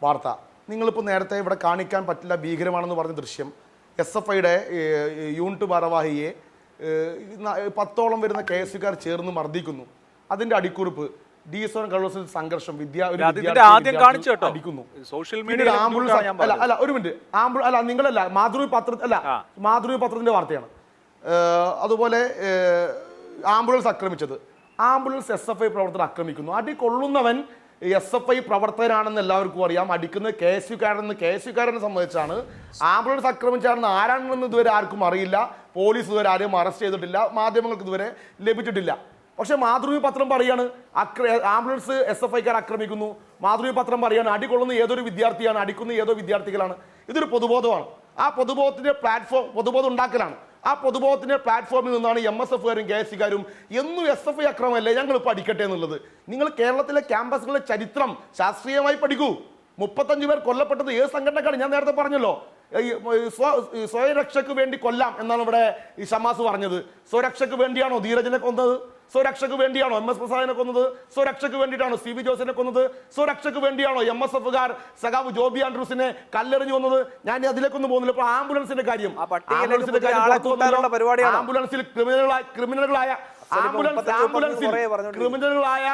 വാർത്ത നിങ്ങളിപ്പോൾ നേരത്തെ ഇവിടെ കാണിക്കാൻ പറ്റില്ല, ഭീകരമാണെന്ന് പറഞ്ഞ ദൃശ്യം, SFIയുടെ യൂണിറ്റ് ഭാരവാഹിയെ 10ഓളം വരുന്ന KSUക്കാർ ചേർന്ന് മർദ്ദിക്കുന്നു. അതിൻ്റെ അടിക്കുറിപ്പ് D-Zone കലോത്സവ സംഘർഷം അടിക്കുന്നു. ഒരു മിനിറ്റ്, നിങ്ങളല്ല, മാതൃഭൂമി പത്രത്തിന്റെ വാർത്തയാണ്. അതുപോലെ ആംബുലൻസ് ആക്രമിച്ചത്, ആംബുലൻസ് SFI പ്രവർത്തകർ ആക്രമിക്കുന്നു. അടി കൊള്ളുന്നവൻ SFI പ്രവർത്തകനാണെന്ന് എല്ലാവർക്കും അറിയാം, അടിക്കുന്നത് KSUക്കാരനെ സംബന്ധിച്ചാണ്. ആംബുലൻസ് ആക്രമിച്ചാണെന്ന് ആരാണെന്ന് ഇതുവരെ ആർക്കും അറിയില്ല. പോലീസ് ഇതുവരെ ആരെയും അറസ്റ്റ് ചെയ്തിട്ടില്ല, മാധ്യമങ്ങൾക്ക് ഇതുവരെ ലഭിച്ചിട്ടില്ല. പക്ഷെ മാതൃഭൂമി പത്രം പറയാണ് ആംബുലൻസ് SFIക്കാർ ആക്രമിക്കുന്നു. മാതൃഭൂമി പത്രം പറയാണ് അടികൊള്ളുന്ന ഏതൊരു വിദ്യാർത്ഥിയാണ്, അടിക്കുന്ന ഏതോ വിദ്യാർത്ഥികളാണ്. ഇതൊരു പൊതുബോധമാണ്. ആ പൊതുബോധത്തിന്റെ പ്ലാറ്റ്ഫോം, പൊതുബോധം ഉണ്ടാക്കലാണ്. ആ പൊതുബോധത്തിന്റെ പ്ലാറ്റ്ഫോമിൽ നിന്നാണ് MSFകാരും KSUക്കാരും എന്നും SFI അക്രമമല്ലേ ഞങ്ങളിപ്പോൾ അടിക്കട്ടെ എന്നുള്ളത്. നിങ്ങൾ കേരളത്തിലെ ക്യാമ്പസുകളിലെ ചരിത്രം ശാസ്ത്രീയമായി പഠിക്കൂ. 35 പേർ കൊല്ലപ്പെട്ടത് ഏത് സംഘടനക്കാണ്? ഞാൻ നേരത്തെ പറഞ്ഞല്ലോ, സ്വയരക്ഷയ്ക്ക് വേണ്ടി കൊല്ലാം എന്നാണ് ഇവിടെ ഈ ഷമാസ് പറഞ്ഞത്. സ്വരക്ഷയ്ക്ക് വേണ്ടിയാണോ ധീരജനെ കൊന്നത്? സ്വരക്ഷയ്ക്ക് വേണ്ടിയാണോ MS പ്രസാദിനെ കൊന്നത്? സ്വരക്ഷയ്ക്ക് വേണ്ടിയിട്ടാണോ CV ജോസിനെ കൊന്നത്? സ്വരക്ഷയ്ക്ക് വേണ്ടിയാണോ MSFകാർ സഖാവ് ജോബി ആൻഡ്രൂസിനെ കല്ലെറിഞ്ഞു വന്നത്? ഞാൻ അതിലേക്കൊന്നും പോകുന്നില്ല. ഇപ്പൊ ആംബുലൻസിന്റെ കാര്യം, ആംബുലൻസിൽ ക്രിമിനലുകളായ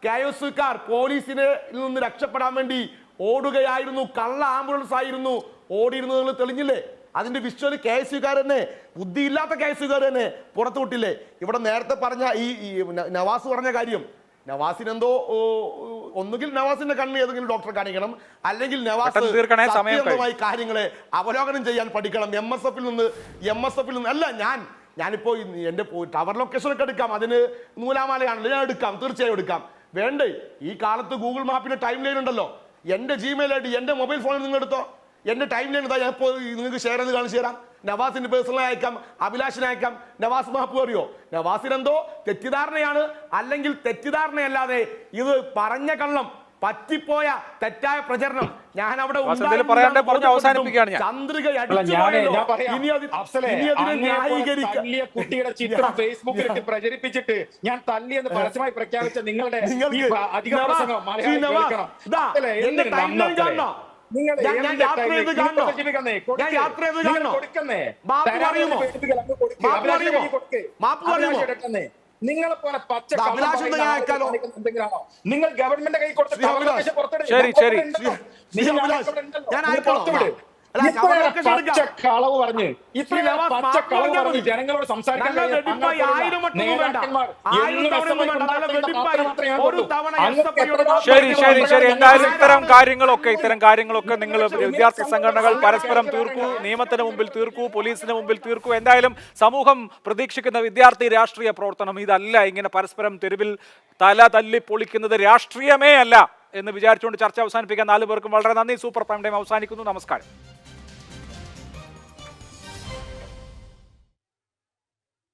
KSUക്കാർ പോലീസിനെ നിന്ന് രക്ഷപ്പെടാൻ വേണ്ടി ഓടുകയായിരുന്നു. കള്ള ആംബുലൻസ് ആയിരുന്നു ഓടിയിരുന്നത് തെളിഞ്ഞില്ലേ? അതിന്റെ വിഷ്വൽ KSUക്കാർ തന്നെ, ബുദ്ധിയില്ലാത്ത KSUക്കാർ തന്നെ പുറത്തുവിട്ടില്ലേ? ഇവിടെ നേരത്തെ പറഞ്ഞ ഈ നവാസ് പറഞ്ഞ കാര്യം, നവാസിനെന്തോ ഒന്നുകിൽ നവാസിന്റെ കണ്ണിൽ ഏതെങ്കിലും ഡോക്ടറെ കാണിക്കണം, അല്ലെങ്കിൽ നവാസ് സത്യസന്ധമായി കാര്യങ്ങളെ അവലോകനം ചെയ്യാൻ പഠിക്കണം. MSFൽ നിന്ന് അല്ല, ഞാനിപ്പോ എന്റെ ടവർ ലൊക്കേഷൻ ഒക്കെ എടുക്കാം, അതിന് നൂലാമാലയാണല്ലോ, ഞാൻ എടുക്കാം, തീർച്ചയായും എടുക്കാം. വേണ്ടേ? ഈ കാലത്ത് ഗൂഗിൾ മാപ്പിന്റെ ടൈം ലൈൻ ഉണ്ടല്ലോ. എന്റെ Gmail ID എന്റെ മൊബൈൽ ഫോണിൽ നിങ്ങൾ എടുത്തോ. എന്റെ ടൈം ലൈൻ ഇതാ, ഞാൻ ഇപ്പോൾ നിങ്ങൾക്ക് ഷെയർ ചെയ്ത് കാണിച്ചു തരാം. നവാസിന്റെ പേഴ്സണൽ അയക്കാം, അഭിലാഷിനെ അയക്കാം. നവാസ് മാപ്പ് അറിയോ? നവാസിനെന്തോ തെറ്റിദ്ധാരണയാണ്, അല്ലെങ്കിൽ തെറ്റിദ്ധാരണയല്ലാതെ ഇത് പറഞ്ഞ കള്ളം, പറ്റിപ്പോയ തെറ്റായ പ്രചരണം ഞാൻ അവിടെ കുട്ടിയുടെ ചിത്രം ഫേസ്ബുക്കിൽ പ്രചരിപ്പിച്ചിട്ട് ഞാൻ തല്ലിയെന്ന് പരസ്യമായി പ്രഖ്യാപിച്ച നിങ്ങളുടെ നിങ്ങളെ പോലെ പച്ച നിങ്ങൾ ഗവൺമെന്റ് കൈ കൊടുത്ത കളവ് പറഞ്ഞ് ജനങ്ങളോട് സംസാരിക്കാൻ ശരി. എന്തായാലും ഇത്തരം കാര്യങ്ങളൊക്കെ നിങ്ങൾ വിദ്യാർത്ഥി സംഘടനകൾ പരസ്പരം തീർക്കൂ, നിയമത്തിന് മുമ്പിൽ തീർക്കൂ, പോലീസിന് മുമ്പിൽ തീർക്കൂ. എന്തായാലും സമൂഹം പ്രതീക്ഷിക്കുന്ന വിദ്യാർത്ഥി രാഷ്ട്രീയ പ്രവർത്തനം ഇതല്ല. ഇങ്ങനെ പരസ്പരം തെരുവിൽ തല തല്ലി പൊളിക്കുന്നത് രാഷ്ട്രീയമേ അല്ല എന്ന് വിചാരിച്ചുകൊണ്ട് ചർച്ച അവസാനിപ്പിക്കാൻ 4 പേർക്കും വളരെ നന്ദി. സൂപ്പർ പ്രൈം ടൈം അവസാനിക്കുന്നു. നമസ്കാരം.